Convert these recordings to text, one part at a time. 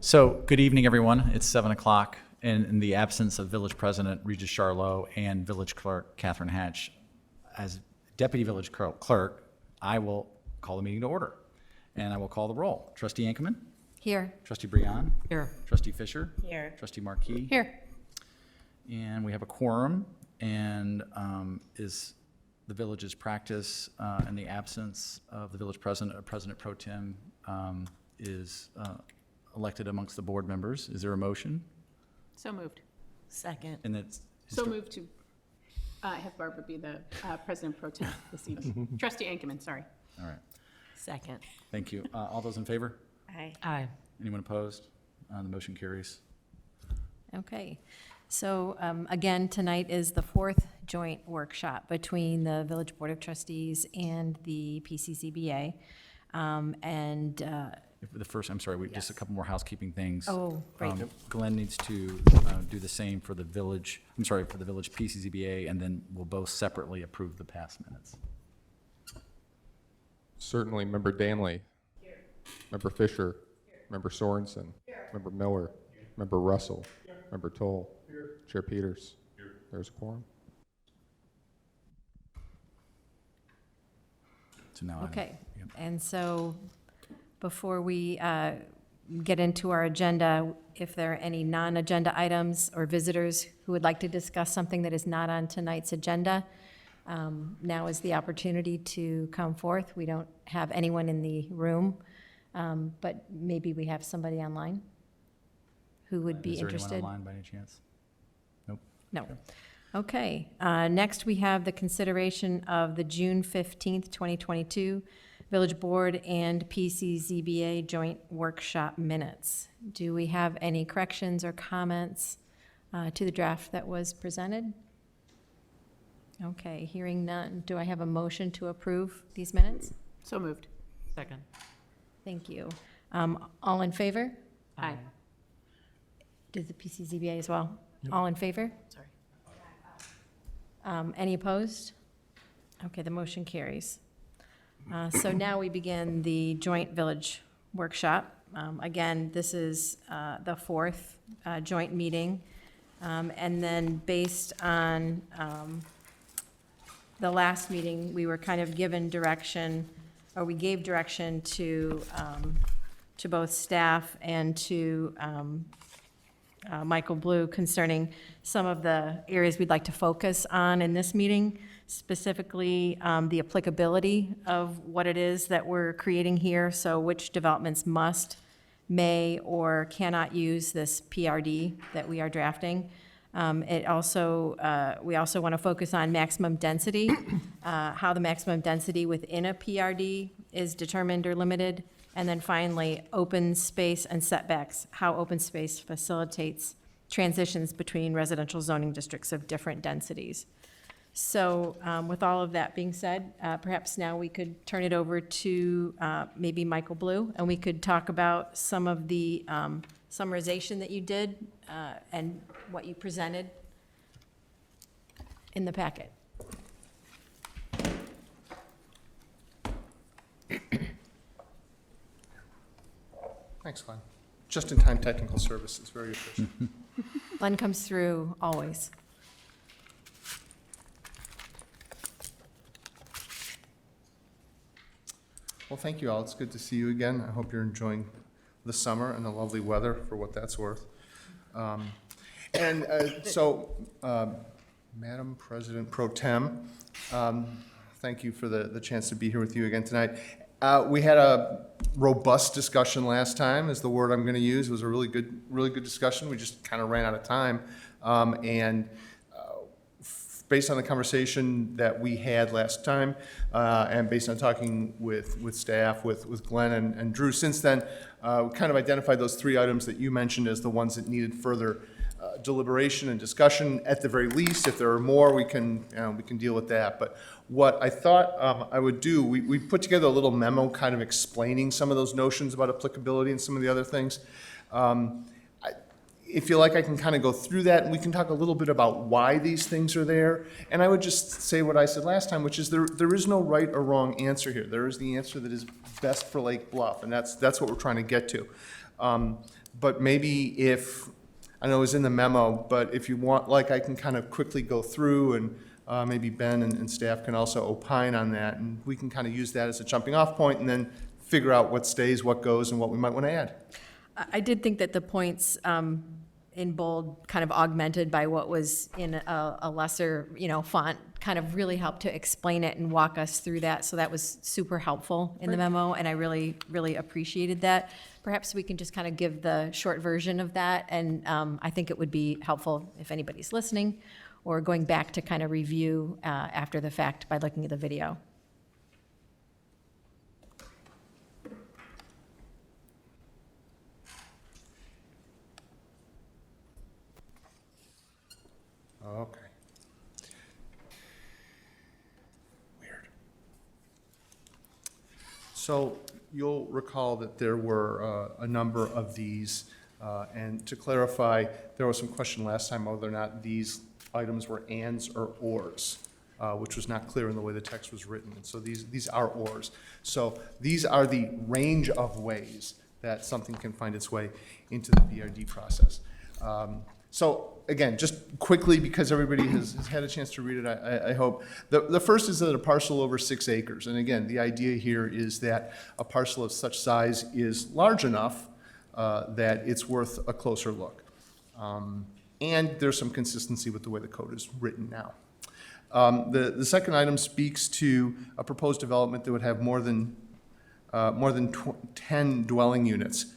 So, good evening, everyone. It's 7 o'clock, and in the absence of Village President Regis Charlot and Village Clerk Catherine Hatch, as Deputy Village Clerk, I will call the meeting to order, and I will call the roll. Trustee Ankerman? Here. Trustee Briand? Here. Trustee Fisher? Here. Trustee Marquis? Here. And we have a quorum, and is the village's practice in the absence of the village president, President Pro Tem is elected amongst the board members. Is there a motion? So moved. Second. And it's So moved to have Barbara be the President Pro Tem this evening. Trustee Ankerman, sorry. all right. Second. Thank you. All those in favor? Aye. Aye. Anyone opposed? The motion carries. Okay. So again, tonight is the fourth joint workshop between the Village Board of Trustees and the PCZBA. The first, I'm sorry, just a couple more housekeeping things. Oh, right. Glenn needs to do the same for the village, for the village PCZBA, and then we'll both separately approve the past minutes. Certainly. Member Danley. Here. Member Fisher. Here. Member Sorensen. Here. Member Miller. Here. Member Russell. Here. Member Toll. Here. Chair Peters. Here. There's a quorum. So now Okay. Yep. And so before we get into our agenda, if there are any non-agenda items or visitors who would like to discuss something that is not on tonight's agenda, now is the opportunity to come forth. We don't have anyone in the room, but maybe we have somebody online who would be interested. Is there anyone online by any chance? Nope. No. Okay. Next, we have the consideration of the June 15th, 2022 Village Board and PCZBA joint workshop minutes. Do we have any corrections or comments to the draft that was presented? Okay, hearing none. Do I have a motion to approve these minutes? So moved. Second. Thank you. All in favor? Aye. Did the PCZBA as well? All in favor? Sorry. Any opposed? Okay, the motion carries. So now we begin the joint village workshop. Again, this is the fourth joint meeting. And then based on the last meeting, we were kind of given direction, or we gave direction to both staff and to Michael Blue concerning some of the areas we'd like to focus on in this meeting, specifically the applicability of what it is that we're creating here, so which developments must, may, or cannot use this PRD that we are drafting. We also want to focus on maximum density, how the maximum density within a PRD is determined or limited, and then finally, open space and setbacks, how open space facilitates transitions between residential zoning districts of different densities. So with all of that being said, perhaps now we could turn it over to maybe Michael Blue, and we could talk about some of the summarization that you did and what you presented in the packet. Thanks, Glenn. Just-in-time technical services, very efficient. Glenn comes through always. Well, thank you all. It's good to see you again. I hope you're enjoying the summer and the lovely weather for what that's worth. Madam President Pro Tem, thank you for the chance to be here with you again tonight. We had a robust discussion last time, is the word I'm going to use. It was a really good discussion. We just kind of ran out of time. Based on the conversation that we had last time, and based on talking with staff, with Glenn and Drew since then, we kind of identified those three items that you mentioned as the ones that needed further deliberation and discussion. At the very least, if there are more, we can deal with that. But what I thought I would do, we put together a little memo kind of explaining some of those notions about applicability and some of the other things. If you like, I can kind of go through that, and we can talk a little bit about why these things are there. And I would just say what I said last time, which is there is no right or wrong answer here. There is the answer that is best for Lake Bluff, and that's what we're trying to get to. But maybe if, I know it was in the memo, but if you want, like, I can kind of quickly go through, and maybe Ben and staff can also opine on that, and we can kind of use that as a jumping off point and then figure out what stays, what goes, and what we might want to add. I did think that the points in bold, kind of augmented by what was in a lesser, font, kind of really helped to explain it and walk us through that. So that was super helpful in the memo, and I really, really appreciated that. Perhaps we can just kind of give the short version of that, and I think it would be helpful if anybody's listening or going back to kind of review after the fact by looking at the video. Okay. Weird. So you'll recall that there were a number of these, and to clarify, there was some question last time whether or not these items were ands or ors, which was not clear in the way the text was written. And so these are ors. So these are the range of ways that something can find its way into the PRD process. So again, just quickly, because everybody has had a chance to read it, I hope. The first is that a parcel over 6 acres. And again, the idea here is that a parcel of such size is large enough that it's worth a closer look. And there's some consistency with the way the code is written now. The second item speaks to a proposed development that would have more than 10 dwelling units.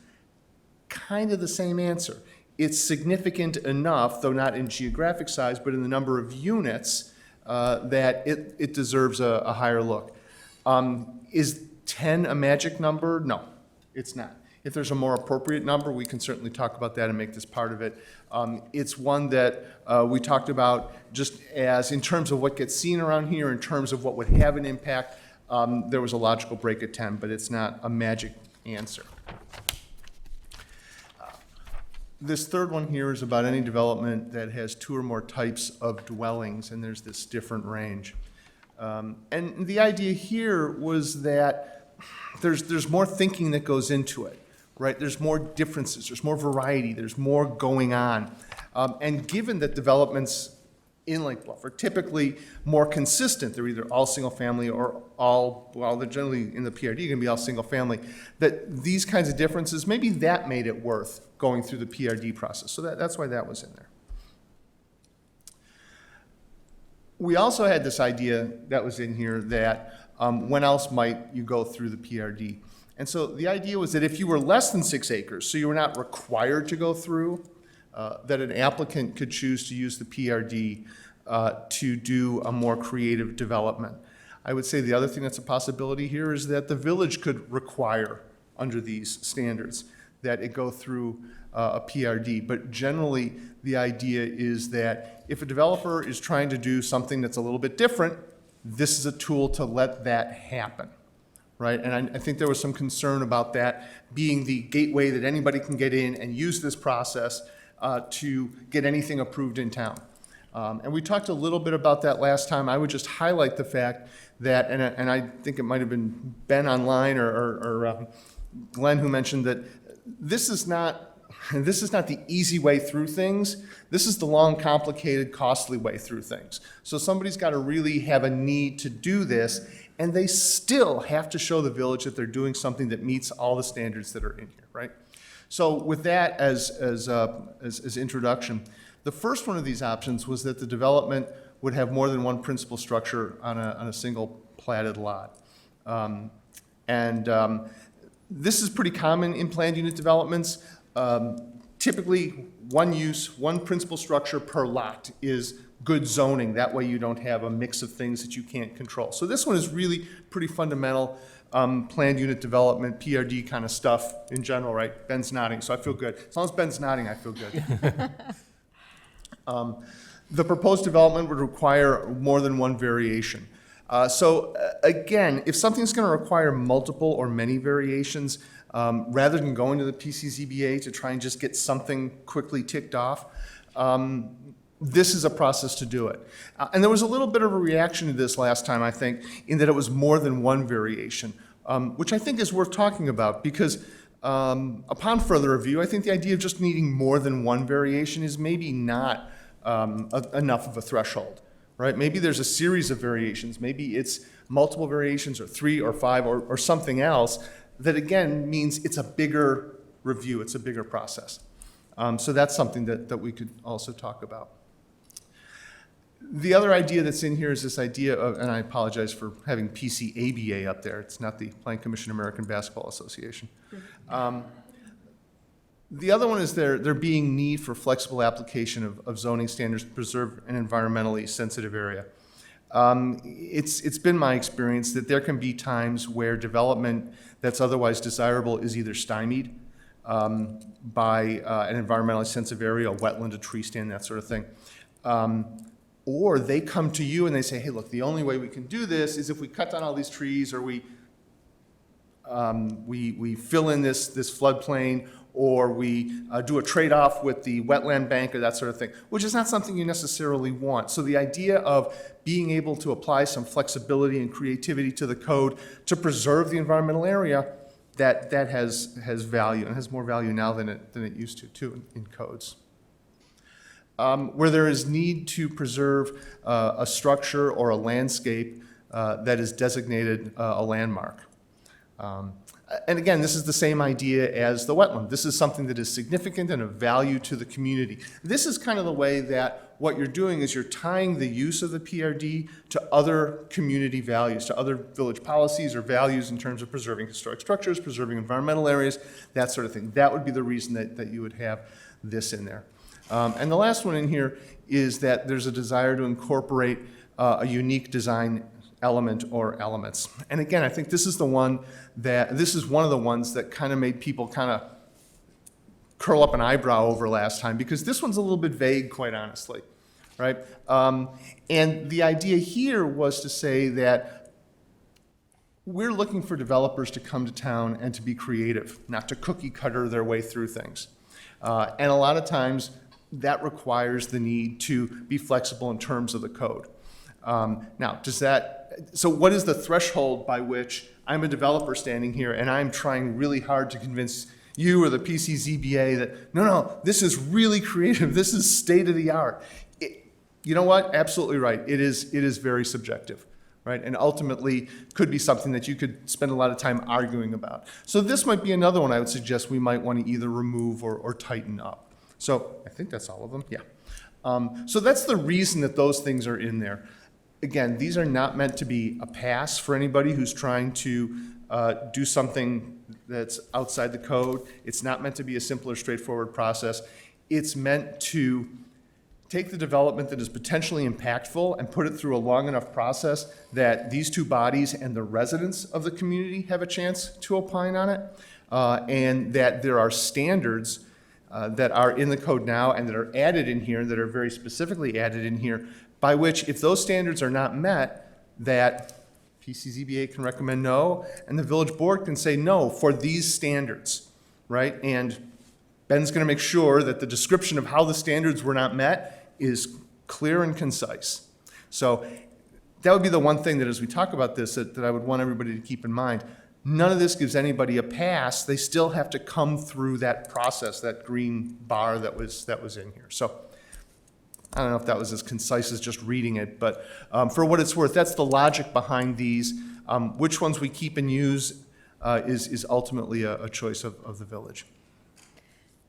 Kind of the same answer. It's significant enough, though not in geographic size, but in the number of units, that it deserves a higher look. Is 10 a magic number? No, it's not. If there's a more appropriate number, we can certainly talk about that and make this part of it. It's one that we talked about just as in terms of what gets seen around here, in terms of what would have an impact. There was a logical break at 10, but it's not a magic answer. This third one here is about any development that has 2 or more types of dwellings, and there's this different range. And the idea here was that there's more thinking that goes into it, right? There's more differences, there's more variety, there's more going on. And given that developments in Lake Bluff are typically more consistent, they're either all single family or all, well, they're generally in the PRD going to be all single family, that these kinds of differences, maybe that made it worth going through the PRD process. So that's why that was in there. We also had this idea that was in here that when else might you go through the PRD? And so the idea was that if you were less than 6 acres, so you were not required to go through, that an applicant could choose to use the PRD to do a more creative development. I would say the other thing that's a possibility here is that the village could require, under these standards, that it go through a PRD. But generally, the idea is that if a developer is trying to do something that's a little bit different, this is a tool to let that happen, right? And I think there was some concern about that being the gateway that anybody can get in and use this process to get anything approved in town. And we talked a little bit about that last time. I would just highlight the fact that, and I think it might have been Ben online or Glenn who mentioned that this is not the easy way through things. This is the long, complicated, costly way through things. So somebody's got to really have a need to do this, and they still have to show the village that they're doing something that meets all the standards that are in here, right? So with that as introduction, the first one of these options was that the development would have more than one principal structure on a single platted lot. This is pretty common in planned unit developments. Typically, one use, one principal structure per lot is good zoning. That way you don't have a mix of things that you can't control. So this one is really pretty fundamental planned unit development, PRD kind of stuff in general, right? Ben's nodding, so I feel good. As long as Ben's nodding, I feel good. The proposed development would require more than one variation. Again, if something's going to require multiple or many variations, rather than going to the PCZBA to try and just get something quickly ticked off, this is a process to do it. And there was a little bit of a reaction to this last time, I think, in that it was more than one variation, which I think is worth talking about because Upon further review, I think the idea of just needing more than one variation is maybe not enough of a threshold, right? Maybe there's a series of variations. Maybe it's multiple variations or 3 or 5 or something else that, again, means it's a bigger review. It's a bigger process. So that's something that we could also talk about. The other idea that's in here is this idea of, and I apologize for having PCABA up there. It's not the Playing Commission American Basketball Association. The other one is there being need for flexible application of zoning standards to preserve an environmentally sensitive area. It's been my experience that there can be times where development that's otherwise desirable is either stymied by an environmentally sensitive area, a wetland, a tree stand, that sort of thing. Or they come to you and they say, hey, look, the only way we can do this is if we cut down all these trees, or we fill in this floodplain, or we do a trade-off with the wetland bank or that sort of thing, which is not something you necessarily want. So the idea of being able to apply some flexibility and creativity to the code to preserve the environmental area, that has value, and has more value now than it used to, too, in codes. Where there is need to preserve a structure or a landscape that is designated a landmark. And again, this is the same idea as the wetland. This is something that is significant and of value to the community. This is kind of the way that what you're doing is you're tying the use of the PRD to other community values, to other village policies or values in terms of preserving historic structures, preserving environmental areas, that sort of thing. That would be the reason that you would have this in there. And the last one in here is that there's a desire to incorporate a unique design element or elements. And again, I think this is one of the ones that kind of made people kind of curl up an eyebrow over last time, because this one's a little bit vague, quite honestly, right? And the idea here was to say that we're looking for developers to come to town and to be creative, not to cookie cutter their way through things. And a lot of times that requires the need to be flexible in terms of the code. Now, so what is the threshold by which I'm a developer standing here and I'm trying really hard to convince you or the PCZBA that, no, this is really creative, this is state of the art? You know what? Absolutely right. It is very subjective, right? And ultimately could be something that you could spend a lot of time arguing about. So this might be another one I would suggest we might want to either remove or tighten up. So I think that's all of them, yeah. So that's the reason that those things are in there. Again, these are not meant to be a pass for anybody who's trying to do something that's outside the code. It's not meant to be a simple or straightforward process. It's meant to take the development that is potentially impactful and put it through a long enough process that these two bodies and the residents of the community have a chance to opine on it, and that there are standards that are in the code now and that are added in here, that are very specifically added in here, by which, if those standards are not met, that PCZBA can recommend no, and the village board can say no for these standards, right? And Ben's going to make sure that the description of how the standards were not met is clear and concise. So that would be the one thing that, as we talk about this, that I would want everybody to keep in mind. None of this gives anybody a pass. They still have to come through that process, that green bar that was in here. So I don't know if that was as concise as just reading it, but for what it's worth, that's the logic behind these. Which ones we keep and use is ultimately a choice of the village.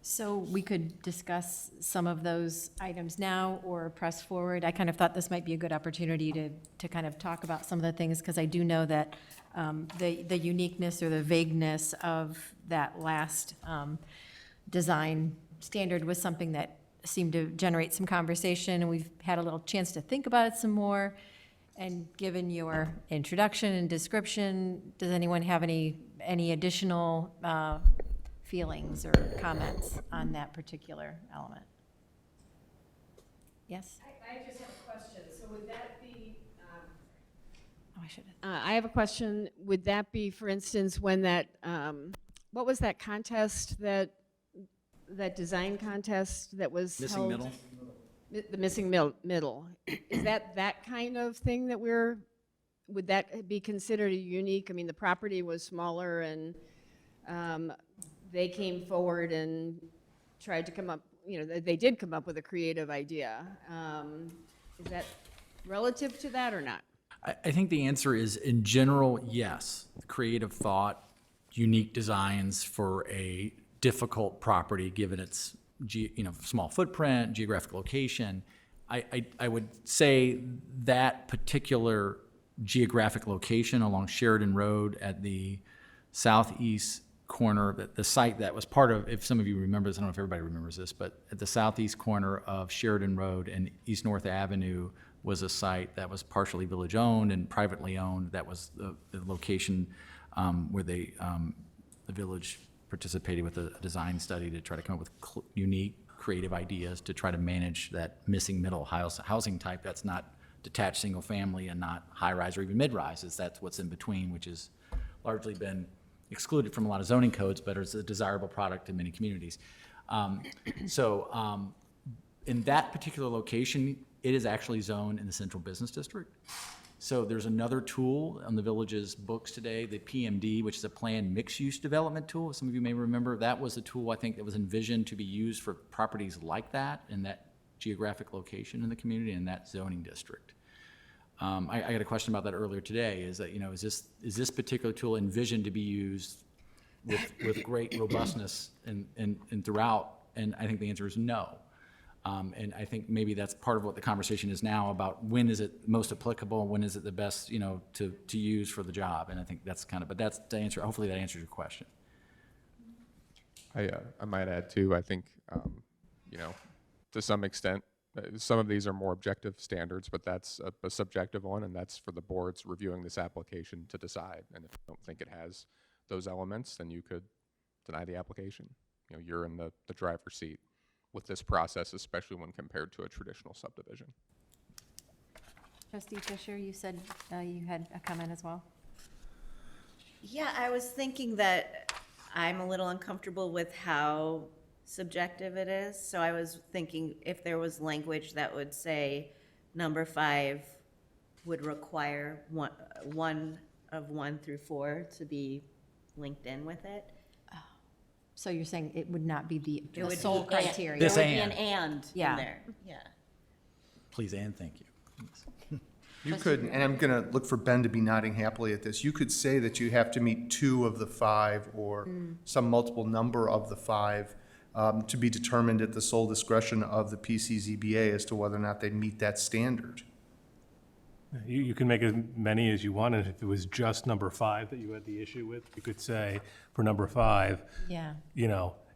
So we could discuss some of those items now or press forward. I kind of thought this might be a good opportunity to kind of talk about some of the things, because I do know that the uniqueness or the vagueness of that last design standard was something that seemed to generate some conversation, and we've had a little chance to think about it some more. And given your introduction and description, does anyone have any additional feelings or comments on that particular element? Yes? I just have a question. So would that be, Oh, I should have. I have a question. Would that be, for instance, when that, what was that contest, that design contest that was Missing held? middle? The missing middle. Is that kind of thing that would that be considered a unique? I mean, the property was smaller and they came forward and tried to come up, they did come up with a creative idea. Is that relative to that or not? I think the answer is, in general, yes. Creative thought, unique designs for a difficult property, given its small footprint, geographic location. I would say that particular geographic location along Sheridan Road at the southeast corner, the site that was part of, if some of you remember this, I don't know if everybody remembers this, but at the southeast corner of Sheridan Road and East North Avenue was a site that was partially village-owned and privately owned. That was the location where the village participated with a design study to try to come up with unique, creative ideas to try to manage that missing middle housing type that's not detached single-family and not high-rise or even mid-rise. That's what's in between, which has largely been excluded from a lot of zoning codes, but is a desirable product in many communities. In that particular location, it is actually zoned in the central business district. So there's another tool on the village's books today, the PMD, which is a planned mixed-use development tool. Some of you may remember that was a tool, I think, that was envisioned to be used for properties like that in that geographic location in the community and that zoning district. I got a question about that earlier today, is that, is this particular tool envisioned to be used with great robustness and throughout? And I think the answer is no. And I think maybe that's part of what the conversation is now about when is it most applicable, when is it the best, to use for the job. And I think that's but that's the answer. Hopefully that answers your question. I might add too, I think, to some extent, some of these are more objective standards, but that's a subjective one, and that's for the boards reviewing this application to decide. And if you don't think it has those elements, then you could deny the application. You're in the driver's seat with this process, especially when compared to a traditional subdivision. Trustee Fisher, you said you had a comment as well? Yeah, I was thinking that I'm a little uncomfortable with how subjective it is. So I was thinking if there was language that would say number 5 would require one of 1 through 4 to be linked in with it. So you're saying it would not be the It would sole be criteria? This There would be and. an and Yeah. in there. Yeah. Please and thank you. You could, and I'm going to look for Ben to be nodding happily at this, you could say that you have to meet 2 of the 5 or some multiple number of the 5 to be determined at the sole discretion of the PCZBA as to whether or not they meet that standard. You can make as many as you want, and if it was just number 5 that you had the issue with, you could say for number 5, Yeah.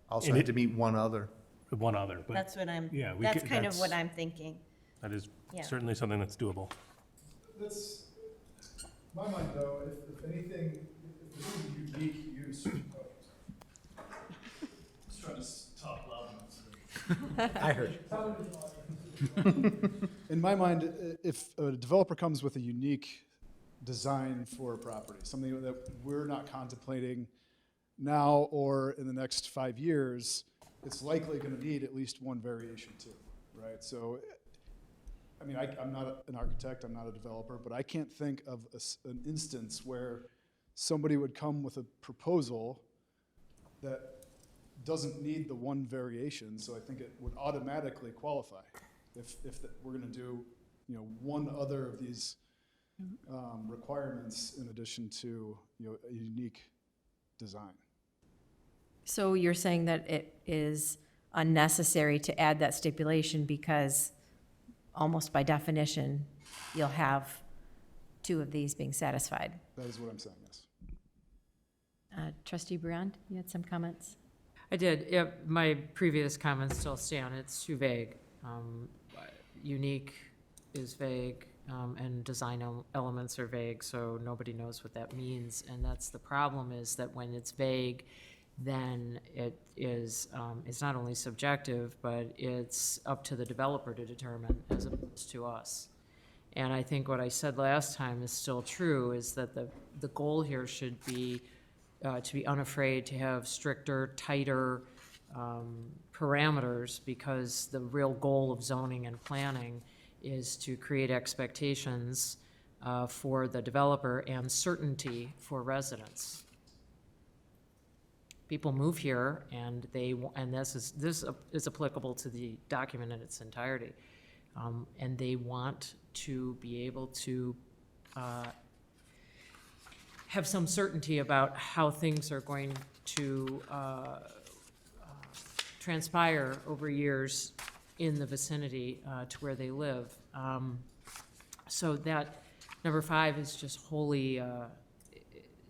Also And had it- to meet one other. one other, but That's what I'm, Yeah, we that's could- kind of what that's- I'm thinking. that is Yeah. certainly something that's doable. That's, my mind though, if anything, if this is a unique use. Just trying to talk loud enough. I heard you. In my mind, if a developer comes with a unique design for a property, something that we're not contemplating now or in the next 5 years, it's likely gonna need at least one variation too, right? So, I mean, I'm not an architect, I'm not a developer, but I can't think of an instance where somebody would come with a proposal that doesn't need the one variation, so I think it would automatically qualify. We're gonna do, one other of these requirements in addition to, a unique design. So you're saying that it is unnecessary to add that stipulation because almost by definition, you'll have 2 of these being satisfied? That is what I'm saying, yes. Trustee Brand, you had some comments? I did. Yep, my previous comments still stand. It's too vague. Unique is vague, and design elements are vague, so nobody knows what that means. And that's the problem, is that when it's vague, then it is, it's not only subjective, but it's up to the developer to determine as opposed to us. And I think what I said last time is still true, is that the goal here should be to be unafraid to have stricter, tighter parameters, because the real goal of zoning and planning is to create expectations for the developer and certainty for residents. people move here and and this is applicable to the document in its entirety. And they want to be able to have some certainty about how things are going to transpire over years in the vicinity to where they live. So that number 5 is just wholly,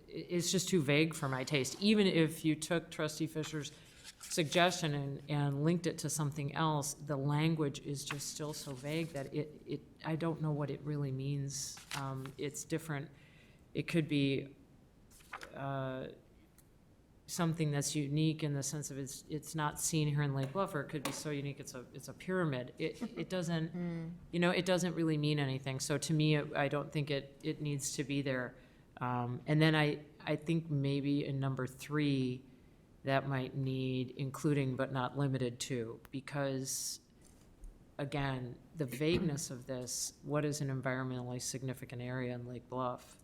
it's just too vague for my taste. Even if you took Trustee Fisher's suggestion and linked it to something else, the language is just still so vague that I don't know what it really means. It's different. It could be something that's unique in the sense of it's not seen here in Lake Bluff, or it could be so unique it's a pyramid. It doesn't, it doesn't really mean anything. So to me, I don't think it needs to be there. And then I think maybe in number 3, that might need including but not limited to, because again, the vagueness of this, what is an environmentally significant area in Lake Bluff?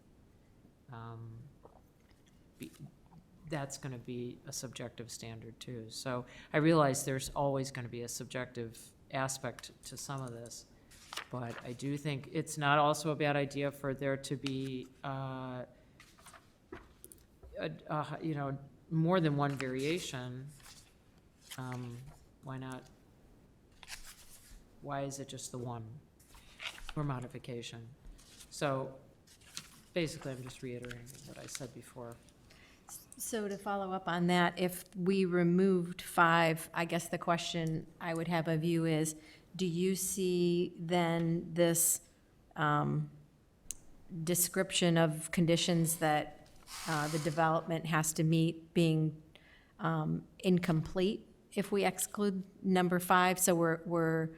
That's going to be a subjective standard too. So I realize there's always going to be a subjective aspect to some of this, but I do think it's not also a bad idea for there to be, more than one variation. Why not? Why is it just the one or modification? So basically, I'm just reiterating what I said before. So to follow up on that, if we removed 5, I guess the question I would have of you is, do you see then this description of conditions that the development has to meet being incomplete if we exclude number 5? So we're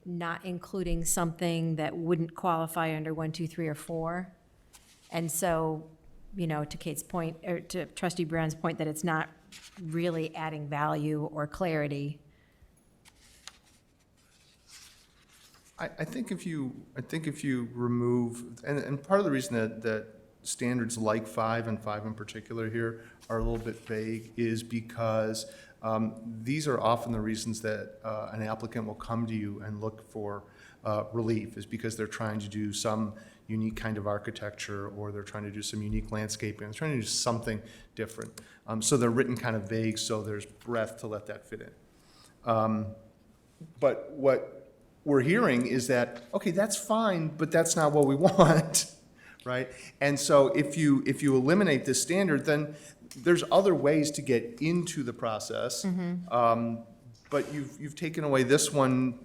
not including something that wouldn't qualify under 1, 2, 3, or 4. And so, to Kate's point, or to Trustee Brown's point, that it's not really adding value or clarity. I think if you remove, and part of the reason that standards like 5 and 5 in particular here are a little bit vague is because these are often the reasons that an applicant will come to you and look for relief, is because they're trying to do some unique kind of architecture, or they're trying to do some unique landscaping, they're trying to do something different. So they're written kind of vague, so there's breadth to let that fit in. But what we're hearing is that, okay, that's fine, but that's not what we want, right? And so if you eliminate this standard, then there's other ways to get into the process. But you've taken away this one,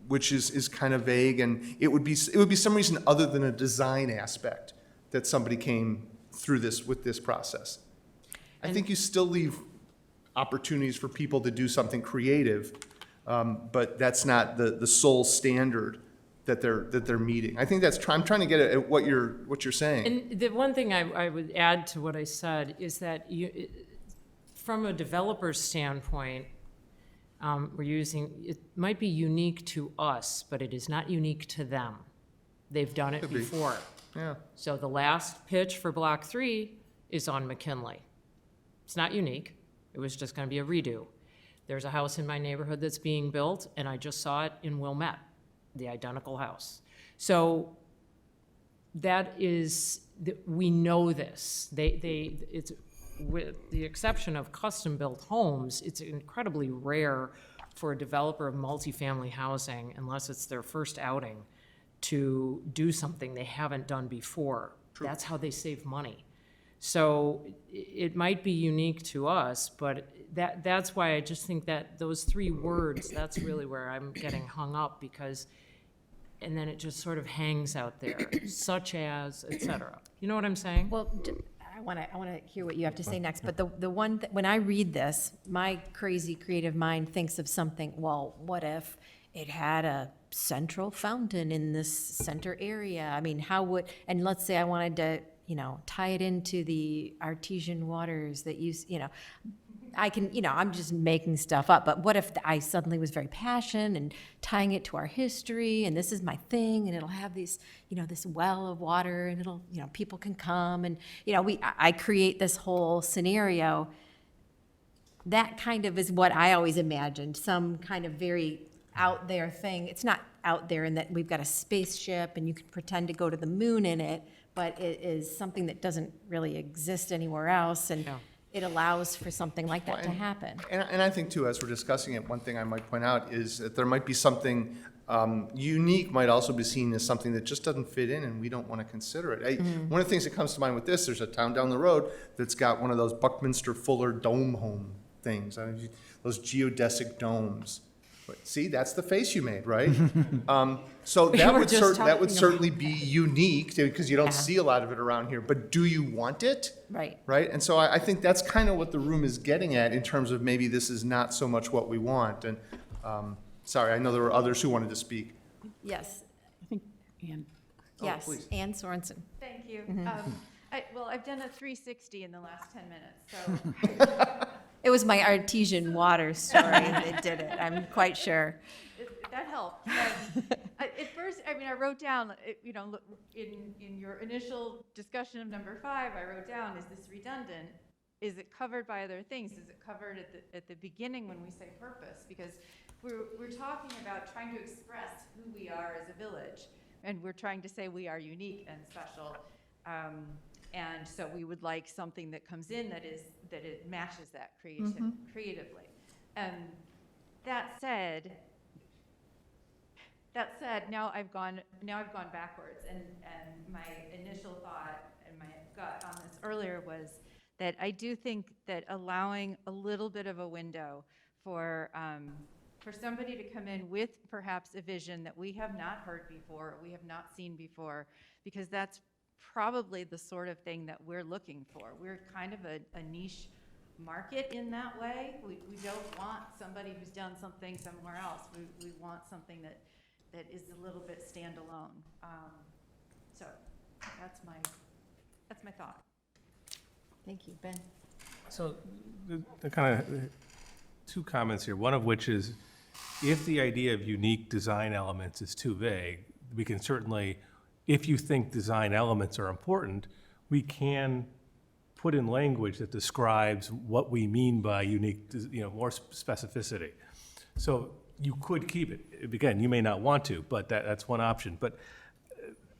which is kind of vague, and it would be some reason other than a design aspect that somebody came through this with this process. I think you still leave opportunities for people to do something creative, but that's not the sole standard that they're meeting. I think I'm trying to get at what you're saying. And the one thing I would add to what I said is that from a developer's standpoint, it might be unique to us, but it is not unique to them. They've done it before. Yeah. So the last pitch for Block 3 is on McKinley. It's not unique. It was just going to be a redo. There's a house in my neighborhood that's being built, and I just saw it in Wilmette, the identical house. So that is, we know this. It's, with the exception of custom-built homes, it's incredibly rare for a developer of multifamily housing, unless it's their first outing, to do something they haven't done before. True. That's how they save money. So it might be unique to us, but that's why I just think that those 3 words, that's really where I'm getting hung up, because, and then it just sort of hangs out there, such as, et cetera. You know what I'm saying? Well, I want to hear what you have to say next, but the one, when I read this, my crazy creative mind thinks of something, well, what if it had a central fountain in this center area? I mean, and let's say I wanted to, tie it into the artesian waters that I can, I'm just making stuff up, but what if I suddenly was very passionate and tying it to our history, and this is my thing, and it'll have these, this well of water, and it'll, people can come, and, I create this whole scenario. that kind of is what I always imagined, some kind of very out there thing. It's not out there in that we've got a spaceship and you can pretend to go to the moon in it, but it is something that doesn't really exist anywhere else, and it allows for something like that to happen. And I think too, as we're discussing it, one thing I might point out is that there might be something unique might also be seen as something that just doesn't fit in and we don't want to consider it. One of the things that comes to mind with this, there's a town down the road that's got one of those Buckminster Fuller dome home things, those geodesic domes. But see, that's the face you made, right? So that were would, just that would talking certainly be unique because you don't see a lot of it around here. But do you want it? Right. Right? And so I think that's kind of what the room is getting at in terms of maybe this is not so much what we want. And sorry, I know there were others who wanted to speak. Yes, I think, Ann. yes, please. Ann Sorensen. Thank you. Well, I've done a 360 in the last 10 minutes, so It was my artesian water story that did it, I'm quite sure. that helped. At first, I mean, I wrote down, you know, in your initial discussion of number 5, I wrote down, is this redundant? Is it covered by other things? Is it covered at the beginning when we say purpose? Because we're talking about trying to express who we are as a village, and we're trying to say we are unique and special. And so we would like something that comes in that it matches that creatively. That said, now I've gone backwards, and my initial thought and my gut on this earlier was that I do think that allowing a little bit of a window for somebody to come in with perhaps a vision that we have not heard before, we have not seen before, because that's probably the sort of thing that we're looking for. We're kind of a niche market in that way. We don't want somebody who's done something somewhere else. We want something that is a little bit standalone. So that's my thought. Thank you, Ben. So the kind of two comments here, one of which is if the idea of unique design elements is too vague, we can certainly, if you think design elements are important, we can put in language that describes what we mean by unique, more specificity. So you could keep it. Again, you may not want to, but that's one option. But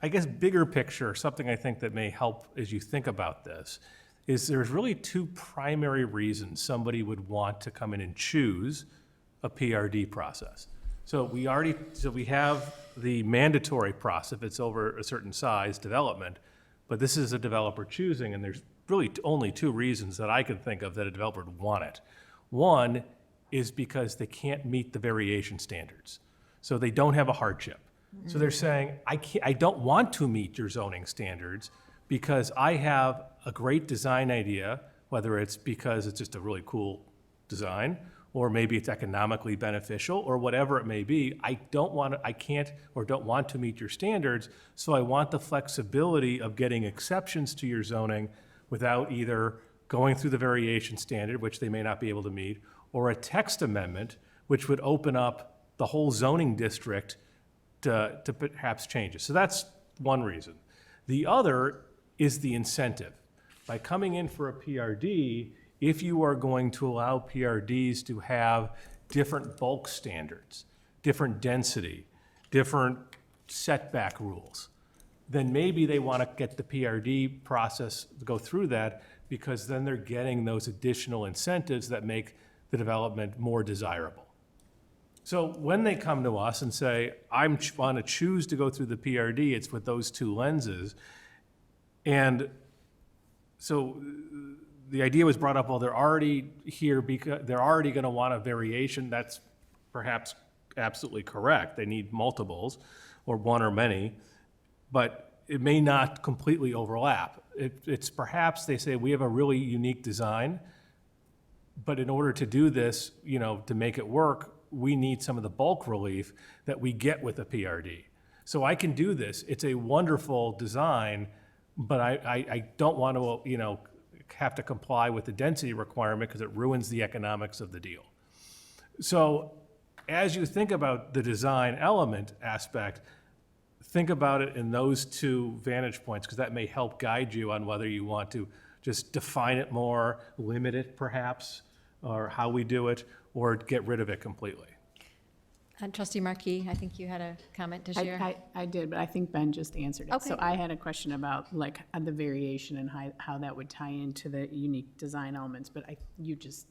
I guess bigger picture, something I think that may help as you think about this, is there's really two primary reasons somebody would want to come in and choose a PRD process. So we have the mandatory process if it's over a certain size development, but this is a developer choosing, and there's really only two reasons that I can think of that a developer would want it. One is because they can't meet the variation standards. So they don't have a hardship. So they're saying, I don't want to meet your zoning standards because I have a great design idea, whether it's because it's just a really cool design, or maybe it's economically beneficial, or whatever it may be. I can't or don't want to meet your standards, so I want the flexibility of getting exceptions to your zoning without either going through the variation standard, which they may not be able to meet, or a text amendment, which would open up the whole zoning district to perhaps changes. So that's one reason. The other is the incentive. By coming in for a PRD, if you are going to allow PRDs to have different bulk standards, different density, different setback rules, then maybe they want to get the PRD process to go through that, because then they're getting those additional incentives that make the development more desirable. So when they come to us and say, I want to choose to go through the PRD, it's with those two lenses. And so the idea was brought up, well, they're already here because they're already going to want a variation. That's perhaps absolutely correct. They need multiples, or one or many, but it may not completely overlap. It's perhaps they say, we have a really unique design, but in order to do this, to make it work, we need some of the bulk relief that we get with a PRD. So I can do this. It's a wonderful design, but I don't want to, have to comply with the density requirement because it ruins the economics of the deal. So as you think about the design element aspect, think about it in those two vantage points, because that may help guide you on whether you want to just define it more, limit it perhaps, or how we do it, or get rid of it completely. Trustee Markey, I think you had a comment to share. I did, but I think Ben just answered it. So Okay. I had a question about like the variation and how that would tie into the unique design elements, but you just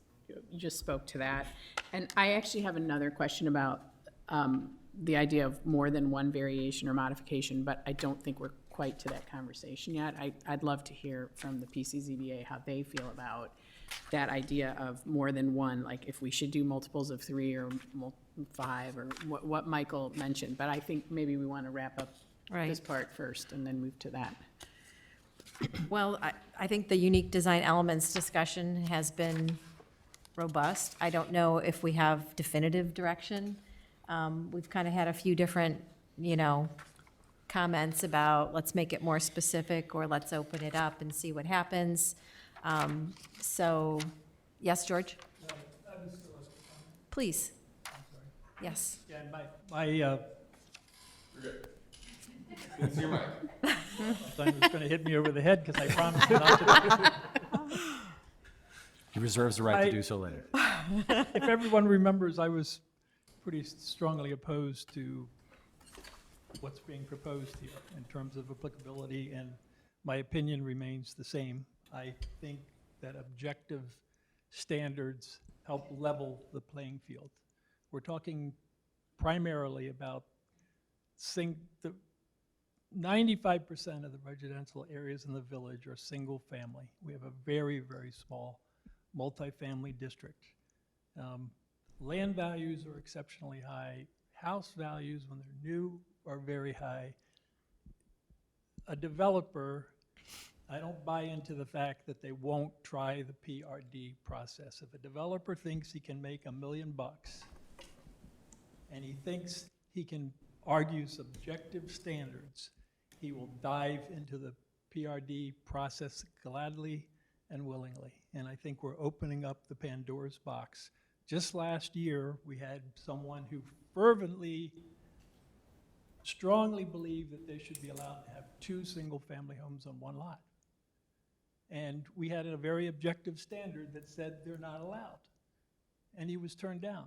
spoke to that. And I actually have another question about the idea of more than one variation or modification, but I don't think we're quite to that conversation yet. I'd love to hear from the PCZBA how they feel about that idea of more than one, like if we should do multiples of 3 or 5, or what Michael mentioned. But I think maybe we want to wrap up Right. this part first and then move to that. Well, I think the unique design elements discussion has been robust. I don't know if we have definitive direction. We've kind of had a few different, comments about let's make it more specific, or let's open it up and see what happens. So, yes, George? Please. Yes. Yeah, my son was going to hit me over the head because I promised not to. He reserves the right to do so later. If everyone remembers, I was pretty strongly opposed to what's being proposed here in terms of applicability, and my opinion remains the same. I think that objective standards help level the playing field. We're talking primarily about the 95% of the residential areas in the village are single family. We have a very, very small multifamily district. Land values are exceptionally high. House values, when they're new, are very high. A developer, I don't buy into the fact that they won't try the PRD process. If a developer thinks he can make $1 million and he thinks he can argue subjective standards, he will dive into the PRD process gladly and willingly. And I think we're opening up the Pandora's box. Just last year, we had someone who fervently, strongly believed that they should be allowed to have 2 single-family homes on one lot. And we had a very objective standard that said they're not allowed. And he was turned down.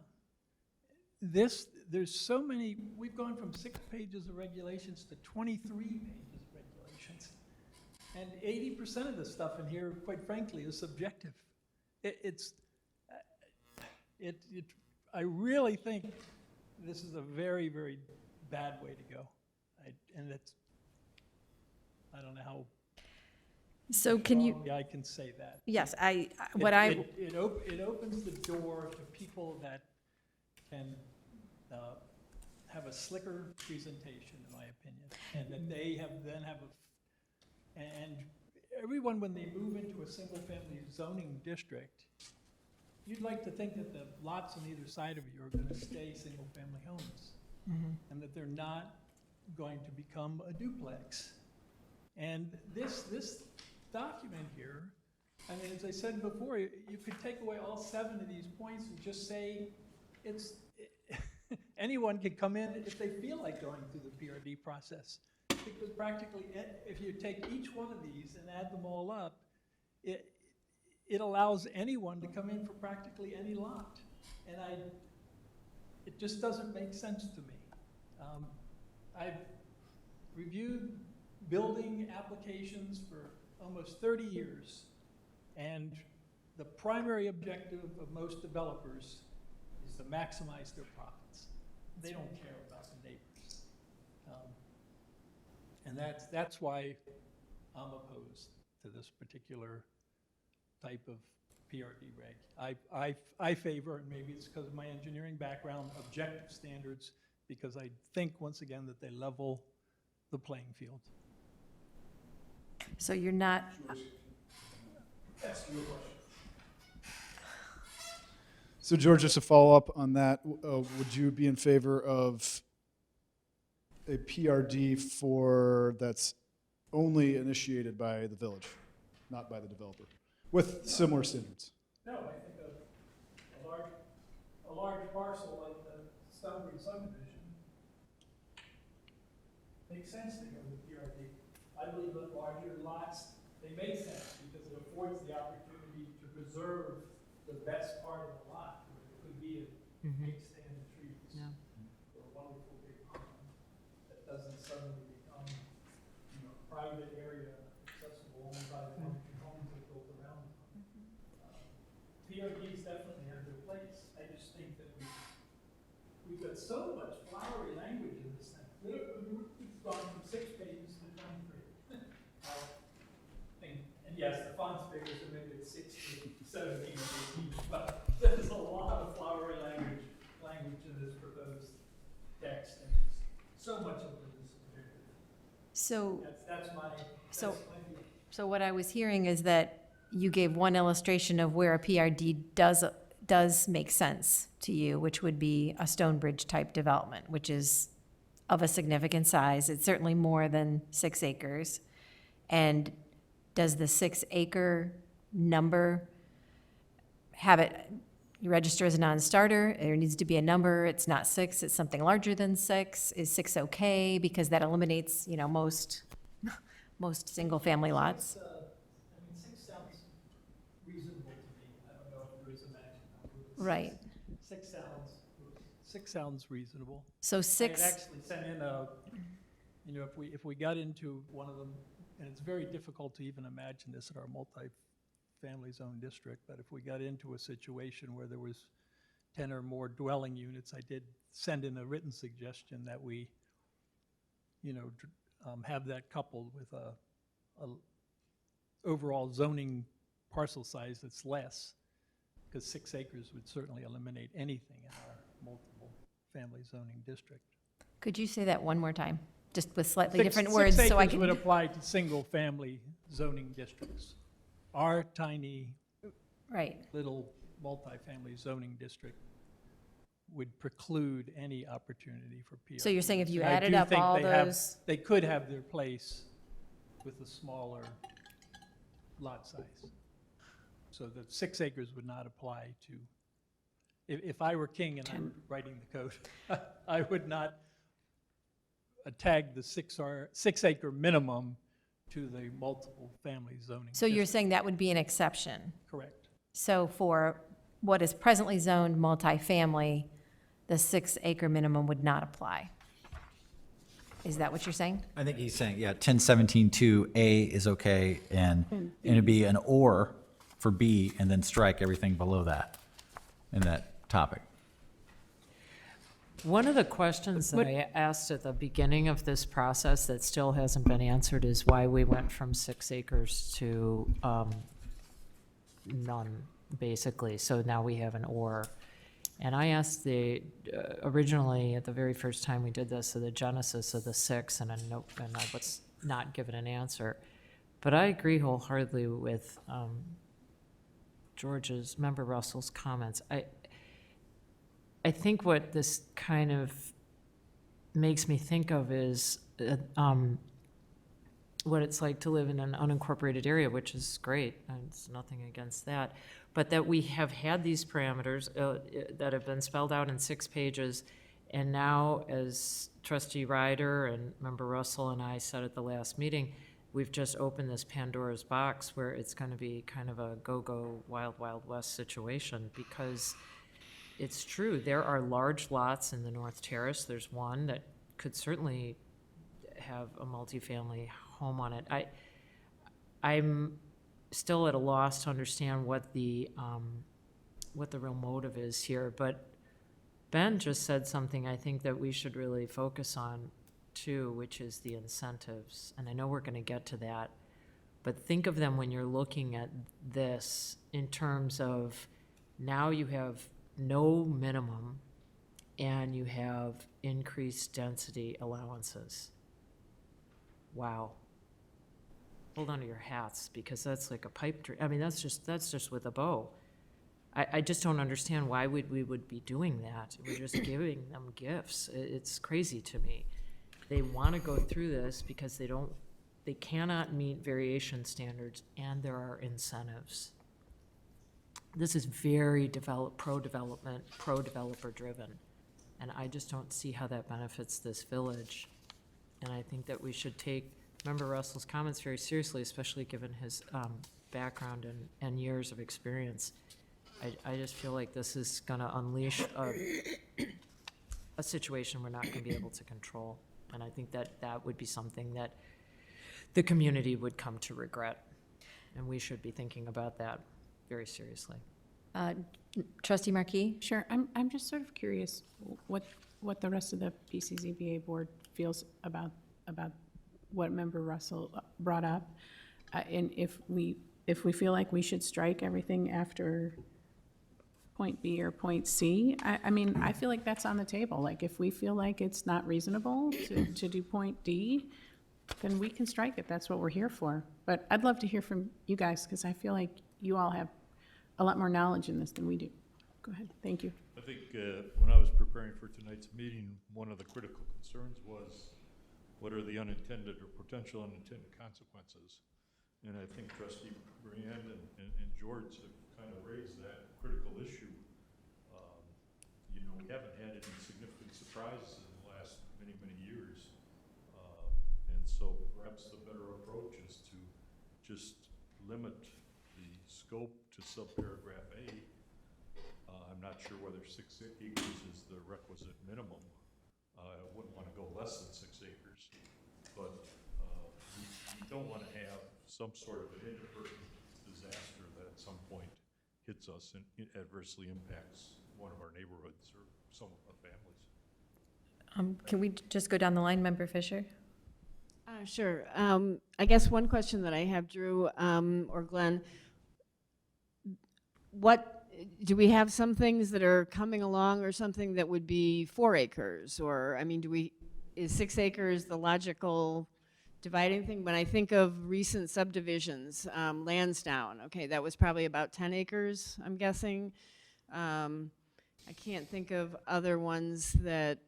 There's so many, we've gone from 6 pages of regulations to 23 pages of regulations. And 80% of the stuff in here, quite frankly, is subjective. I really think this is a very, very bad way to go. I don't know how So can you, strongly I can say that. yes, It opens the door to people that can have a slicker presentation, in my opinion, and that they and everyone, when they move into a single-family zoning district, you'd like to think that the lots on either side of you are going to stay single-family homes, and that they're not going to become a duplex. And this document here, I mean, as I said before, you could take away all 7 of these points and just say anyone can come in if they feel like going through the PRD process. Because practically, if you take each one of these and add them all up, it allows anyone to come in for practically any lot. And it just doesn't make sense to me. I've reviewed building applications for almost 30 years, and the primary objective of most developers is to maximize their profits. They don't care about the neighbors. And that's why I'm opposed to this particular type of PRD reg. I favor, and maybe it's because of my engineering background, objective standards, because I think, once again, that they level the playing field. so you're not, So George, just to follow up on that, would you be in favor of a PRD that's only initiated by the village, not by the developer, with similar standards? No, I think a large parcel like the Stonebridge subdivision makes sense to go with PRD. I believe that larger lots, they make sense because it affords the opportunity to preserve the best part of the lot, where it could be a big stand of trees. Yeah. Or a wonderful big pond that doesn't suddenly become, private area accessible only by the one or two homes that built around it. PRDs definitely have their place. I just think that we've got so much flowery language in this thing. We've gone from 6 pages to 23. And yes, the font's bigger, so maybe it's 16, 17, or 18, but there's a lot of flowery language in this proposed text, and so much of it is subjective. So, That's my view. so what I was hearing is that you gave one illustration of where a PRD does make sense to you, which would be a Stonebridge type development, which is of a significant size. It's certainly more than 6 acres. And does the 6 acre number have it, you register as a non-starter? There needs to be a number. It's not 6, it's something larger than 6. Is 6 okay? Because that eliminates, most single-family lots. 6 sounds reasonable to me. I don't know if there is a magic number. But Right. 6 sounds reasonable. So I 6, had actually sent in if we got into one of them, and it's very difficult to even imagine this in our multi-family zone district, but if we got into a situation where there was 10 or more dwelling units, I did send in a written suggestion that we, have that coupled with a overall zoning parcel size that's less, because 6 acres would certainly eliminate anything in our multiple family zoning district. could you say that one more time? Just with slightly 6 different words, so I acres would can, apply to single-family zoning districts. Our tiny right. little multifamily zoning district would preclude any opportunity for PRDs. So you're saying if you And I added do up think all they have- those, They could have their place with a smaller lot size. So the 6 acres would not apply to, if I were king and I'm writing the code, I would not tag the 6 acre minimum to the multiple family zoning. so you're district. saying that would be an exception? Correct. So for what is presently zoned multifamily, the 6 acre minimum would not apply? Is that what you're saying? I think he's saying, yeah, 1017-2A is okay, and it'd be an or for B, and then strike everything below that in that topic. One of the questions that I asked at the beginning of this process that still hasn't been answered is why we went from 6 acres to none, basically. So now we have an or. And I asked originally, at the very first time we did this, so the genesis of the 6, and I was not given an answer. But I agree wholeheartedly with Member Russell's comments. I think what this kind of makes me think of is what it's like to live in an unincorporated area, which is great, and it's nothing against that, but that we have had these parameters that have been spelled out in 6 pages, and now, as Trustee Ryder and Member Russell and I said at the last meeting, we've just opened this Pandora's box where it's going to be kind of a go-go, wild, wild west situation, because it's true, there are large lots in the North Terrace. There's one that could certainly have a multifamily home on it. I'm still at a loss to understand what the real motive is here, but Ben just said something I think that we should really focus on too, which is the incentives. And I know we're going to get to that, but think of them when you're looking at this in terms of now you have no minimum and you have increased density allowances. Wow. Hold on to your hats, because that's like a pipe dream. I mean, that's just with a bow. I just don't understand why we would be doing that. We're just giving them gifts. It's crazy to me. They want to go through this because they cannot meet variation standards, and there are incentives. This is very pro-development, pro-developer driven, and I just don't see how that benefits this village. And I think that we should take Member Russell's comments very seriously, especially given his background and years of experience. I just feel like this is gonna unleash a situation we're not gonna be able to control. And I think that that would be something that the community would come to regret. And we should be thinking about that very seriously. Trustee Markey? Sure, I'm just sort of curious what the rest of the PCZBA board feels about what Member Russell brought up. And if we feel like we should strike everything after point B or point C, I mean, I feel like that's on the table. Like, if we feel like it's not reasonable to do point D, then we can strike it. That's what we're here for. But I'd love to hear from you guys, because I feel like you all have a lot more knowledge in this than we do. Go ahead, thank you. I think when I was preparing for tonight's meeting, one of the critical concerns was what are the unintended or potential unintended consequences? And I think Trustee Briand and George have kind of raised that critical issue. You know, we haven't had any significant surprises in the last many, many years. And so perhaps the better approach is to just limit the scope to subparagraph A. I'm not sure whether 6 acres is the requisite minimum. I wouldn't want to go less than 6 acres, but we don't want to have some sort of an inadvertent disaster that at some point hits us and it adversely impacts one of our neighborhoods or some of our families. Can we just go down the line, Member Fisher? Sure. I guess one question that I have, Drew or Glenn, do we have some things that are coming along or something that would be 4 acres? Or, I mean, is 6 acres the logical dividing thing? When I think of recent subdivisions, Lansdowne, okay, that was probably about 10 acres, I'm guessing. I can't think of other ones that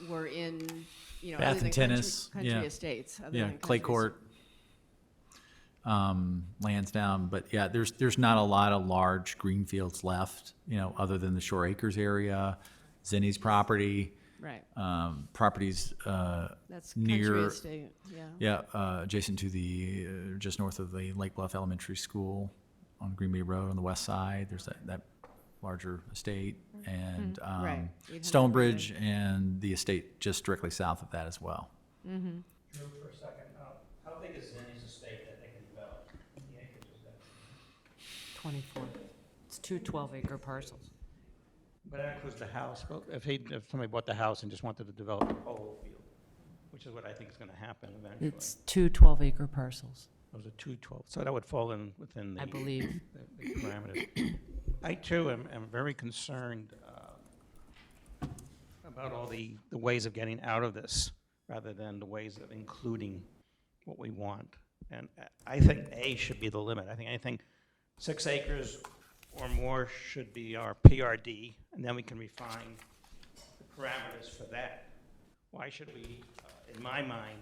were in, you know, Bath other than and tennis, country yeah. estates. Other Yeah, than clay country court, Lansdowne, but yeah, there's not a lot of large green fields left, you know, other than the Shore Acres area, Zinni's property, Right. properties That's country near, estate, yeah. adjacent to the, just north of the Lake Bluff Elementary School on Green Bay Road on the west side. There's that larger estate, and Right. 800 Stonebridge and the estate just directly south of that as well. Drew, for a second, how big is Zinni's estate that they can develop? How many acres is that? 24. It's 2 12-acre parcels. But that includes the house. Well, if somebody bought the house and just wanted to develop the whole field, which is what I think is going to happen eventually. It's 2 12-acre parcels, Those are 212. So that would fall in within the I believe. the parameters. I too am very concerned about all the ways of getting out of this rather than the ways of including what we want. And I think A should be the limit. I think anything 6 acres or more should be our PRD, and then we can refine the parameters for that. Why should we, in my mind,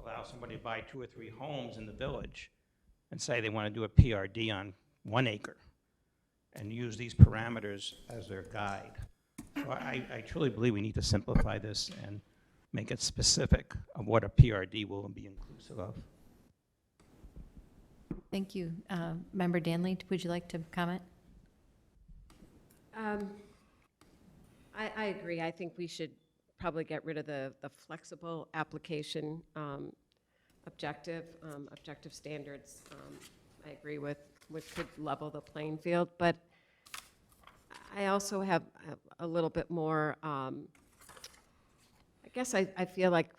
allow somebody to buy 2 or 3 homes in the village and say they want to do a PRD on 1 acre and use these parameters as their guide? So I truly believe we need to simplify this and make it specific of what a PRD will be inclusive of. Thank you. Member Danley, would you like to comment? I agree. I think we should probably get rid of the flexible application objective standards. I agree with, which could level the playing field, but I also have a little bit more, I guess I feel like,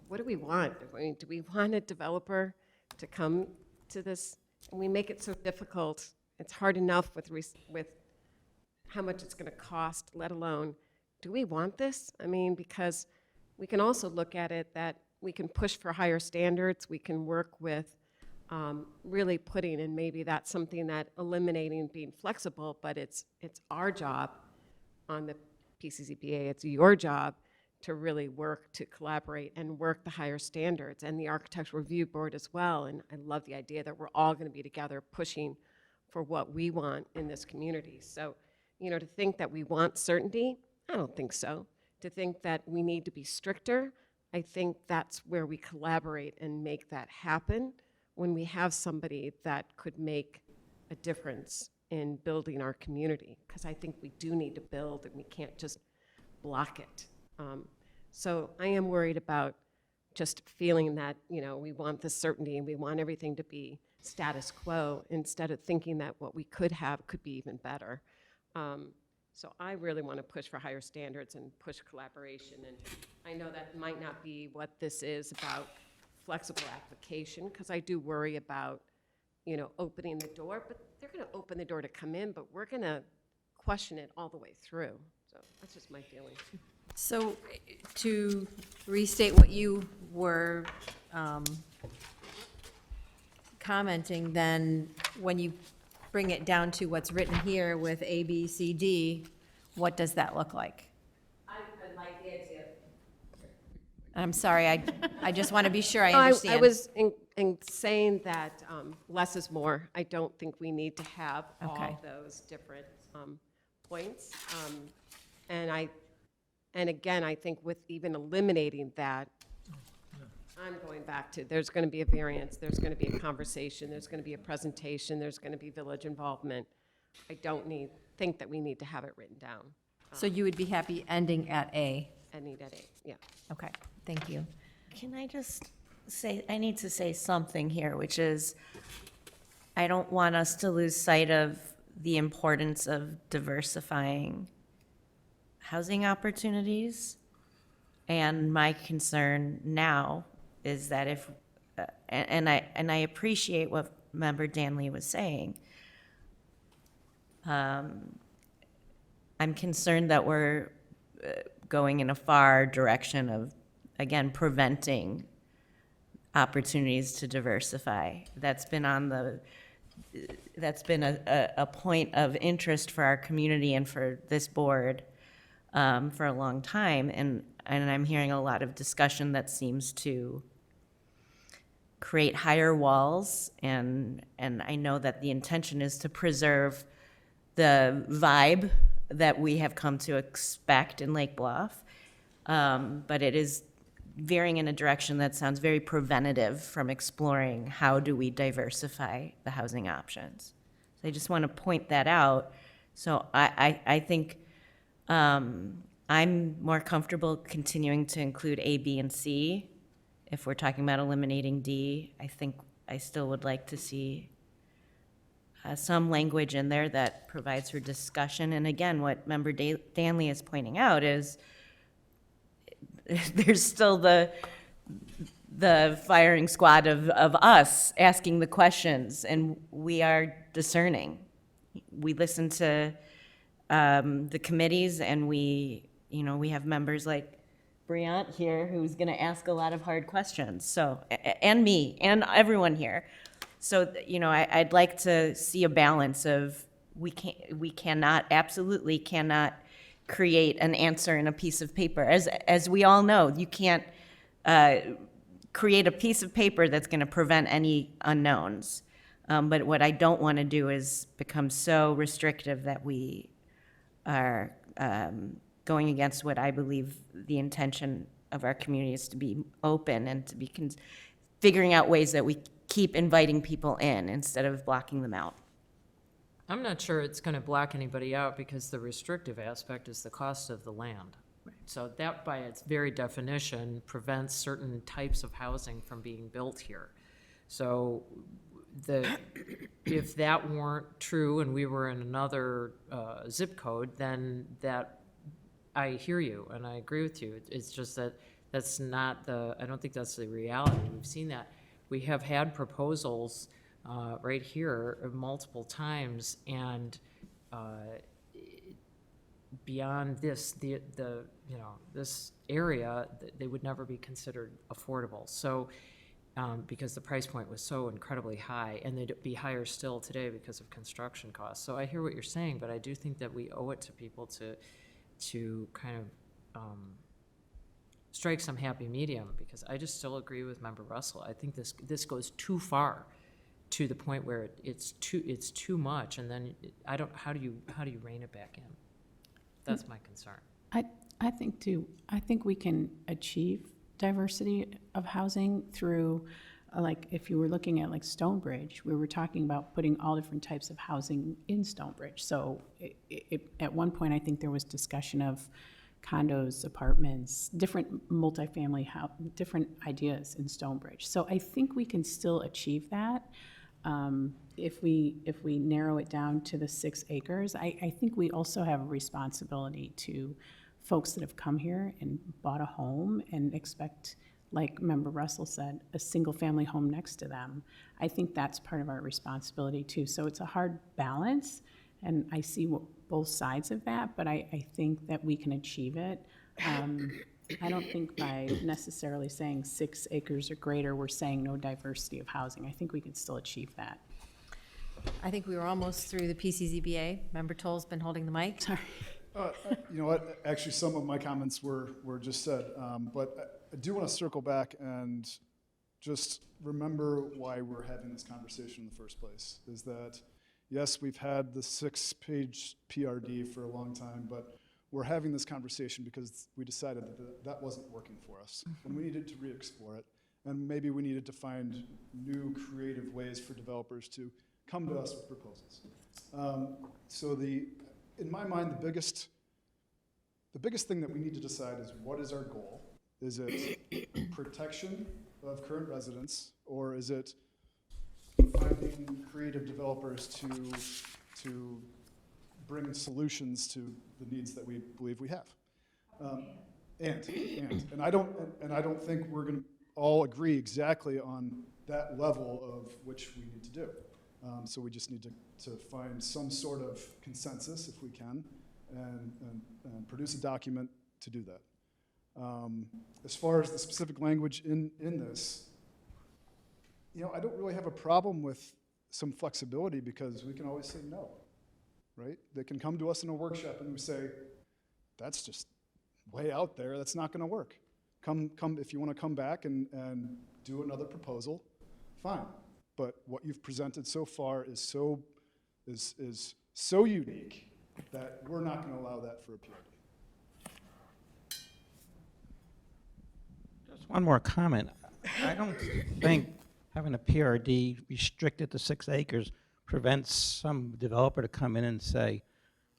what do we want? I mean, do we want a developer to come to this? And we make it so difficult. It's hard enough with how much it's going to cost, let alone, do we want this? I mean, because we can also look at it that we can push for higher standards. We can work with really putting, and maybe that's something that eliminating being flexible, but it's our job on the PCZBA, it's your job to really work to collaborate and work the higher standards, and the Architectural Review Board as well. And I love the idea that we're all going to be together pushing for what we want in this community. So, you know, to think that we want certainty, I don't think so. To think that we need to be stricter, I think that's where we collaborate and make that happen when we have somebody that could make a difference in building our community, because I think we do need to build and we can't just block it. So I am worried about just feeling that, you know, we want the certainty and we want everything to be status quo instead of thinking that what we could have could be even better. So I really want to push for higher standards and push collaboration. And I know that might not be what this is about, flexible application, because I do worry about, you know, opening the door, but they're going to open the door to come in, but we're going to question it all the way through. So that's just my feeling. So to restate what you were commenting, then when you bring it down to what's written here with A, B, C, D, what does that look like? I like the example. I'm sorry, I just want to be sure I I understand. was in saying that less is more. I don't think we need to have Okay. all those different points. And again, I think with even eliminating that, I'm going back to, there's going to be a variance, there's going to be a conversation, there's going to be a presentation, there's going to be village involvement. I don't think that we need to have it written down. So you would be happy ending at A? I need at 8, yeah. Okay, thank you. Can I just say, I need to say something here, which is, I don't want us to lose sight of the importance of diversifying housing opportunities. And my concern now is that if, and I appreciate what Member Danley was saying. I'm concerned that we're going in a far direction of, again, preventing opportunities to diversify. That's been a point of interest for our community and for this board for a long time, and I'm hearing a lot of discussion that seems to create higher walls, and I know that the intention is to preserve the vibe that we have come to expect in Lake Bluff, but it is veering in a direction that sounds very preventative from exploring how do we diversify the housing options. So I just want to point that out. So I think I'm more comfortable continuing to include A, B, and C. If we're talking about eliminating D, I think I still would like to see some language in there that provides for discussion. And again, what Member Danley is pointing out is there's still the firing squad of us asking the questions, and we are discerning. We listen to the committees, and we have members like Briant here who's going to ask a lot of hard questions. So, and me, and everyone here. So, I'd like to see a balance of we absolutely cannot create an answer in a piece of paper. As we all know, you can't create a piece of paper that's going to prevent any unknowns. But what I don't want to do is become so restrictive that we are going against what I believe the intention of our community is to be open and to be figuring out ways that we keep inviting people in instead of blocking them out. I'm not sure it's going to block anybody out because the restrictive aspect is the cost of the land. So that, by its very definition, prevents certain types of housing from being built here. So if that weren't true and we were in another zip code, then I hear you and I agree with you. It's just that that's not I don't think that's the reality. We've seen that. We have had proposals right here multiple times, and beyond this, this area, they would never be considered affordable. So, because the price point was so incredibly high, and they'd be higher still today because of construction costs. So I hear what you're saying, but I do think that we owe it to people to kind of strike some happy medium, because I just still agree with Member Russell. I think this goes too far, to the point where it's too much, and then how do you rein it back in? That's my concern. I think too. I think we can achieve diversity of housing through like, if you were looking at like Stonebridge, we were talking about putting all different types of housing in Stonebridge. So at one point, I think there was discussion of condos, apartments, different multifamily, different ideas in Stonebridge. So I think we can still achieve that. If we narrow it down to the 6 acres, I think we also have a responsibility to folks that have come here and bought a home and expect, like Member Russell said, a single-family home next to them. I think that's part of our responsibility too. So it's a hard balance, and I see both sides of that, but I think that we can achieve it. I don't think by necessarily saying 6 acres or greater, we're saying no diversity of housing. I think we can still achieve that. I think we were almost through the PCZBA. Member Toll's been holding the mic. Sorry. You know what, actually, some of my comments were just said, but I do want to circle back and just remember why we're having this conversation in the first place, is that, yes, we've had the 6-page PRD for a long time, but we're having this conversation because we decided that that wasn't working for us, and we needed to re-explore it, and maybe we needed to find new creative ways for developers to come to us with proposals. So in my mind, the biggest thing that we need to decide is, what is our goal? Is it protection of current residents, or is it finding creative developers to bring solutions to the needs that we believe we have? And I don't think we're going to all agree exactly on that level of which we need to do. So we just need to find some sort of consensus, if we can, and produce a document to do that. As far as the specific language in this, I don't really have a problem with some flexibility, because we can always say no, right? They can come to us in a workshop and we say, that's just way out there, that's not gonna work. Come, if you wanna come back and do another proposal, fine. But what you've presented so far is so unique that we're not gonna allow that for a PRD. Just one more comment. I don't think having a PRD restricted to 6 acres prevents some developer to come in and say,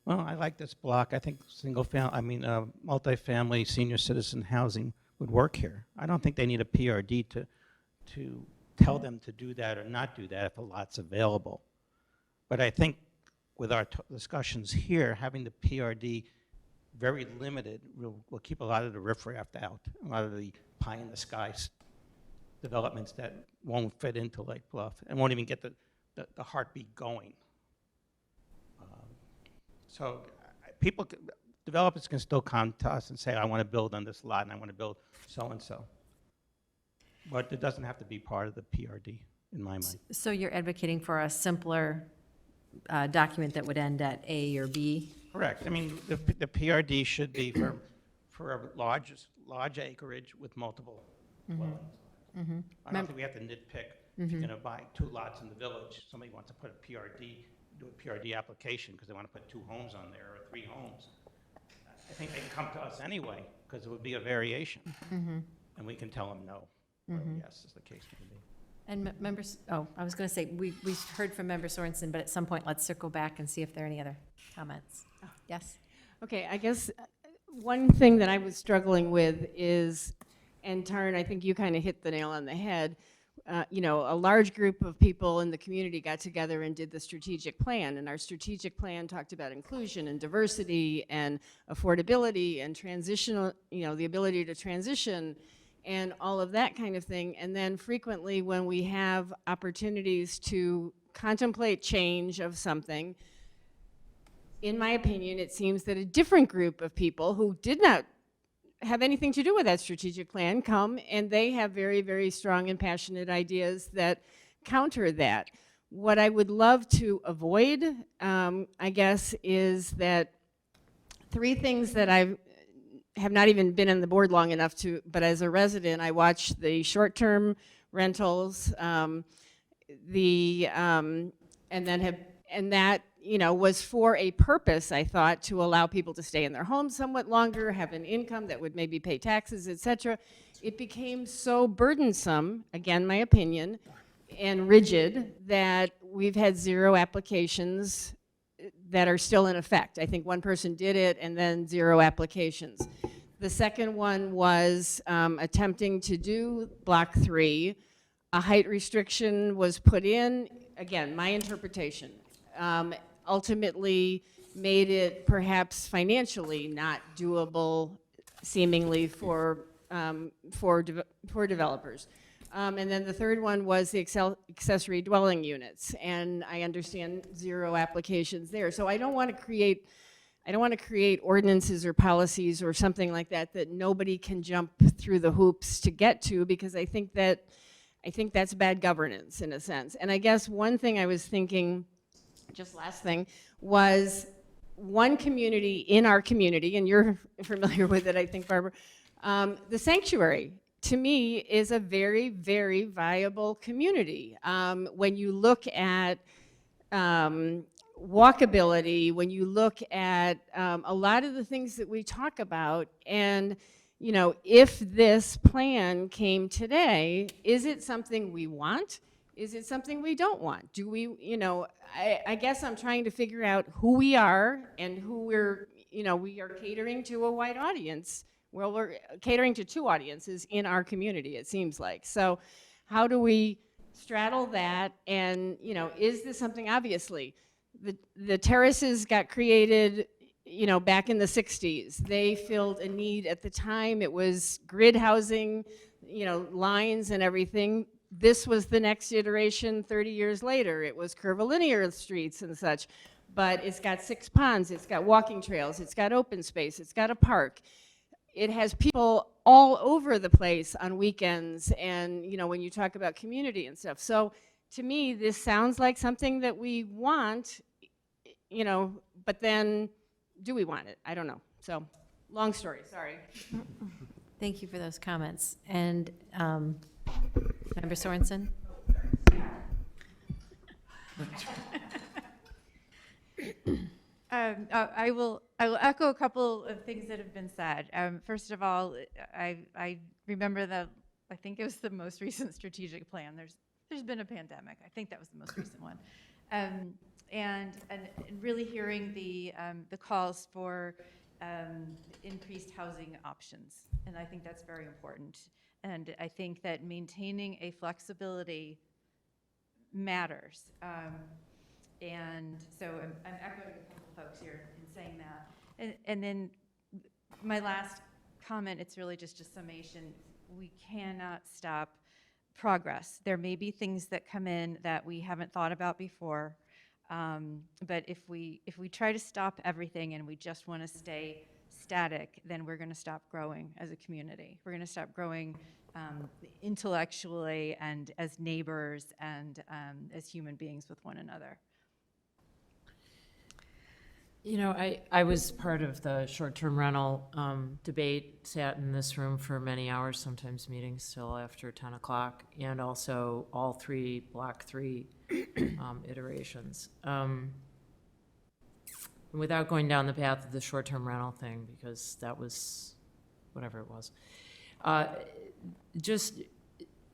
well, I like this block. I think multifamily senior citizen housing would work here. I don't think they need a PRD to tell them to do that or not do that if a lot's available. But I think with our discussions here, having the PRD very limited will keep a lot of the riffraff out, a lot of the pie-in-the-sky developments that won't fit into Lake Bluff and won't even get the heartbeat going. So developers can still come to us and say, I want to build on this lot and I want to build so-and-so. But it doesn't have to be part of the PRD, in my mind. So you're advocating for a simpler document that would end at A or B? Correct. I mean, the PRD should be for a large acreage with multiple dwellings. Mm-hmm. I don't think we have to nitpick. If you're going to buy 2 lots in the village, somebody wants to put a PRD, do a PRD application because they want to put 2 homes on there or 3 homes. I think they can come to us anyway, because it would be a variation. Mm-hmm. And we can tell them no, or yes, as the case may be. And members, I was going to say, we heard from Member Sorensen, but at some point, let's circle back and see if there are any other comments. Yes? Okay, I guess one thing that I was struggling with is, and Taryn, I think you kind of hit the nail on the head, a large group of people in the community got together and did the strategic plan, and our strategic plan talked about inclusion and diversity and affordability and transitional, the ability to transition and all of that kind of thing. And then frequently when we have opportunities to contemplate change of something, in my opinion, it seems that a different group of people who did not have anything to do with that strategic plan come, and they have very, very strong and passionate ideas that counter that. What I would love to avoid, I guess, is that 3 things that I have not even been on the board long enough to, but as a resident, I watch the short-term rentals, and that was for a purpose, I thought, to allow people to stay in their homes somewhat longer, have an income that would maybe pay taxes, et cetera. It became so burdensome, again, my opinion, and rigid, that we've had 0 applications that are still in effect. I think one person did it and then 0 applications. The second one was attempting to do Block 3. A height restriction was put in, again, my interpretation. Ultimately made it perhaps financially not doable, seemingly for developers. And then the third one was the accessory dwelling units, and I understand 0 applications there. So I don't want to create ordinances or policies or something like that that nobody can jump through the hoops to get to, because I think that's bad governance in a sense. And I guess one thing I was thinking, just last thing, was one community in our community, and you're familiar with it, I think, Barbara, the sanctuary, to me, is a very, very viable community. When you look at walkability, when you look at a lot of the things that we talk about, and if this plan came today, is it something we want? Is it something we don't want? Do we, I guess I'm trying to figure out who we are and who we are catering to a wide audience. Well, we're catering to 2 audiences in our community, it seems like. So how do we straddle that? And, is this something, obviously, the terraces got created, back in the 60s. They filled a need at the time. It was grid housing, lines and everything. This was the next iteration 30 years later. It was curvilinear streets and such. But it's got 6 ponds, it's got walking trails, it's got open space, it's got a park. It has people all over the place on weekends, and when you talk about community and stuff. So to me, this sounds like something that we want, but then do we want it? I don't know. So long story, sorry. Thank you for those comments. And Member Sorensen? I will echo a couple of things that have been said. First of all, I remember I think it was the most recent strategic plan. There's been a pandemic. I think that was the most recent one. And really hearing the calls for increased housing options. And I think that's very important. And I think that maintaining a flexibility matters. And so I'm echoing a couple folks here in saying that. And then my last comment, it's really just a summation. We cannot stop progress. There may be things that come in that we haven't thought about before, but if we try to stop everything and we just want to stay static, then we're going to stop growing as a community. We're going to stop growing intellectually and as neighbors and as human beings with one another. I was part of the short-term rental debate, sat in this room for many hours, sometimes meetings till after 10 o'clock, and also all 3 Block 3 iterations. Without going down the path of the short-term rental thing, because that was whatever it was. Just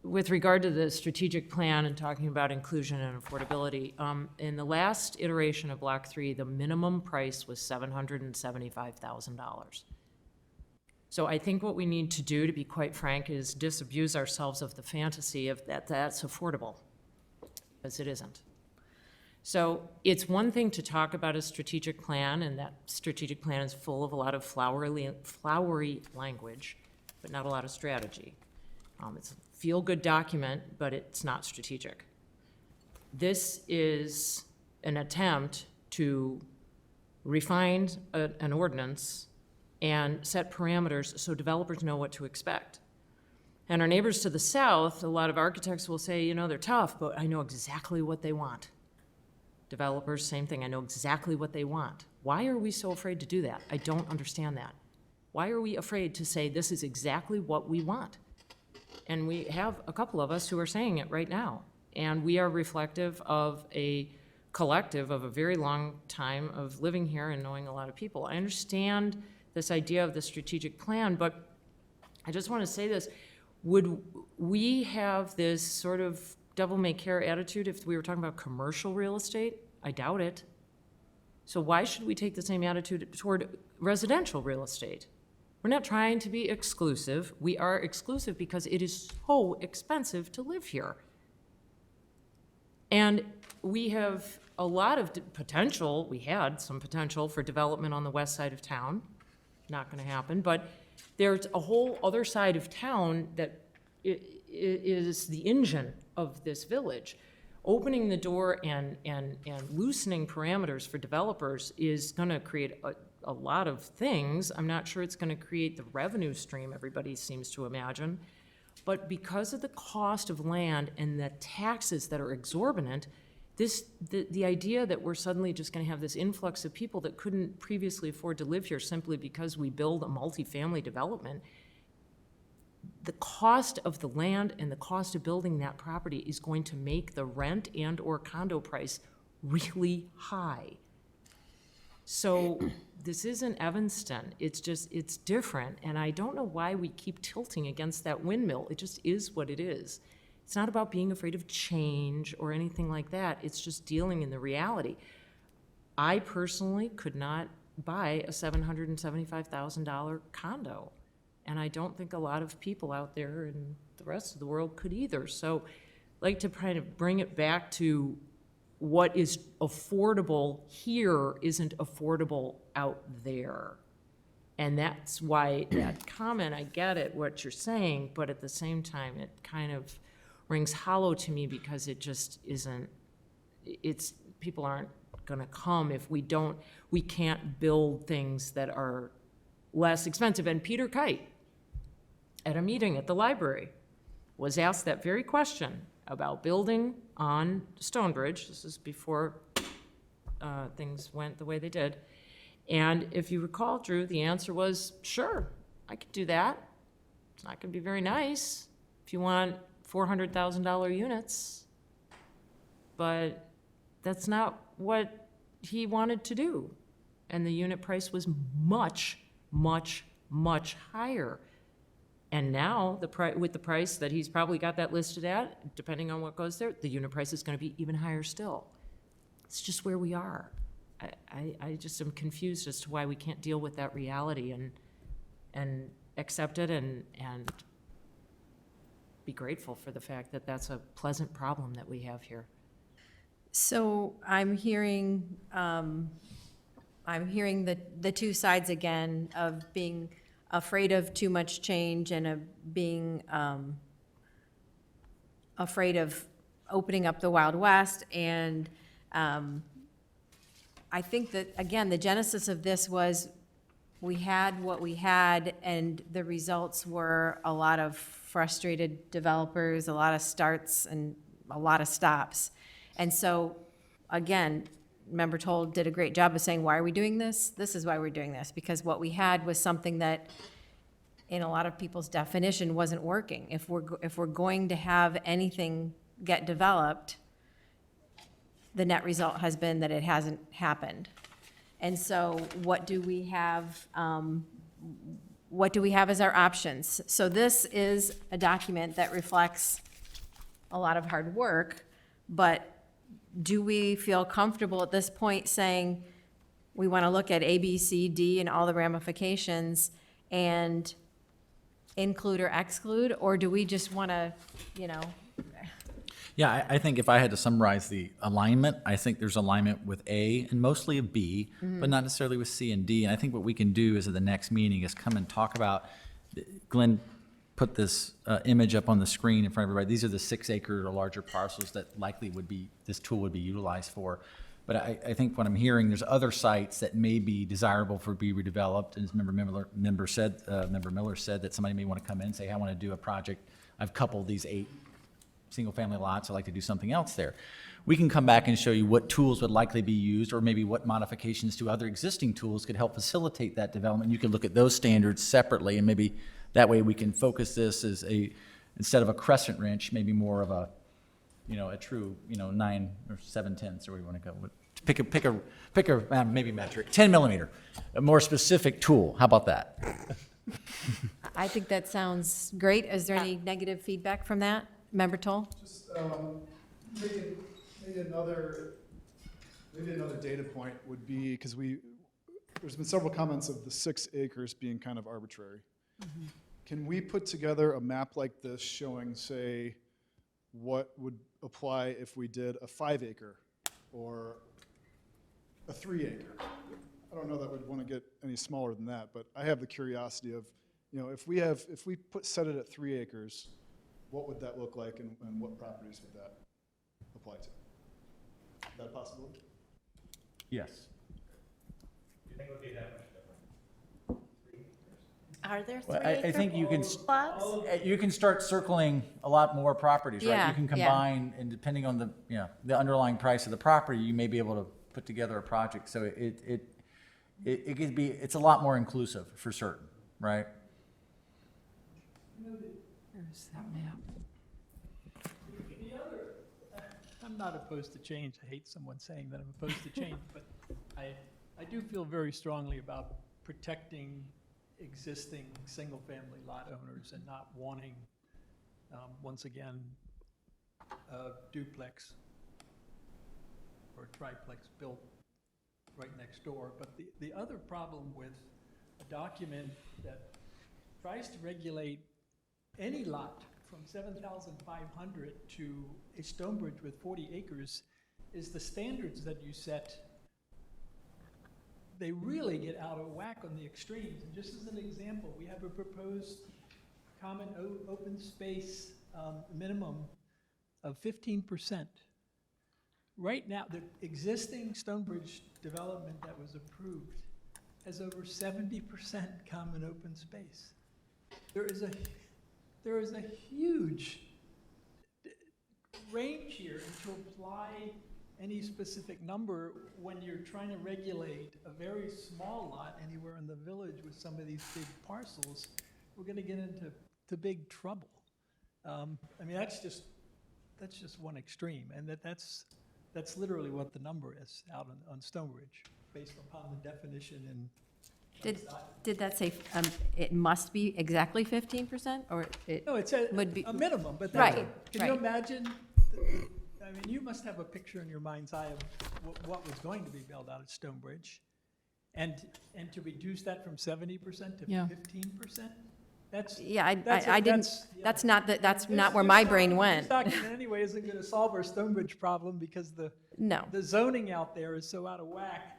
with regard to the strategic plan and talking about inclusion and affordability, in the last iteration of Block 3, the minimum price was $775,000. So I think what we need to do, to be quite frank, is disabuse ourselves of the fantasy of that's affordable, because it isn't. So it's one thing to talk about a strategic plan, and that strategic plan is full of a lot of flowery language, but not a lot of strategy. It's a feel-good document, but it's not strategic. This is an attempt to refine an ordinance and set parameters so developers know what to expect. And our neighbors to the south, a lot of architects will say, they're tough, but I know exactly what they want. Developers, same thing, I know exactly what they want. Why are we so afraid to do that? I don't understand that. Why are we afraid to say this is exactly what we want? And we have a couple of us who are saying it right now. And we are reflective of a collective of a very long time of living here and knowing a lot of people. I understand this idea of the strategic plan, but I just want to say this. Would we have this sort of devil may care attitude if we were talking about commercial real estate? I doubt it. So why should we take the same attitude toward residential real estate? We're not trying to be exclusive. We are exclusive because it is so expensive to live here. And we have a lot of potential, we had some potential for development on the west side of town. Not gonna happen, but there's a whole other side of town that is the engine of this village. Opening the door and loosening parameters for developers is gonna create a lot of things. I'm not sure it's gonna create the revenue stream everybody seems to imagine. But because of the cost of land and the taxes that are exorbitant, the idea that we're suddenly just gonna have this influx of people that couldn't previously afford to live here simply because we build a multifamily development, the cost of the land and the cost of building that property is going to make the rent and or condo price really high. So this isn't Evanston. It's different. And I don't know why we keep tilting against that windmill. It just is what it is. It's not about being afraid of change or anything like that. It's just dealing in the reality. I personally could not buy a $775,000 condo. And I don't think a lot of people out there in the rest of the world could either. So I'd like to kind of bring it back to what is affordable here isn't affordable out there. And that's why that comment, I get it, what you're saying, but at the same time, it kind of rings hollow to me because it just isn't, people aren't gonna come if we can't build things that are less expensive. And Peter Kite, at a meeting at the library, was asked that very question about building on Stonebridge. This is before things went the way they did. And if you recall, Drew, the answer was, sure, I could do that. It's not gonna be very nice if you want $400,000 units, but that's not what he wanted to do. And the unit price was much, much, much higher. And now, with the price that he's probably got that listed at, depending on what goes there, the unit price is gonna be even higher still. It's just where we are. I just am confused as to why we can't deal with that reality and accept it and be grateful for the fact that that's a pleasant problem that we have here. So I'm hearing the two sides again of being afraid of too much change and of being afraid of opening up the Wild West. And I think that, again, the genesis of this was we had what we had, and the results were a lot of frustrated developers, a lot of starts and a lot of stops. And so, again, Member Toll did a great job of saying, why are we doing this? This is why we're doing this, because what we had was something that, in a lot of people's definition, wasn't working. If we're going to have anything get developed, the net result has been that it hasn't happened. And so what do we have as our options? So this is a document that reflects a lot of hard work, but do we feel comfortable at this point saying we want to look at A, B, C, D, and all the ramifications and include or exclude, or do we just want to, Yeah, I think if I had to summarize the alignment, I think there's alignment with A and mostly of B, but not necessarily with C and D. And I think what we can do is at the next meeting is come and talk about, Glenn put this image up on the screen in front of everybody. These are the 6 acre or larger parcels that likely this tool would be utilized for. But I think what I'm hearing, there's other sites that may be desirable for be redeveloped. And as Member Miller said that somebody may want to come in and say, hey, I want to do a project. I've coupled these 8 single-family lots. I'd like to do something else there. We can come back and show you what tools would likely be used, or maybe what modifications to other existing tools could help facilitate that development. You can look at those standards separately, and maybe that way we can focus this as instead of a crescent wrench, maybe more of a, a true, 9 or 7/10, or where you want to go. Pick a maybe metric, 10 millimeter, a more specific tool. How about that? I think that sounds great. Is there any negative feedback from that? Member Toll? Just maybe another data point would be, because there's been several comments of the 6 acres being kind of arbitrary. Can we put together a map like this showing, say, what would apply if we did a 5 acre or a 3 acre? I don't know that we'd want to get any smaller than that, but I have the curiosity of, if we set it at 3 acres, what would that look like, and what properties would that apply to? Is that a possibility? Yes. Do you think it would be that much different? Are there Well, 3 I think you can, plots? you can start circling a lot more properties, right? Yeah, You can yeah. combine, and depending on the underlying price of the property, you may be able to put together a project. So it could be, it's a lot more inclusive for certain, right? There's that map. The other, I'm not opposed to change. I hate someone saying that I'm opposed to change, but I do feel very strongly about protecting existing single-family lot owners and not wanting, once again, a duplex or triplex built right next door. But the other problem with a document that tries to regulate any lot from 7,500 to a Stonebridge with 40 acres is the standards that you set. They really get out of whack on the extremes. And just as an example, we have a proposed common open space minimum of 15%. Right now, the existing Stonebridge development that was approved has over 70% common open space. There is a huge range here, and to apply any specific number when you're trying to regulate a very small lot anywhere in the village with some of these big parcels, we're going to get into big trouble. I mean, that's just one extreme, and that's literally what the number is out on Stonebridge, based upon the definition in. Did that say it must be exactly 15%, or it No, it's would be a minimum, but right? can you imagine? I mean, you must have a picture in your mind's eye of what was going to be built out at Stonebridge, and to reduce that from 70% to 15%. That's Yeah, I didn't. that's, yeah. That's not where my brain went. This document anyway isn't going to solve our Stonebridge problem because the zoning out there is so out of whack.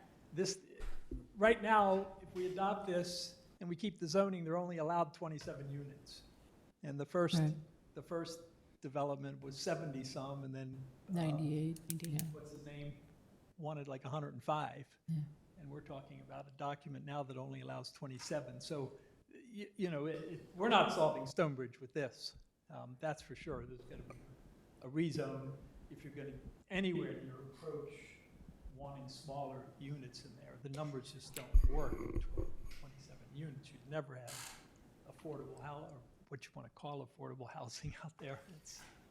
Right now, if we adopt this and we keep the zoning, they're only allowed 27 units. And the first development was 70 some, and then 98, what's his name, wanted like 105. And we're talking about a document now that only allows 27. So, we're not solving Stonebridge with this. That's for sure. There's going to be a rezone if you're getting anywhere near approach wanting smaller units in there. The numbers just don't work. 27 units, you'd never have affordable housing, or what you want to call affordable housing out there.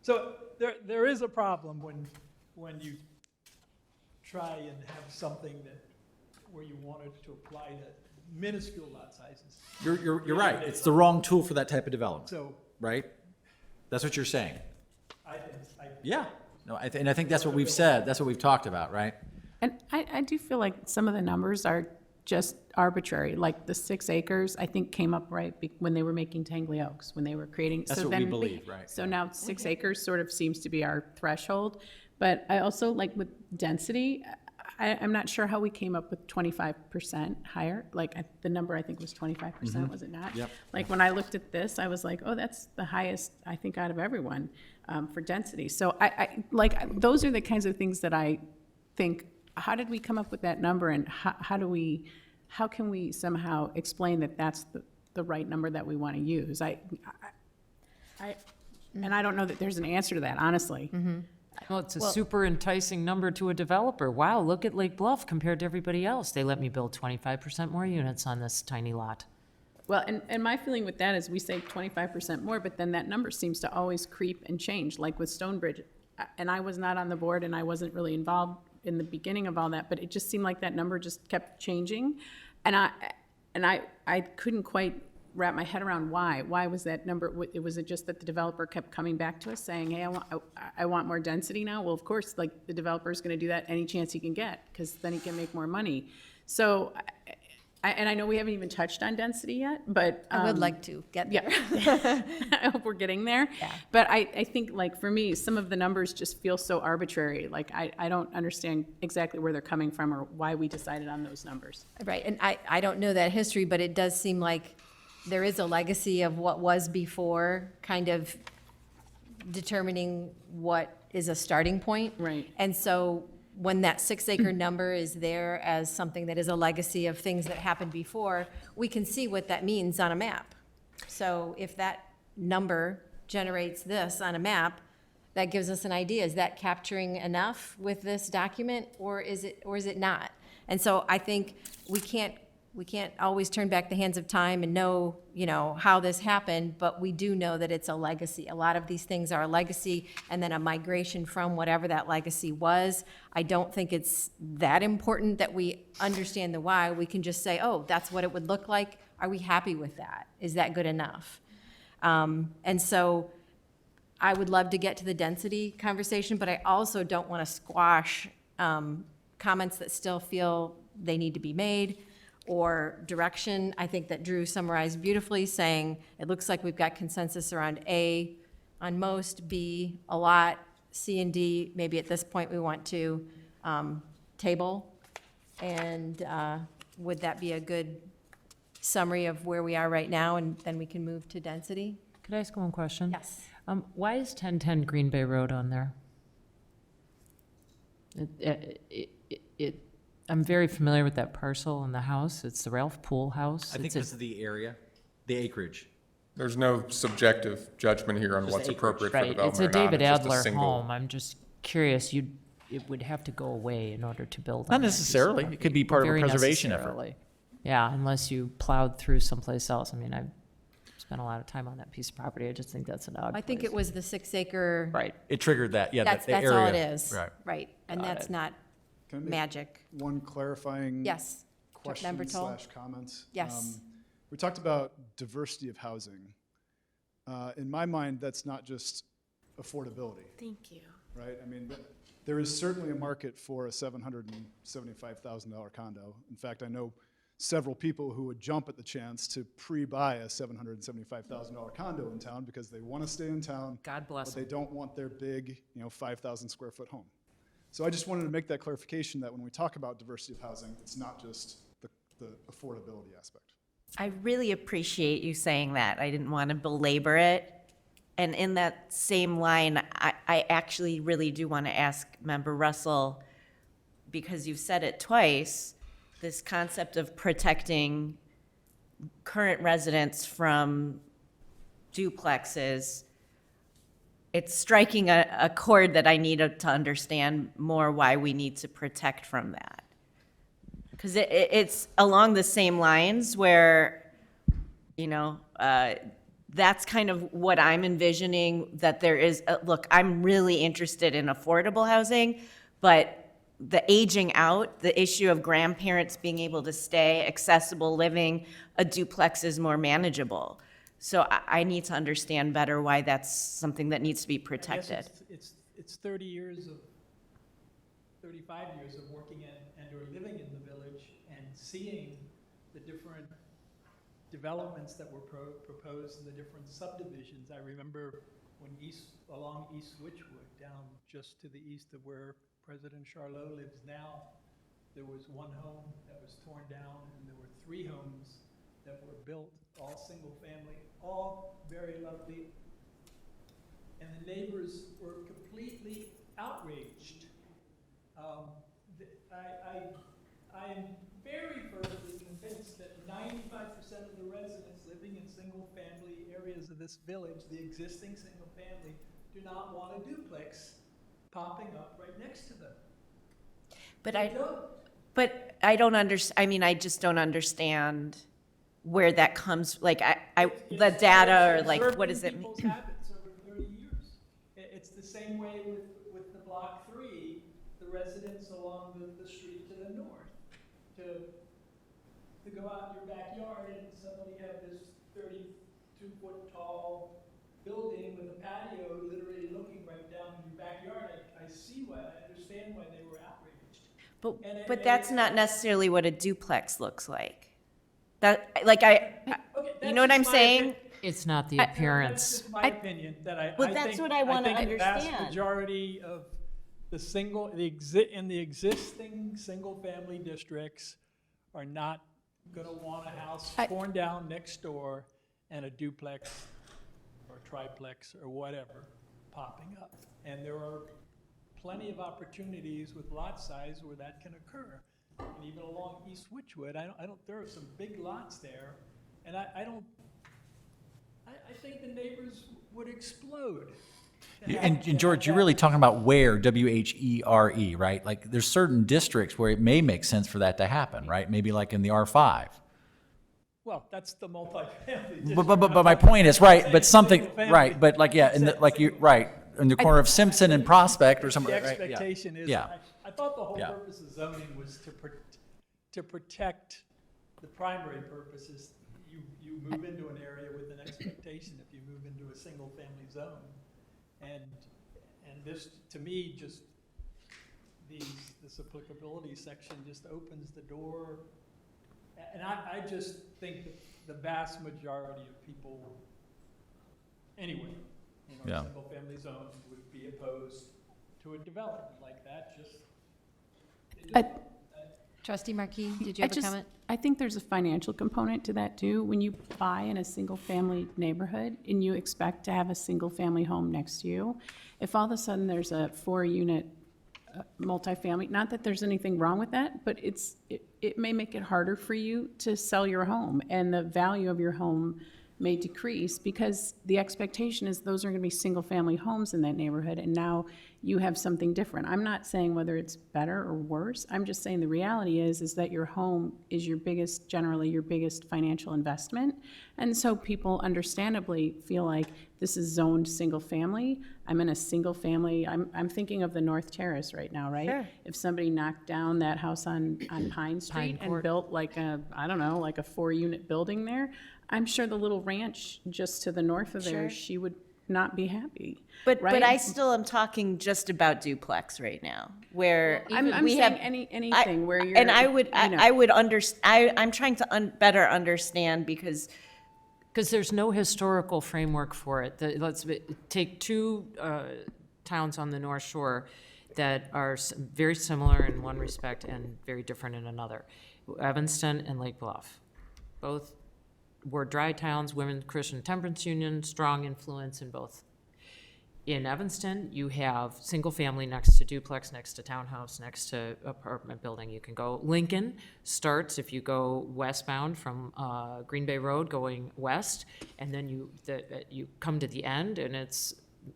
So there is a problem when you try and have something where you wanted to apply to minuscule lot sizes. You're right. It's the wrong tool for that type of development. So right? That's what you're saying. Yeah. No, I think that's what we've said. That's what we've talked about, right? And I do feel like some of the numbers are just arbitrary, like the 6 acres, I think came up right when they were making Tangley Oaks, when they were creating. That's what we believe, right? So now 6 acres sort of seems to be our threshold. But I also, like with density, I'm not sure how we came up with 25% higher. Like the number I think was 25%, was it not? Yep. Like when I looked at this, I was like, oh, that's the highest, I think, out of everyone for density. So I like, those are the kinds of things that I think, how did we come up with that number, and how can we somehow explain that that's the right number that we want to use? And I don't know that there's an answer to that, honestly. Well, it's a super enticing number to a developer. Wow, look at Lake Bluff compared to everybody else. They let me build 25% more units on this tiny lot. Well, and my feeling with that is we say 25% more, but then that number seems to always creep and change. Like with Stonebridge, and I was not on the board and I wasn't really involved in the beginning of all that, but it just seemed like that number just kept changing. And I couldn't quite wrap my head around why. Why was that number, was it just that the developer kept coming back to us saying, hey, I want more density now? Well, of course, like, the developer's gonna do that any chance he can get, because then he can make more money. So, and I know we haven't even touched on density yet, but. I would like to get there. Yeah. I hope we're getting there. Yeah. But I think, like, for me, some of the numbers just feel so arbitrary. Like, I don't understand exactly where they're coming from or why we decided on those numbers. Right, and I don't know that history, but it does seem like there is a legacy of what was before, kind of determining what is a starting point. Right. And so when that 6-acre number is there as something that is a legacy of things that happened before, we can see what that means on a map. So if that number generates this on a map, that gives us an idea. Is that capturing enough with this document, or is it not? And so I think we can't always turn back the hands of time and know, how this happened, but we do know that it's a legacy. A lot of these things are a legacy and then a migration from whatever that legacy was. I don't think it's that important that we understand the why. We can just say, oh, that's what it would look like. Are we happy with that? Is that good enough? And so I would love to get to the density conversation, but I also don't want to squash comments that still feel they need to be made, or direction. I think that Drew summarized beautifully, saying it looks like we've got consensus around A on most, B a lot, C and D, maybe at this point we want to table. And would that be a good summary of where we are right now, and then we can move to density? Could I ask one question? Yes. Why is 1010 Green Bay Road on there? I'm very familiar with that parcel and the house. It's the Ralph Poole house. I think It's a- this is the area, the acreage. There's no subjective judgment here on Just what's acreage. appropriate for Right, development it's a or not. David It's just a Adler single- home. I'm just curious, it would have to go away in order to build on Not that piece of necessarily. It could be part of a Very preservation effort. necessarily. Yeah, unless you plowed through someplace else. I mean, I've spent a lot of time on that piece of property. I just think that's an odd I think it place. was the 6-acre. Right. It triggered that, yeah, That's the area. all it is. Right. Right, and Got that's it. not Can I make magic. one clarifying Yes. Member question Toll? / comment? Yes. We talked about diversity of housing. In my mind, that's not just affordability, Thank you. right? I mean, there is certainly a market for a $775,000 condo. In fact, I know several people who would jump at the chance to pre-buy a $775,000 condo in town because they want to stay in town. God bless But they don't want their big, 5,000 square foot home. So I just wanted to make that clarification that when we talk about diversity of housing, it's not just the affordability aspect. I really appreciate you saying that. I didn't want to belabor it. And in that same line, I actually really do want to ask Member Russell, because you've said it twice, this concept of protecting current residents from duplexes. It's striking a chord that I need to understand more why we need to protect from that. Because it's along the same lines where, that's kind of what I'm envisioning, that there is, look, I'm really interested in affordable housing, but the aging out, the issue of grandparents being able to stay, accessible living, a duplex is more manageable. So I need to understand better why that's something that needs to be I guess protected. It's 30 years of, 35 years of working and/or living in the village and seeing the different developments that were proposed in the different subdivisions. I remember when along East Witchwood, down just to the east of where President Charlot lives now, there was one home that was torn down, and there were 3 homes that were built, all single family, all very lovely. And the neighbors were completely outraged. I am very firmly convinced that 95% of the residents living in single-family areas of this village, the existing single-family, do not want a duplex popping up right next to them. But They don't. But I don't I just don't understand where that comes, like, the data, or like, what does it mean? People's habits over 30 years. It's the same way with block 3, the residents along the street to the north, to go out in your backyard and suddenly have this 32-foot tall building with a patio literally looking right down in your backyard. I see why, I understand why they were outraged. But that's not necessarily what a duplex looks like. That, like, you know what I'm saying? It's not the That's appearance. just my opinion, that I Well, I that's think- what I wanna think the vast understand. majority of in the existing single-family districts are not gonna want a house torn down next door and a duplex or triplex or whatever popping up. And there are plenty of opportunities with lot size where that can occur. And even along East Witchwood, there are some big lots there, and I think the neighbors would explode. And George, you're really talking about where, W-H-E-R-E, right? Like, there's certain districts where it may make sense for that to happen, right? Maybe like in the R5. Well, that's the multifamily. But my point is, right, but something, Single-family. right, but like, yeah, in the, like you, right, in the corner of Simpson and Prospect or something, The right? Yeah. expectation is, Yeah. I thought the whole Yeah. purpose of zoning was to protect the primary purposes. You move into an area with an expectation if you move into a single-family zone. And this, to me, just this applicability section just opens the door. And I just think that the vast majority of people, anyway, in Yeah. our single-family zones would be opposed to a development like that, just. Trustee Markey, did you have a comment? I think there's a financial component to that too. When you buy in a single-family neighborhood and you expect to have a single-family home next to you, if all of a sudden there's a 4-unit multifamily, not that there's anything wrong with that, but it may make it harder for you to sell your home, and the value of your home may decrease because the expectation is those are going to be single-family homes in that neighborhood, and now you have something different. I'm not saying whether it's better or worse. I'm just saying the reality is that your home is generally your biggest financial investment, and so people understandably feel like this is zoned single-family. I'm in a single-family. I'm thinking of the North Terrace right now, right? Sure. If somebody knocked down that house on Pine Street and Court. built like a 4-unit building there, I'm sure the little ranch just to the north of there, Sure. she would not be happy. But right? I still am talking just about duplex right now, where I'm we saying have anything where you're. And I would, you know. I would I'm trying to better understand because Because there's no historical framework for it. Let's take two towns on the North Shore that are very similar in one respect and very different in another. Evanston and Lake Bluff. Both were dry towns, Women's Christian Temperance Union, strong influence in both. In Evanston, you have single family next to duplex, next to townhouse, next to apartment building. You can go, Lincoln starts, if you go westbound from Green Bay Road going west, and then you come to the end and it's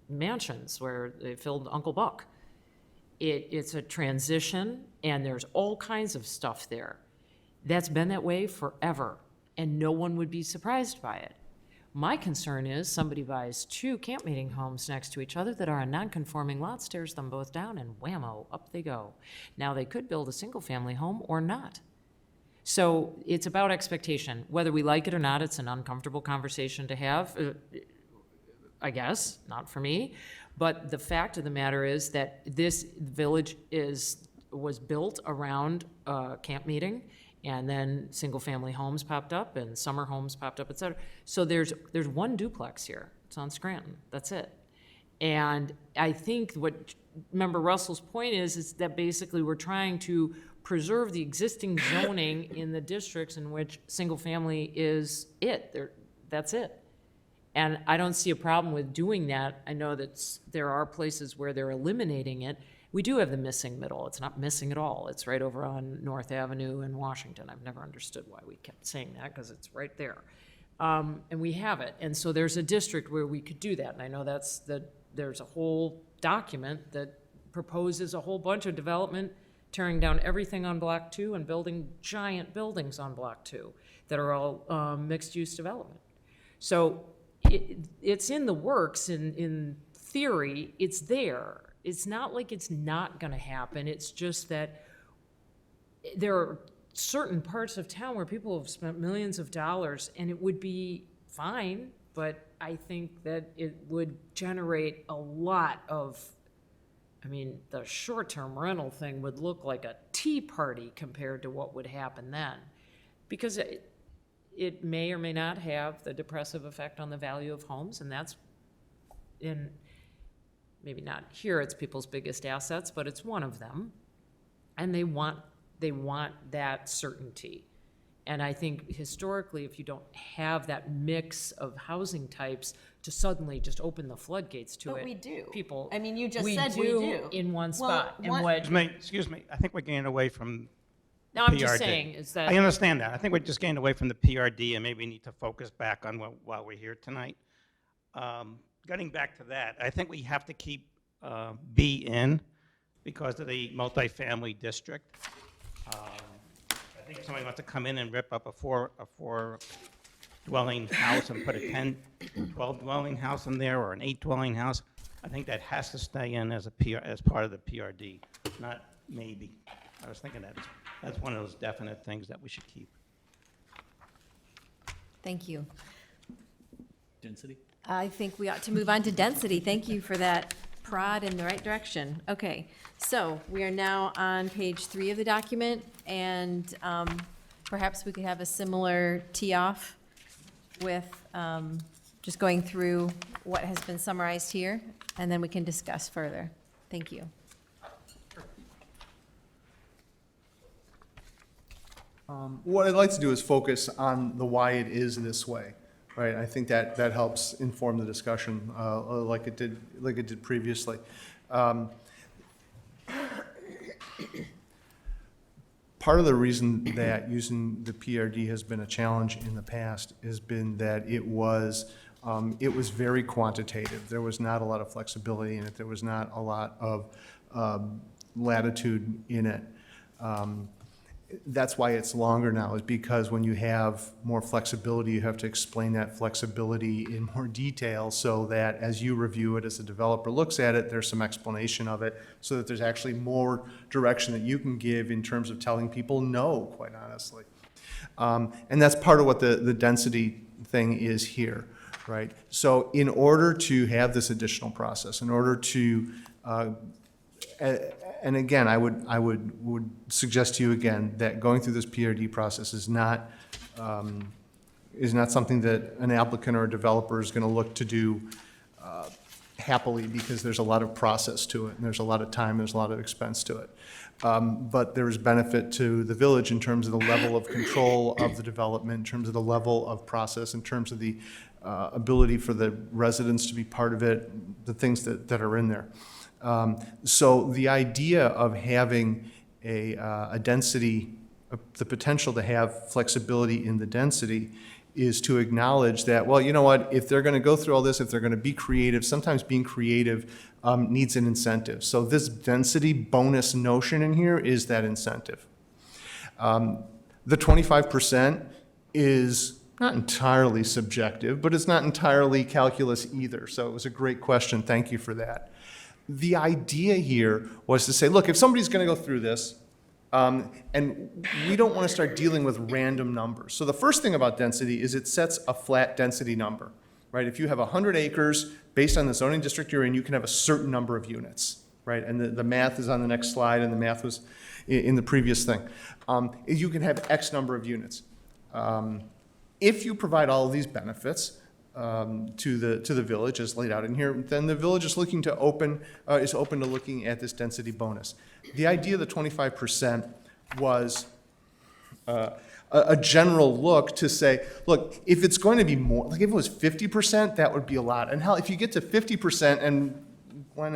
mansions where they filled Uncle Buck. It's a transition and there's all kinds of stuff there. That's been that way forever and no one would be surprised by it. My concern is somebody buys two camp meeting homes next to each other that are on non-conforming lots, tears them both down, and whammo, up they go. Now, they could build a single-family home or not. So it's about expectation. Whether we like it or not, it's an uncomfortable conversation to have, I guess, not for me. But the fact of the matter is that this village was built around a camp meeting, and then single-family homes popped up, and summer homes popped up, et cetera. So there's one duplex here. It's on Scranton. That's it. And I think what Member Russell's point is that basically we're trying to preserve the existing zoning in the districts in which single-family is it. That's it. And I don't see a problem with doing that. I know that there are places where they're eliminating it. We do have the missing middle. It's not missing at all. It's right over on North Avenue in Washington. I've never understood why we kept saying that because it's right there. And we have it. And so there's a district where we could do that. And I know there's a whole document that proposes a whole bunch of development, tearing down everything on Block 2 and building giant buildings on Block 2 that are all mixed-use development. So it's in the works in theory. It's there. it's not like it's not gonna happen, it's just that there are certain parts of town where people have spent millions of dollars, and it would be fine, but I think that it would generate a lot of, I mean, the short-term rental thing would look like a tea party compared to what would happen then. Because it may or may not have the depressive effect on the value of homes, and that's maybe not here, it's people's biggest assets, but it's one of them. And they want that certainty. And I think historically, if you don't have that mix of housing types, to suddenly just open the floodgates to it. But we do. People. I mean, you just said we do. In one Well, spot. And one- what, Excuse me, I think we're getting away from now I'm just PRD. saying is that. I understand that. I think we're just getting away from the PRD and maybe need to focus back on while we're here tonight. Getting back to that, I think we have to keep B in because of the multifamily district. I think if somebody wants to come in and rip up a four dwelling house and put a 10, 12 dwelling house in there or an 8 dwelling house, I think that has to stay in as as part of the PRD, not maybe. I was thinking that's one of those definite things that we should keep. Thank you. Density? I think we ought to move on to density. Thank you for that prod in the right direction. Okay, so we are now on page 3 of the document, and perhaps we could have a similar tee-off with just going through what has been summarized here, and then we can discuss further. Thank you. What I'd like to do is focus on the why it is this way, right? I think that helps inform the discussion like it did previously. Part of the reason that using the PRD has been a challenge in the past has been that it was very quantitative. There was not a lot of flexibility in it. There was not a lot of latitude in it. That's why it's longer now, is because when you have more flexibility, you have to explain that flexibility in more detail so that as you review it, as the developer looks at it, there's some explanation of it so that there's actually more direction that you can give in terms of telling people no, quite honestly. And that's part of what the density thing is here, right? So in order to have this additional process, in order to and again, I would suggest to you again that going through this PRD process is not something that an applicant or a developer is going to look to do happily, because there's a lot of process to it, and there's a lot of time, there's a lot of expense to it. But there is benefit to the village in terms of the level of control of the development, in terms of the level of process, in terms of the ability for the residents to be part of it, the things that are in there. So the idea of having a density, the potential to have flexibility in the density, is to acknowledge that, well, you know what, if they're going to go through all this, if they're going to be creative, sometimes being creative needs an incentive. So this density bonus notion in here is that incentive. The 25% is not entirely subjective, but it's not entirely calculus either. So it was a great question. Thank you for that. The idea here was to say, look, if somebody's going to go through this, and we don't want to start dealing with random numbers. So the first thing about density is it sets a flat density number, right? If you have 100 acres, based on the zoning district you're in, you can have a certain number of units, right? And the math is on the next slide, and the math was in the previous thing. You can have X number of units. If you provide all of these benefits, to the village as laid out in here, then the village is looking to open to looking at this density bonus. The idea of the 25% was a general look to say, look, if it's going to be more, like if it was 50%, that would be a lot. And hell, if you get to 50%, and Glenn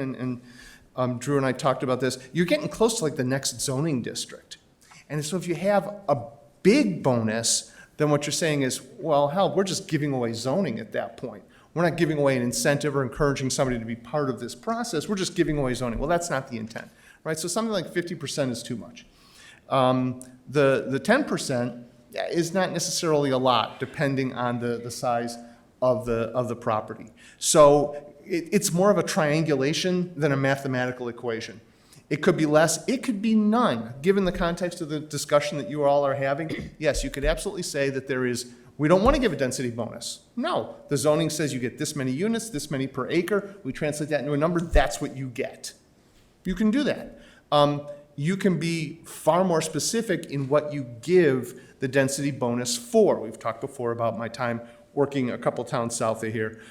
and Drew and I talked about this, you're getting close to like the next zoning district. And so if you have a big bonus, then what you're saying is, well, hell, we're just giving away zoning at that point. We're not giving away an incentive or encouraging somebody to be part of this process. We're just giving away zoning. Well, that's not the intent, right? So something like 50% is too much. The 10% is not necessarily a lot, depending on the size of the property. So it's more of a triangulation than a mathematical equation. It could be less, it could be none. Given the context of the discussion that you all are having, yes, you could absolutely say that we don't want to give a density bonus. No, the zoning says you get this many units, this many per acre. We translate that into a number, that's what you get. You can do that. You can be far more specific in what you give the density bonus for. We've talked before about my time working a couple towns south of here.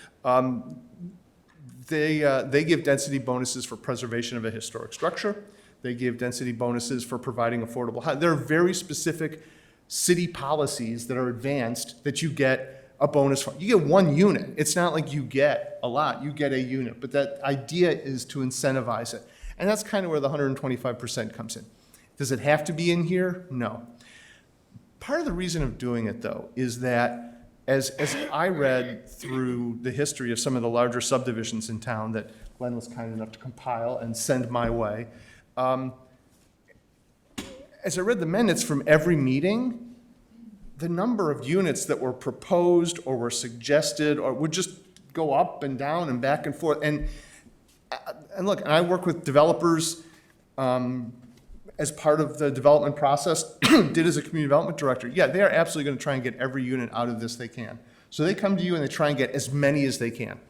They give density bonuses for preservation of a historic structure. They give density bonuses for providing affordable housing. There are very specific city policies that are advanced that you get a bonus for. You get 1 unit. It's not like you get a lot. You get a unit. But that idea is to incentivize it. And that's kind of where the 125% comes in. Does it have to be in here? No. Part of the reason of doing it, though, is that as I read through the history of some of the larger subdivisions in town that Glenn was kind enough to compile and send my way, as I read the minutes from every meeting, the number of units that were proposed or were suggested or would just go up and down and back and forth. And look, I work with developers as part of the development process, did as a community development director. Yeah, they are absolutely going to try and get every unit out of this they can. So they come to you and they try and get as many as they can.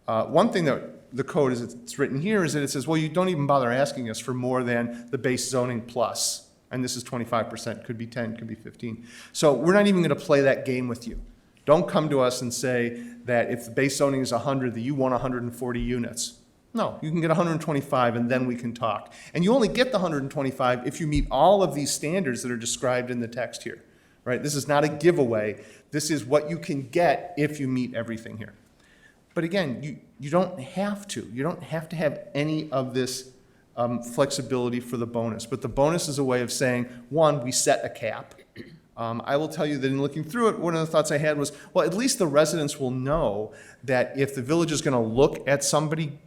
One thing that the code, as it's written here, is that it says, well, you don't even bother asking us for more than the base zoning plus. And this is 25%, could be 10, could be 15. So we're not even going to play that game with you. Don't come to us and say that if the base zoning is 100, that you want 140 units. No, you can get 125 and then we can talk. And you only get the 125 if you meet all of these standards that are described in the text here, right? This is not a giveaway. This is what you can get if you meet everything here. But again, you don't have to. You don't have to have any of this flexibility for the bonus. But the bonus is a way of saying, one, we set a cap. I will tell you that in looking through it, one of the thoughts I had was, well, at least the residents will know that if the village is going to look at somebody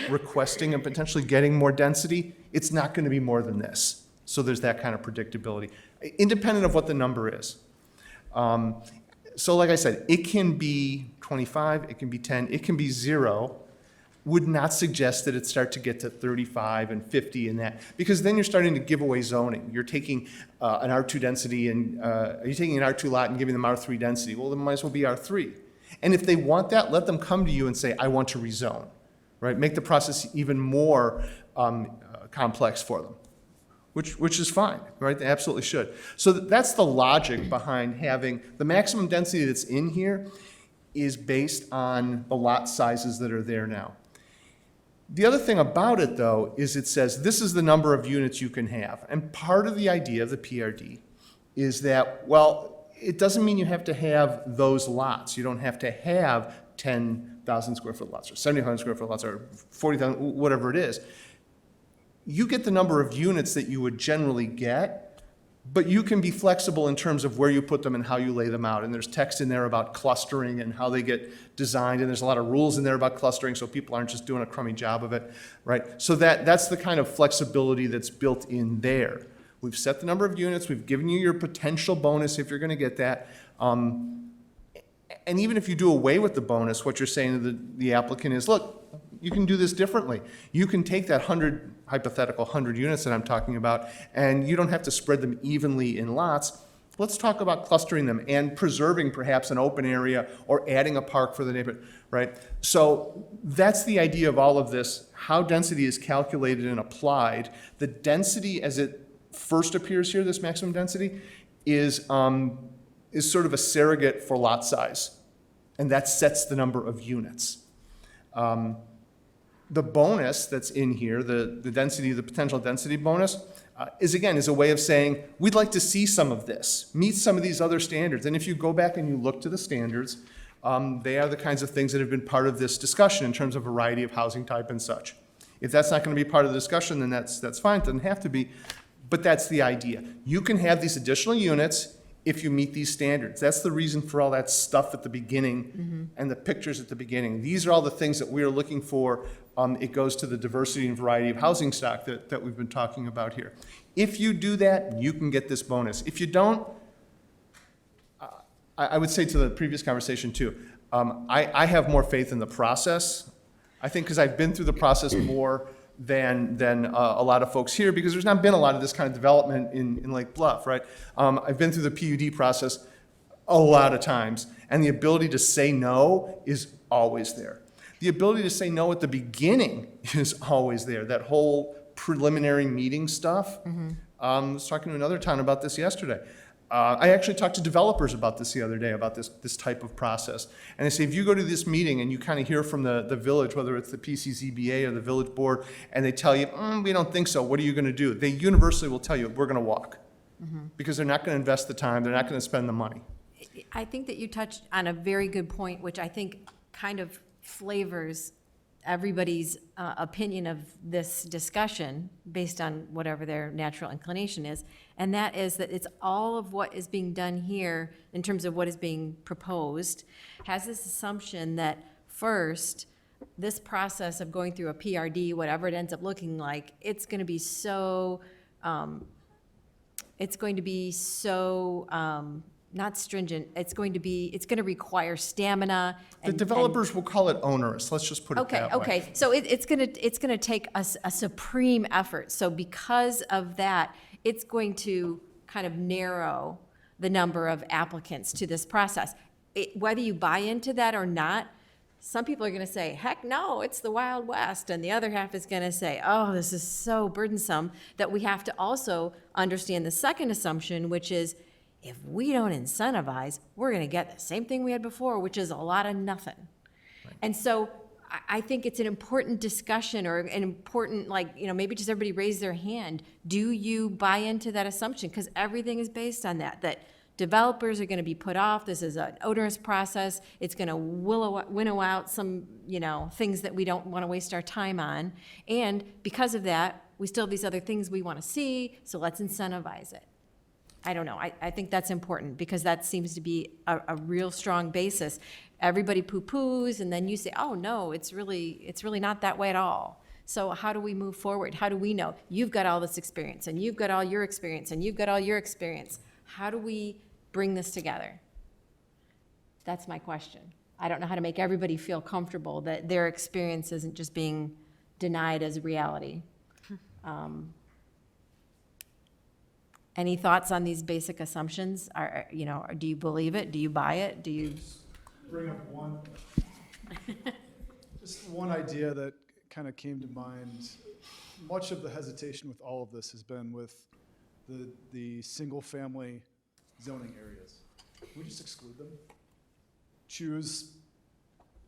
requesting and potentially getting more density, it's not going to be more than this. So there's that kind of predictability, independent of what the number is. So like I said, it can be 25, it can be 10, it can be 0. Would not suggest that it start to get to 35 and 50 and that, because then you're starting to give away zoning. You're taking an R2 density and you're taking an R2 lot and giving them R3 density. Well, then it might as well be R3. And if they want that, let them come to you and say, I want to rezone. Right? Make the process even more complex for them, which is fine, right? They absolutely should. So that's the logic behind having the maximum density that's in here is based on the lot sizes that are there now. The other thing about it, though, is it says this is the number of units you can have. And part of the idea of the PRD is that, well, it doesn't mean you have to have those lots. You don't have to have 10,000 square foot lots or 70,000 square foot lots or 40,000, whatever it is. You get the number of units that you would generally get, but you can be flexible in terms of where you put them and how you lay them out. And there's text in there about clustering and how they get designed, and there's a lot of rules in there about clustering so people aren't just doing a crummy job of it, right? So that's the kind of flexibility that's built in there. We've set the number of units, we've given you your potential bonus if you're going to get that. And even if you do away with the bonus, what you're saying to the applicant is, look, you can do this differently. You can take that hypothetical 100 units that I'm talking about, and you don't have to spread them evenly in lots. Let's talk about clustering them and preserving perhaps an open area or adding a park for the neighborhood, right? So that's the idea of all of this, how density is calculated and applied. The density as it first appears here, this maximum density, is sort of a surrogate for lot size, and that sets the number of units. The bonus that's in here, the density, the potential density bonus, is a way of saying, we'd like to see some of this, meet some of these other standards. And if you go back and you look to the standards, they are the kinds of things that have been part of this discussion in terms of variety of housing type and such. If that's not going to be part of the discussion, then that's fine, it doesn't have to be, but that's the idea. You can have these additional units if you meet these standards. That's the reason for all that stuff at the beginning and the pictures at the beginning. These are all the things that we are looking for. It goes to the diversity and variety of housing stock that we've been talking about here. If you do that, you can get this bonus. If you don't, I would say to the previous conversation too, I have more faith in the process. I think because I've been through the process more than a lot of folks here, because there's not been a lot of this kind of development in Lake Bluff, right? I've been through the PUD process a lot of times, and the ability to say no is always there. The ability to say no at the beginning is always there. That whole preliminary meeting stuff. I was talking to another town about this yesterday. I actually talked to developers about this the other day, about this type of process. And they say, if you go to this meeting and you kind of hear from the village, whether it's the PCZBA or the village board, and they tell you, we don't think so, what are you going to do? They universally will tell you, we're going to walk. Because they're not going to invest the time, they're not going to spend the money. I think that you touched on a very good point, which I think kind of flavors everybody's opinion of this discussion based on whatever their natural inclination is. And that is that it's all of what is being done here in terms of what is being proposed has this assumption that first, this process of going through a PRD, whatever it ends up looking like, it's going to be so, not stringent, it's going to require stamina. The developers will call it onerous, let's just put it that way. Okay, so it's gonna take a supreme effort. So because of that, it's going to kind of narrow the number of applicants to this process. Whether you buy into that or not, some people are gonna say, heck no, it's the Wild West. And the other half is gonna say, oh, this is so burdensome, that we have to also understand the second assumption, which is, if we don't incentivize, we're going to get the same thing we had before, which is a lot of nothing. Right. And so I think it's an important discussion, or an important, maybe just everybody raise their hand. Do you buy into that assumption? Because everything is based on that developers are going to be put off. This is an onerous process. It's going to winnow out some, things that we don't want to waste our time on. And because of that, we still have these other things we want to see, so let's incentivize it. I don't know. I think that's important, because that seems to be a real strong basis. Everybody poo-poos, and then you say, oh, no, it's really not that way at all. So how do we move forward? How do we know? You've got all this experience, and you've got all your experience, and you've got all your experience. How do we bring this together? That's my question. I don't know how to make everybody feel comfortable that their experience isn't just being denied as reality. Any thoughts on these basic assumptions? Do you believe it? Do you buy it? Do you? Bring up just one idea that kind of came to mind. Much of the hesitation with all of this has been with the single-family zoning areas. Can we just exclude them? Choose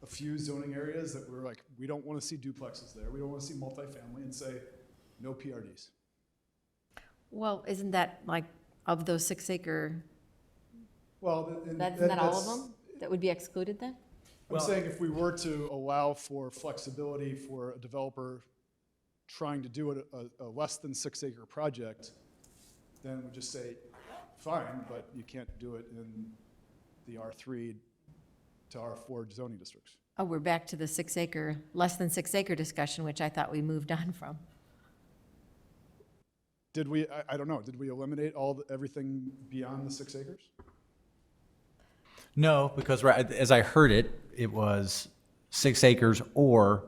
a few zoning areas that we're like, we don't want to see duplexes there. We don't want to see multifamily, and say, no PRDs. Well, isn't that of those 6 acre, Well, isn't that all of them that would be excluded then? I'm saying if we were to allow for flexibility for a developer trying to do a less than 6 acre project, then we just say, fine, but you can't do it in the R3 to R4 zoning districts. Oh, we're back to the 6 acre, less than 6 acre discussion, which I thought we moved on from. Did we, I don't know, did we eliminate everything beyond the 6 acres? No, because as I heard it, it was 6 acres or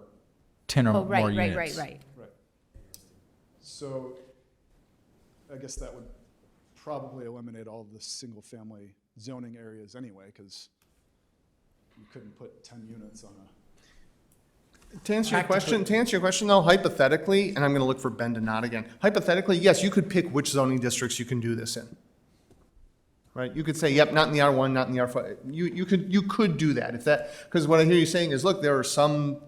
10 or more units. Right. Right. So I guess that would probably eliminate all of the single-family zoning areas anyway, because you couldn't put 10 units on a. To answer your question though, hypothetically, and I'm going to look for Ben to nod again. Hypothetically, yes, you could pick which zoning districts you can do this in. Right? You could say, yep, not in the R1, not in the R5. You could do that because what I hear you saying is, look, there are some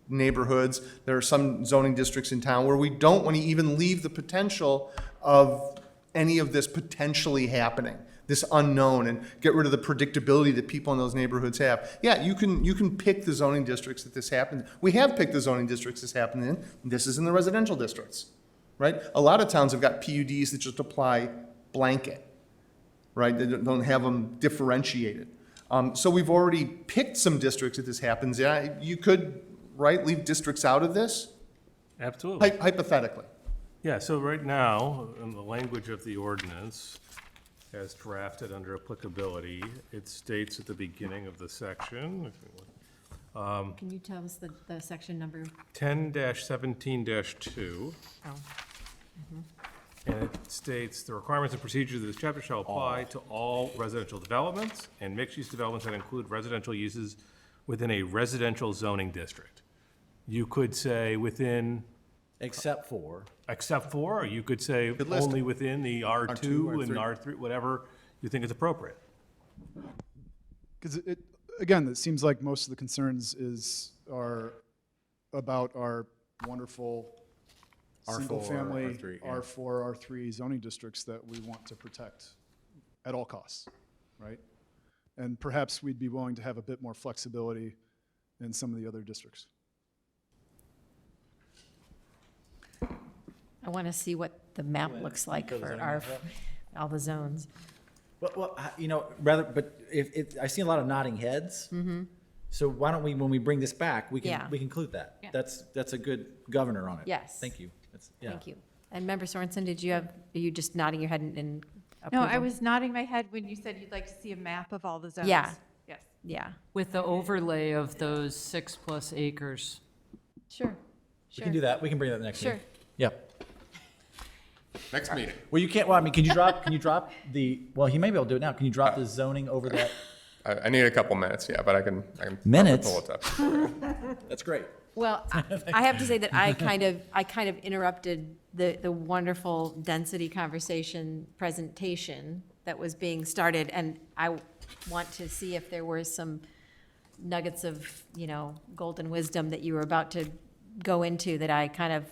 neighborhoods, there are some zoning districts in town where we don't want to even leave the potential of any of this potentially happening, this unknown, and get rid of the predictability that people in those neighborhoods have. Yeah, you can pick the zoning districts that this happens. We have picked the zoning districts this happened in. This is in the residential districts, right? A lot of towns have got PUDs that just apply blanket, right? They don't have them differentiated. So we've already picked some districts that this happens. Yeah, you could, right, leave districts out of this? Absolutely. Hypothetically. Yeah, so right now, in the language of the ordinance, as drafted under applicability, it states at the beginning of the section, Can you tell us the section number? 10-17-2. Oh. And it states, "The requirements and procedures of this chapter shall apply to all residential developments and mixed-use developments that include residential uses within a residential zoning district." You could say within, Except for, or you could say list only within the R2 and R3. R3, whatever you think is appropriate. Because again, it seems like most of the concerns are about our wonderful R4, single-family R3, yeah. R4, R3 zoning districts that we want to protect at all costs, right? And perhaps we'd be willing to have a bit more flexibility in some of the other districts. I want to see what the map looks like Nico, for does our, anyone have all the zones. well, you know, but if, I see a lot of nodding heads. So why don't we, when we bring this back, we Yeah. can include that. Yeah. That's a good governor on it. Yes. Thank you. Yeah. Thank you. And Member Sorensen, are you just nodding your head in No, approval? I was nodding my head when you said you'd like to see a map of all the zones. Yeah. Yes. Yeah, With the overlay of those 6+ acres. sure. We can do that. We can bring that next Sure. meeting. Yeah. Next meeting. Well, you can't, well, I mean, can you drop the, well, he may be able to do it now. Can you drop the zoning over that? I need a couple minutes, yeah, but I can probably Minutes? pull it up. That's great. Well, I have to say that I kind of interrupted the wonderful density conversation presentation that was being started, and I want to see if there were some nuggets of, golden wisdom that you were about to go into that I kind of,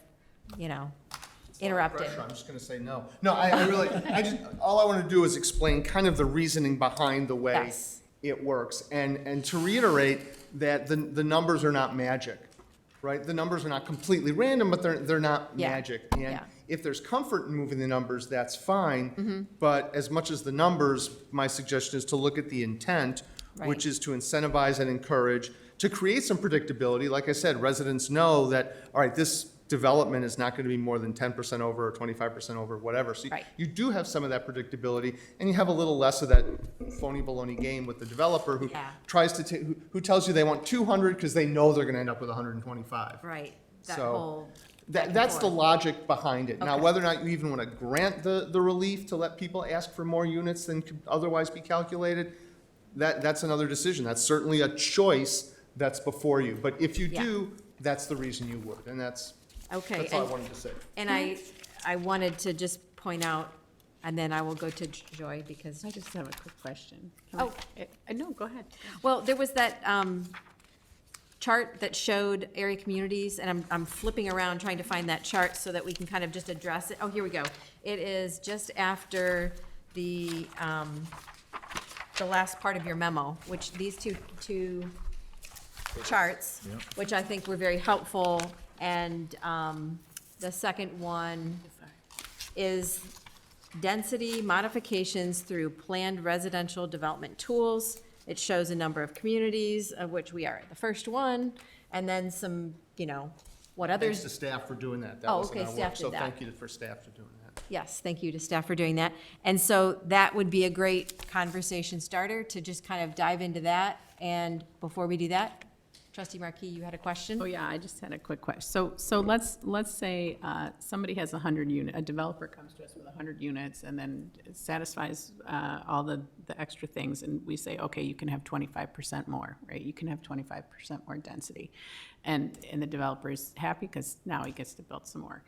interrupted. I'm just going to say no. No, I really, all I want to do is explain kind of the reasoning behind the way Yes. it works. And to reiterate that the numbers are not magic, right? The numbers are not completely random, but they're not Yeah. magic. And Yeah. if there's comfort in moving the numbers, that's fine. Mm-hmm. But as much as the numbers, my suggestion is to look at the intent, which Right. is to incentivize and encourage, to create some predictability. Like I said, residents know that, all right, this development is not going to be more than 10% over or 25% over, whatever. So Right. you do have some of that predictability, and you have a little less of that phony baloney game with the developer who Yeah. tries to, who tells you they want 200 because they know they're going to end up with 125. Right, that So, whole. back and That's the forth. logic behind it. Now, Okay. whether or not you even want to grant the relief to let people ask for more units than could otherwise be calculated, that's another decision. That's certainly a choice that's before you. But if you Yeah. do, that's the reason you would, and that's all Okay, I wanted to say. and I wanted to just point out, and then I will go to Joy, because, I just have a quick question. Oh. No, go ahead. well, there was that chart that showed area communities, and I'm flipping around trying to find that chart so that we can kind of just address it. Oh, here we go. It is just after the last part of your memo, which these two charts, which I think were very helpful. And the second one is density modifications through planned residential development tools. It shows a number of communities, of which we are the first one, and then some, what Thanks others. to staff for doing that. That Oh, wasn't okay, our staff work, did so that. thank you for staff for doing that. Yes, thank you to staff for doing that. And so that would be a great conversation starter to just kind of dive into that. And before we do that, Trustee Markey, you had a question? Oh, yeah, I just had a quick question. So let's say somebody has 100 a developer comes to us with 100 units and then satisfies all the extra things, and we say, okay, you can have 25% more, right? You can have 25% more density. And the developer is happy because now he gets to build some more.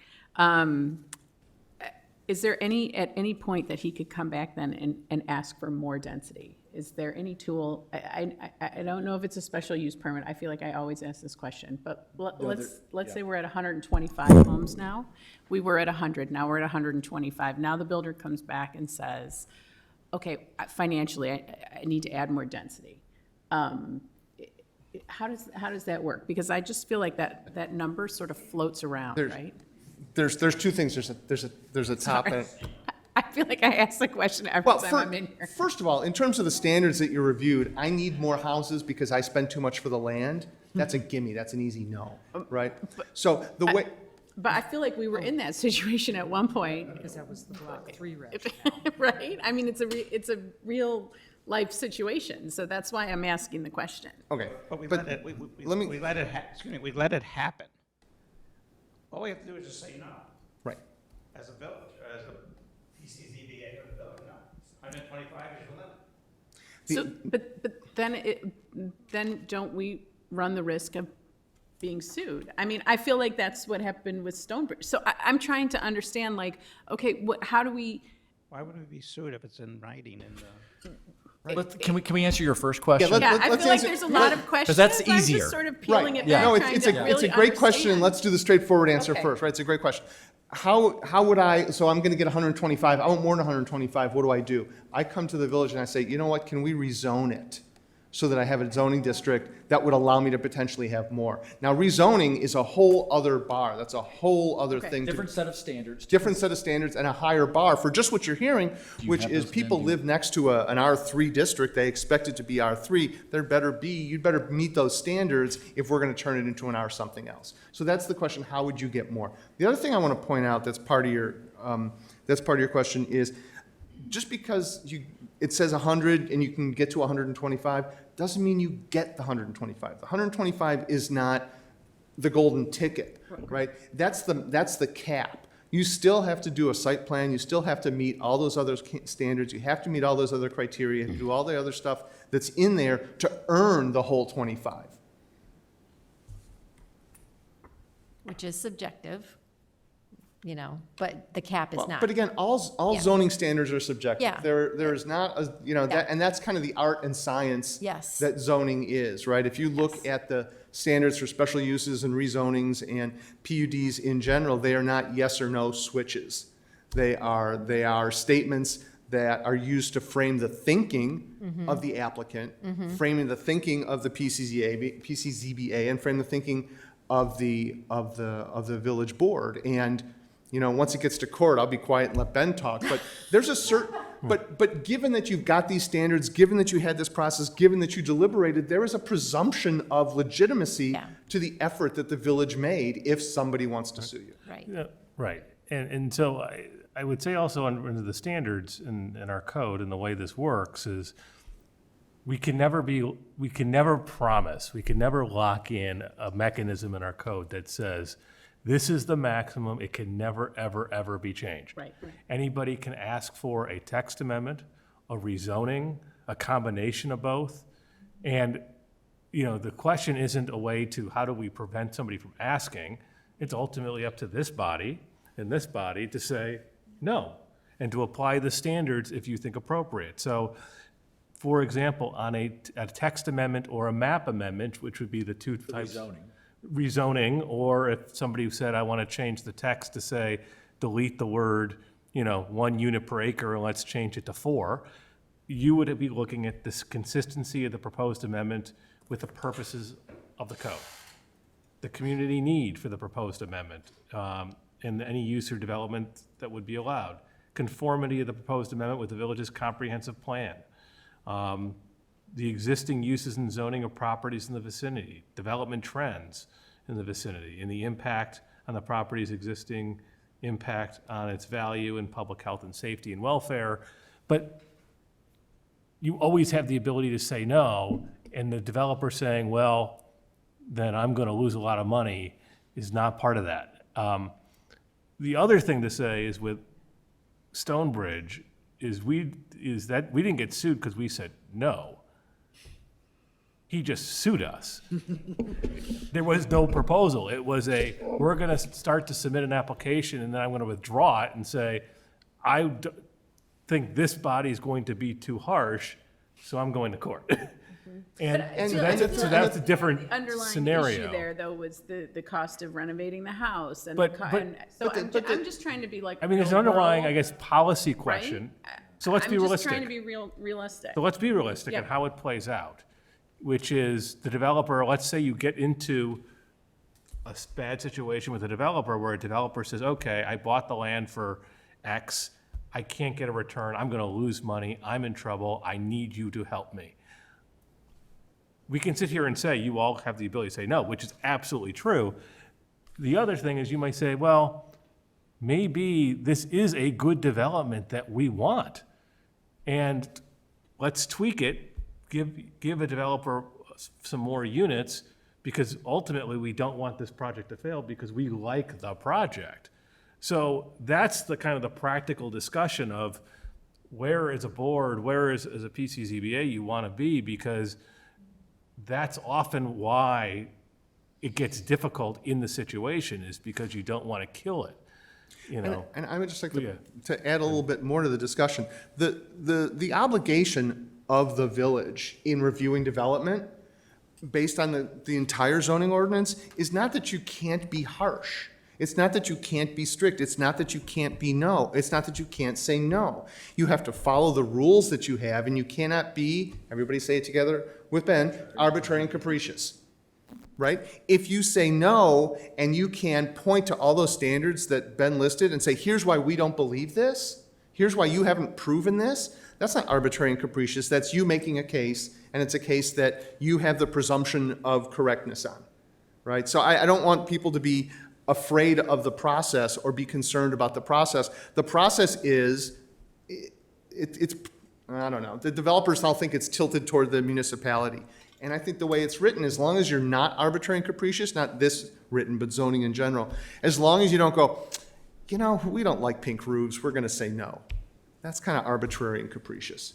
Is there at any point that he could come back then and ask for more density? Is there any tool, I don't know if it's a special use permit, I feel like I always ask this question, but let's say we're at 125 homes now. We were at 100, now we're at 125. Now the builder comes back and says, okay, financially, I need to add more density. How does that work? Because I just feel like that number sort of floats around, right? There's two things. There's a top and. I feel like I ask the question every time I'm in here. First of all, in terms of the standards that you reviewed, I need more houses because I spend too much for the land. That's a gimme. That's an easy no, right? So the way. But I feel like we were in that situation at one point. Because that was the Block 3 rationale. Right? I mean, it's a real life situation. So that's why I'm asking the question. Okay. But we but let it, let me- we let it, excuse me, we let it happen. All we have to do is just say no. Right. As a village, as a PCZBA or the village, no. 125 is your limit. So, but then don't we run the risk of being sued? I mean, I feel like that's what happened with Stonebridge. So I'm trying to understand, like, okay, how do we, Why would we be sued if it's in writing in the? Can we answer your first question? let- yeah, I let's feel like answer- there's a lot of questions. that's I'm easier. just sort of peeling Right. it back, No, trying it's to a really great question, and understand. let's do the straightforward answer Okay. first, right? It's a great question. How would I, so I'm gonna get 125, I want more than 125, what do? I come to the village and I say, you know what, can we rezone it? So that I have a zoning district that would allow me to potentially have more. Now, rezoning is a whole other bar, that's a whole other thing. Different set of standards. Different set of standards and a higher bar for just what you're hearing, which have is those people then? live next to an R3 district, they expect it to be R3, you'd better meet those standards if we're gonna turn it into an R something else. So that's the question, how would you get more? The other thing I wanna point out that's part of your question is, just because it says 100 and you can get to 125, doesn't mean you get the 125. The 125 is not the golden ticket, right? That's the cap. You still have to do a site plan, you still have to meet all those other standards, you have to meet all those other criteria, you have to do all the other stuff that's in there to earn the whole 25. Which is subjective, but the cap is not. But again, all Yeah. zoning standards are subjective. Yeah. There is not, and that's kind of the art and science Yes. that zoning is, right? If you look at the standards for special uses and rezonings and PUDs in general, they are not yes or no switches. They are statements that are used to frame the thinking of the applicant, framing the thinking of the PCZBA, and frame the thinking of the village board. And once it gets to court, I'll be quiet and let Ben talk, but there's a certain, but given that you've got these standards, given that you had this process, given that you deliberated, there is a presumption of legitimacy Yeah. to the effort that the village made if somebody wants to sue you. Right. Yeah, right. And so I would say also under the standards in our code and the way this works is we can never promise, we can never lock in a mechanism in our code that says, this is the maximum, it can never, ever, ever be changed. Right. Anybody can ask for a text amendment, a rezoning, a combination of both. And, the question isn't a way to, how do we prevent somebody from asking? It's ultimately up to this body and this body to say no, and to apply the standards if you think appropriate. So, for example, on a text amendment or a map amendment, which would be the two types. Rezoning, or if somebody said, I want to change the text to say, delete the word, 1 unit per acre, and let's change it to 4, you would be looking at this consistency of the proposed amendment with the purposes of the code, the community need for the proposed amendment, and any use or development that would be allowed, conformity of the proposed amendment with the village's comprehensive plan, the existing uses and zoning of properties in the vicinity, development trends in the vicinity, and the impact on the property's existing impact on its value and public health and safety and welfare. But you always have the ability to say no, and the developer saying, well, then I'm going to lose a lot of money is not part of that. The other thing to say is with Stonebridge is that we didn't get sued because we said no. He just sued us. There was no proposal. It was we're going to start to submit an application, and then I'm going to withdraw it and say, I think this body is going to be too harsh, so I'm going to court. And so that's a different Underlying scenario. issue there, though, was the cost of renovating the house, and But- so I'm just trying to be like. I mean, there's an real underlying, world, I guess, policy right? question. So let's be I'm just realistic. trying to be realistic. So let's be realistic in Yeah. how it plays out, which is the developer, let's say you get into a bad situation with a developer where a developer says, okay, I bought the land for X, I can't get a return, I'm gonna lose money, I'm in trouble, I need you to help me. We can sit here and say, you all have the ability to say no, which is absolutely true. The other thing is you might say, well, maybe this is a good development that we want. And let's tweak it, give a developer some more units, because ultimately we don't want this project to fail because we like the project. So that's the kind of the practical discussion of where as a board, where as a PCZBA you want to be, because that's often why it gets difficult in the situation, is because you don't want to kill it, you know? And I would just like Yeah. to add a little bit more to the discussion. The obligation of the village in reviewing development based on the entire zoning ordinance is not that you can't be harsh. It's not that you can't be strict. It's not that you can't be no. It's not that you can't say no. You have to follow the rules that you have, and you cannot be, everybody say it together with Ben, arbitrary and capricious. Right? If you say no and you can point to all those standards that Ben listed and say, here's why we don't believe this, here's why you haven't proven this, that's not arbitrary and capricious. That's you making a case, and it's a case that you have the presumption of correctness on. Right? So I don't want people to be afraid of the process or be concerned about the process. The process is, it's I don't know, the developers all think it's tilted toward the municipality. And I think the way it's written, as long as you're not arbitrary and capricious, not this written, but zoning in general, as long as you don't go, you know, we don't like pink roofs, we're gonna say no. That's kind of arbitrary and capricious.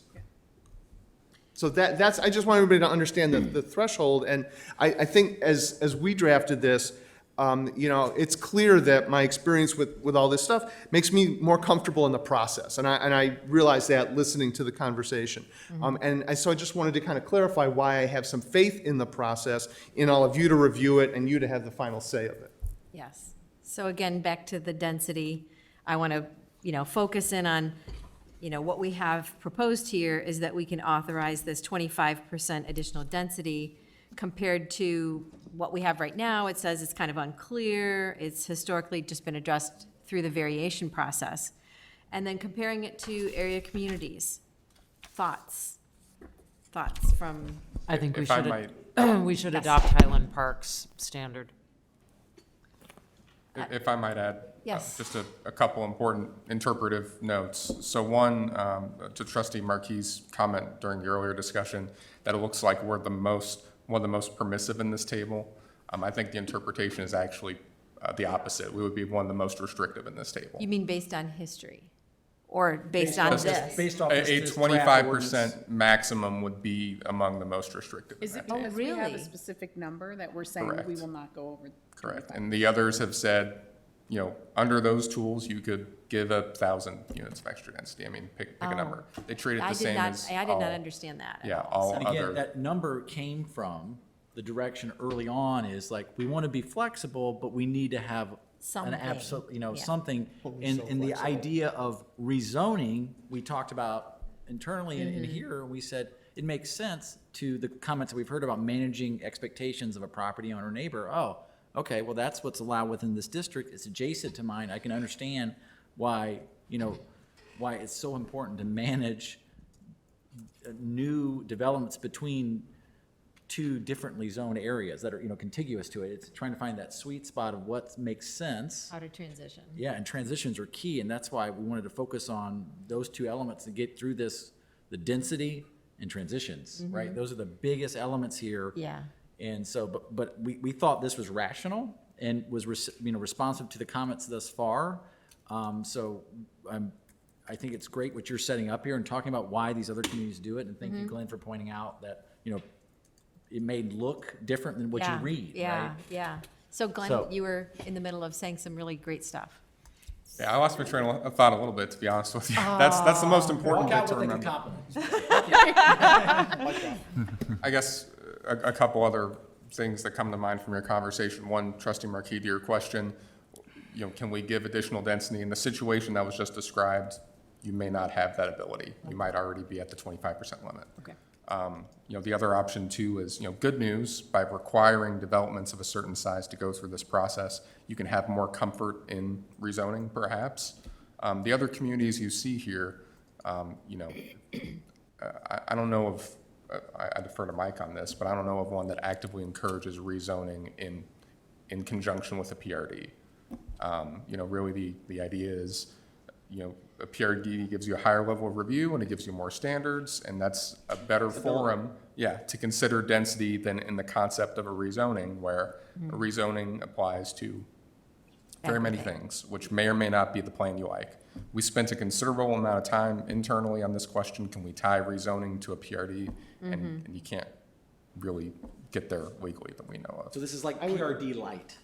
So that's, I just want everybody to understand the threshold, and I think as we drafted this, you know, it's clear that my experience with all this stuff makes me more comfortable in the process, and I realize that listening to the conversation. So I just wanted to kind of clarify why I have some faith in the process, in all of you to review it and you to have the final say of it. Yes. So again, back to the density, I want to, you know, focus in on, you know, what we have proposed here is that we can authorize this 25% additional density compared to what we have right now. It says it's kind of unclear. It's historically just been addressed through the variation process. And then comparing it to area communities. Thoughts from, I think we If I should, we should adopt Highland Park's standard. If I might add. Yes. Just a couple important interpretive notes. So one, to Trustee Marquis' comment during the earlier discussion, that it looks like we're one of the most permissive in this table. I think the interpretation is actually the opposite. We would be one of the most restrictive in this table. you mean based on history? Or based on this? Based off A this draft 25% maximum would be among the most restrictive in Is it that table. because we have really? a specific number that we're saying we Correct. will not go over? Correct. 25? And the others have said, you know, under those tools, you could give 1,000 units of extra density. I mean, pick a number. They treat it I the did same not, as I did not all- understand that at Yeah, all. all And again, other. that number came from the direction early on is like, we want to be flexible, but we need to have an Something, absolute, you know, yeah. something. And the idea of rezoning, we talked about internally in here, we said, it makes sense to the comments that we've heard about managing expectations of a property owner neighbor. Oh, okay, well, that's what's allowed within this district. It's adjacent to mine. I can understand why, you know, why it's so important to manage new developments between two differently zoned areas that are, you know, contiguous to it. It's trying to find that sweet spot of what makes sense. How to transition. Yeah, and transitions are key, and that's why we wanted to focus on those two elements to get through this, the density and transitions, right? Those are the biggest elements here. Yeah. And so, but we thought this was rational and was, you know, responsive to the comments thus far. I think it's great what you're setting up here and talking about why these other communities do it. And thank you, Glenn, for pointing out that, you know, it may look different than what you read, Yeah, right? yeah. So Glenn, So- you were in the middle of saying some really great stuff. Yeah, I lost my train of thought a little bit, to be honest with you. That's the most important Walk bit out to with a remember. compliment. I guess a couple other things that come to mind from your conversation. One, Trustee Marquis, to your question, you know, can we give additional density? In the situation that was just described, you may not have that ability. You might already be at the 25% limit. Okay. You know, the other option too is, you know, good news, by requiring developments of a certain size to go through this process, you can have more comfort in rezoning perhaps. The other communities you see here, you know, I don't know of, I defer to Mike on this, but I don't know of one that actively encourages rezoning in conjunction with a PRD. You know, really the idea is, you know, a PRD gives you a higher level of review and it gives you more standards, and that's a better forum, to consider density than in the concept of a rezoning, where a rezoning applies to very many things, which may or may not be the plan you like. We spent a considerable amount of time internally on this question. Can we tie rezoning to a PRD? And you can't really get there legally that we know of. So this is like PRD light.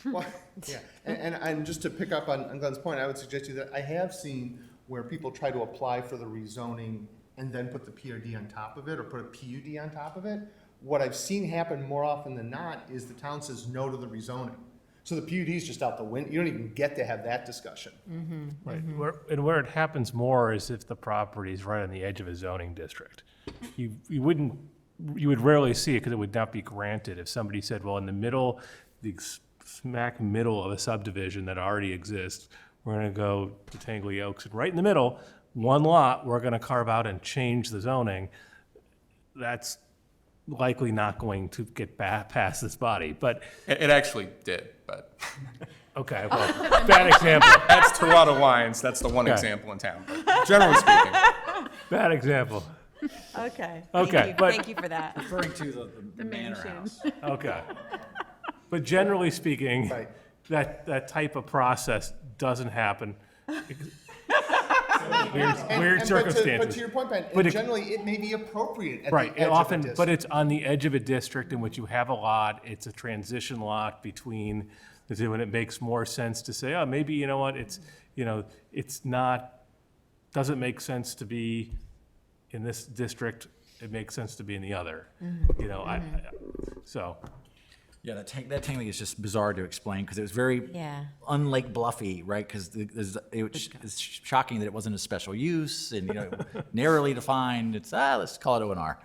Well, yeah, and just to pick up on Glenn's point, I would suggest to you that I have seen where people try to apply for the rezoning and then put the PRD on top of it, or put a PUD on top of it. What I've seen happen more often than not is the town says no to the rezoning. So the PUD is just out the window. You don't even get to have that discussion. Right, where it happens more is if the property is right on the edge of a zoning district. You would rarely see it because it would not be granted. If somebody said, well, in the middle, the smack middle of a subdivision that already exists, we're gonna go to Tangley Oaks, and right in the middle, one lot, we're gonna carve out and change the zoning, that's likely not going to get past this body, but, It actually did, but okay, well, bad example, that's Toronto Lions. That's the one Okay. example in town. But generally speaking, bad example, Okay. Okay, but- Thank you for that. Referring to the manor house. okay. But generally speaking, Right. that type of process doesn't happen. And- Weird but circumstances. to your point, Ben, But and it- generally, it may be appropriate at Right, the edge often, of a but district. it's on the edge of a district in which you have a lot, it's a transition lot between the two, and it makes more sense to say, oh, maybe, you know what, it's not, doesn't make sense to be in this district, it makes sense to be in the other. You know, so, Yeah, that Tangley is just bizarre to explain because it was very Yeah. unlike Bluffy, right? Because it's shocking that it wasn't a special use and, narrowly defined. It's, let's call it O&R.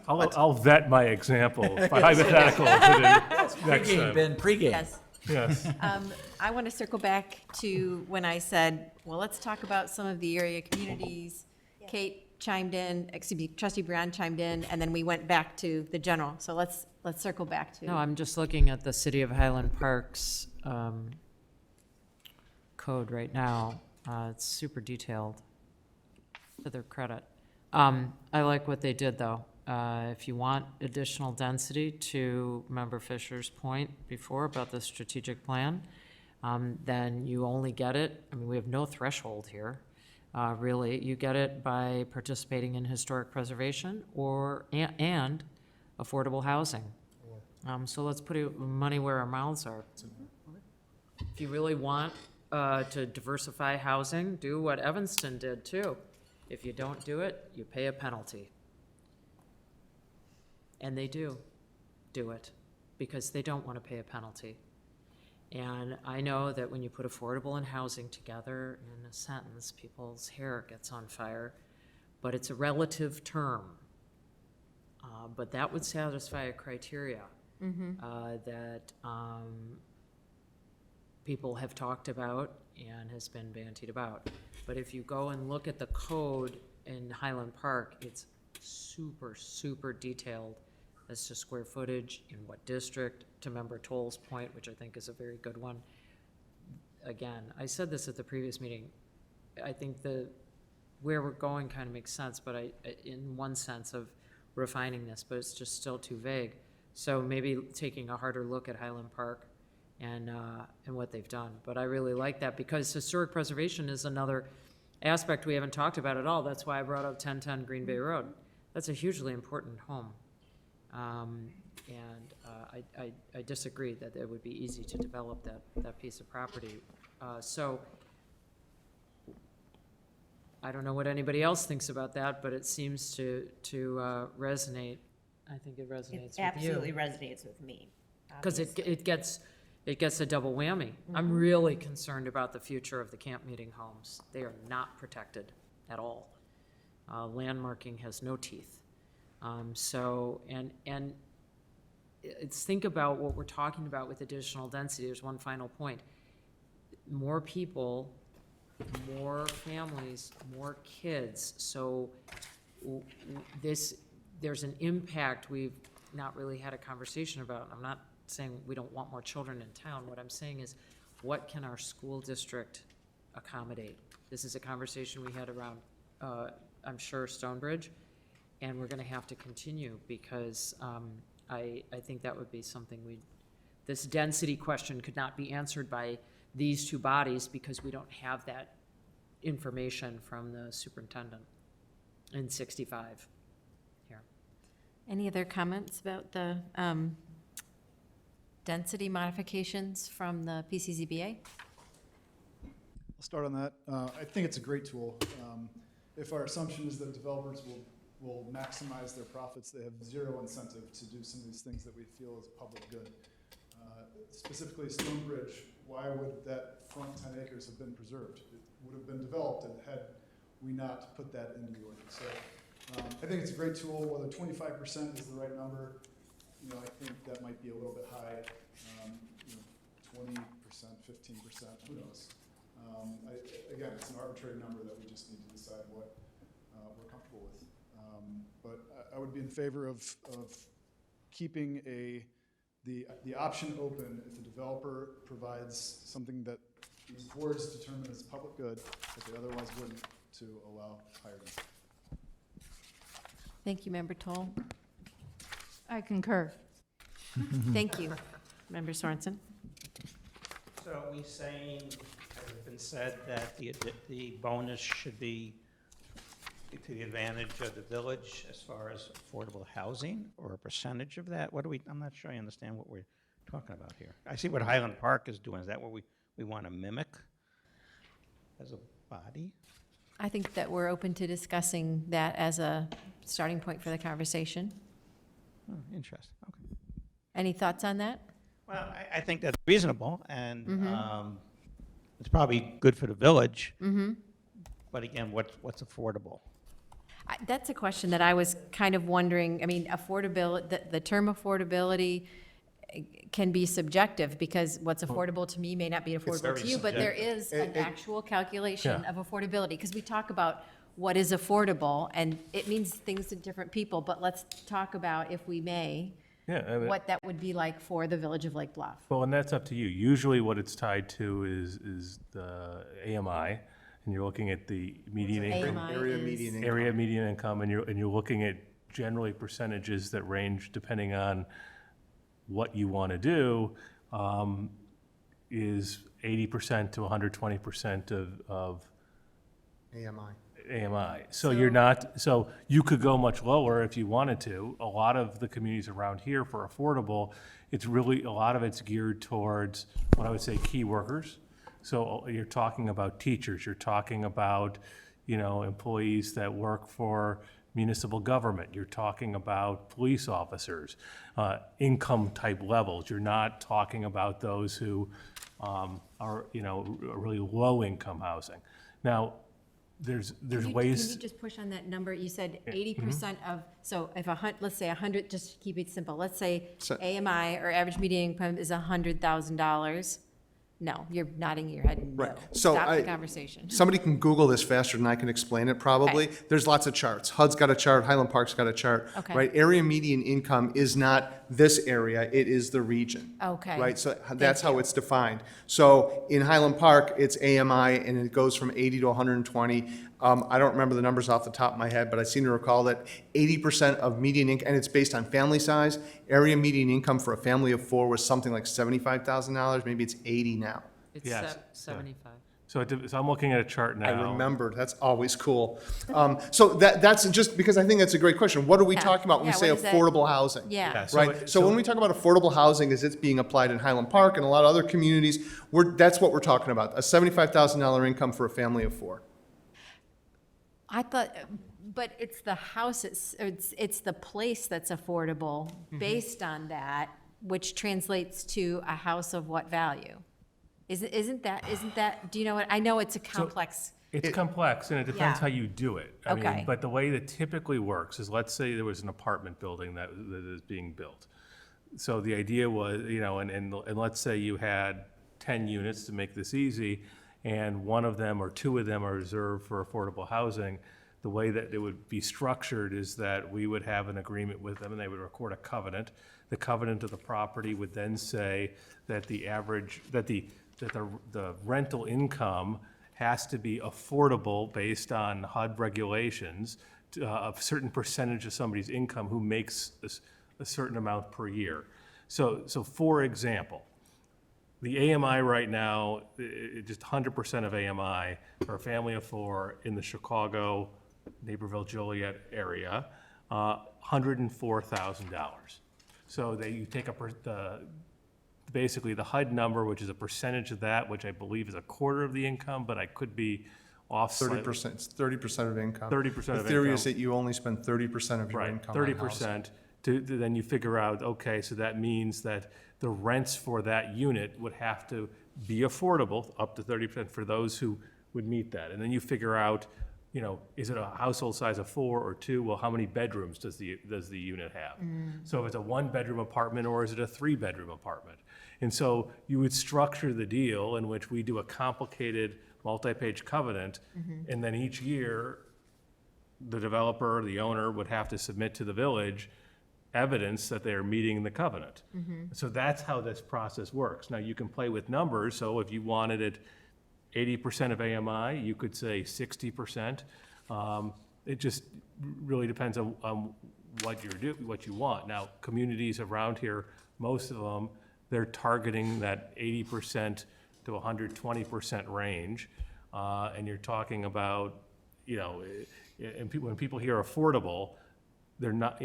I'll vet my example, my hypothetical next Pre-game, time. Ben, pre-game. Yes. Yes, I want to circle back to when I said, well, let's talk about some of the area communities. Kate chimed in, excuse me, Trustee Brown chimed in, and then we went back to the general. So let's circle back to. No, I'm just looking at the City of Highland Park's code right now. It's super detailed, to their credit. I like what they did, though. If you want additional density, to Member Fisher's point before about the strategic plan, then you only get it, I mean, we have no threshold here, really. You get it by participating in historic preservation and affordable housing. So let's put money where our mouths are. If you really want to diversify housing, do what Evanston did too. If you don't do it, you pay a penalty. And they do it because they don't want to pay a penalty. And I know that when you put affordable and housing together in a sentence, people's hair gets on fire, but it's a relative term. But that would satisfy a criteria that people have talked about and has been bantied about. But if you go and look at the code in Highland Park, it's super, super detailed as to square footage, in what district, to Member Toll's point, which I think is a very good one. Again, I said this at the previous meeting, I think where we're going kind of makes sense, but in one sense of refining this, but it's just still too vague. So maybe taking a harder look at Highland Park and what they've done. But I really like that because historic preservation is another aspect we haven't talked about at all. That's why I brought up 1010 Green Bay Road. That's a hugely important home. I disagree that it would be easy to develop that piece of property. So I don't know what anybody else thinks about that, but it seems to resonate. I think it resonates with you. It absolutely resonates with me. Because it gets a double whammy. I'm really concerned about the future of the camp meeting homes. They are not protected at all. Landmarking has no teeth. It's think about what we're talking about with additional density. There's one final point. More people, more families, more kids. So there's an impact we've not really had a conversation about. I'm not saying we don't want more children in town. What I'm saying is, what can our school district accommodate. This is a conversation we had around, I'm sure, Stonebridge, and we're gonna have to continue, because I think that would be something this density question could not be answered by these two bodies, because we don't have that information from the superintendent in 65 here. Any other comments about the density modifications from the PCZBA? I'll start on that. I think it's a great tool. If our assumption is that developers will maximize their profits, they have zero incentive to do some of these things that we feel is public good. Specifically Stonebridge, why would that front 10 acres have been preserved? It would have been developed had we not put that into the ordinance. So I think it's a great tool. Whether 25% is the right number, I think that might be a little bit high. 20%, 15%, who knows? Again, it's an arbitrary number that we just need to decide what we're comfortable with. But I would be in favor of keeping the option open if the developer provides something that these boards determine as public good that they otherwise wouldn't, to allow higher density. Thank you, Member Toll. I concur. Thank you, Member Sorensen. So are we saying, as has been said, that the bonus should be to the advantage of the village as far as affordable housing, or a percentage of that? I'm not sure I understand what we're talking about here. I see what Highland Park is doing. Is that what we want to mimic as a body? I think that we're open to discussing that as a starting point for the conversation. Oh, interesting, okay. Any thoughts on that? Well, I think that's reasonable, and it's probably good for the village. But again, what's affordable? That's a question that I was kind of wondering. I mean, affordability, the term affordability can be subjective, because what's affordable to me may not be affordable very to you, but there is an actual calculation of affordability, because we talk about what is affordable, and it means things to different people, but let's talk about, if we may, what that would be like for the village of Lake Bluff. Well, and that's up to you. Usually what it's tied to is the AMI, and you're looking at the median income. AMI Area is- median income. Area median income, and you're looking at generally percentages that range depending on what you want to do, is 80% to 120% of AMI. So you're not, so you could go much lower if you wanted to. A lot of the communities around here for affordable, it's really, a lot of it's geared towards what I would say key workers. So you're talking about teachers, you're talking about, employees that work for municipal government, you're talking about police officers, income type levels. You're not talking about those who are, really low income housing. Now, there's ways. Can you just push on that number? You said 80% of, so if let's say 100, just to keep it simple, let's say AMI, or average median income, is $100,000. No, you're nodding your head no. Right. So Stop the conversation. Somebody can Google this faster than I can explain it, probably. Okay. There's lots of charts. HUD's got a chart, Highland Park's got a chart. Okay. Right? Area median income is not this area, it is the region. Okay. Right? So that's how it's defined. So in Highland Park, it's AMI, and it goes from 80 to 120. I don't remember the numbers off the top of my head, but I seem to recall that 80% of median income, and it's based on family size. Area median income for a family of 4 was something like $75,000. Maybe it's 80 now. It's Yes. 75. So I'm looking at a chart now. I remembered. That's always cool. So that's just because I think that's a great question. What are we Yeah. talking about when we Yeah, say what is that? affordable housing? Yeah. Right? So when we talk about affordable housing, as it's being applied in Highland Park and a lot of other communities, that's what we're talking about, a $75,000 income for a family of 4. I thought, but it's the house, it's the place that's affordable based on that, which translates to a house of what value? Isn't that, do you know what, I know it's a complex. It's complex, and it depends Yeah. how you do it. I Okay. mean, but the way that typically works is, let's say there was an apartment building that is being built. So the idea was, and let's say you had 10 units, to make this easy, and one of them or 2 of them are reserved for affordable housing. The way that it would be structured is that we would have an agreement with them, and they would record a covenant. The covenant of the property would then say that the rental income has to be affordable based on HUD regulations, a certain percentage of somebody's income who makes a certain amount per year. So for example, the AMI right now, just 100% of AMI for a family of 4 in the Chicago, Naperville, Joliet area, $104,000. So you take basically the HUD number, which is a percentage of that, which I believe is a quarter of the income, but I could be off slightly. 30%, it's 30% of income. 30% of The theory income. is that you only spend 30% of your Right, income on housing. 30%. Then you figure out, okay, so that means that the rents for that unit would have to be affordable, up to 30% for those who would meet that. And then you figure out, is it a household size of 4 or 2? Well, how many bedrooms does the unit have? So if it's a 1-bedroom apartment, or is it a 3-bedroom apartment? And so you would structure the deal in which we do a complicated multi-page covenant, and then each year, the developer, the owner, would have to submit to the village evidence that they're meeting the covenant. So that's how this process works. Now, you can play with numbers, so if you wanted it 80% of AMI, you could say 60%. It just really depends on what you want. Now, communities around here, most of them, they're targeting that 80% to 120% range. And you're talking about, and when people hear affordable, they're not,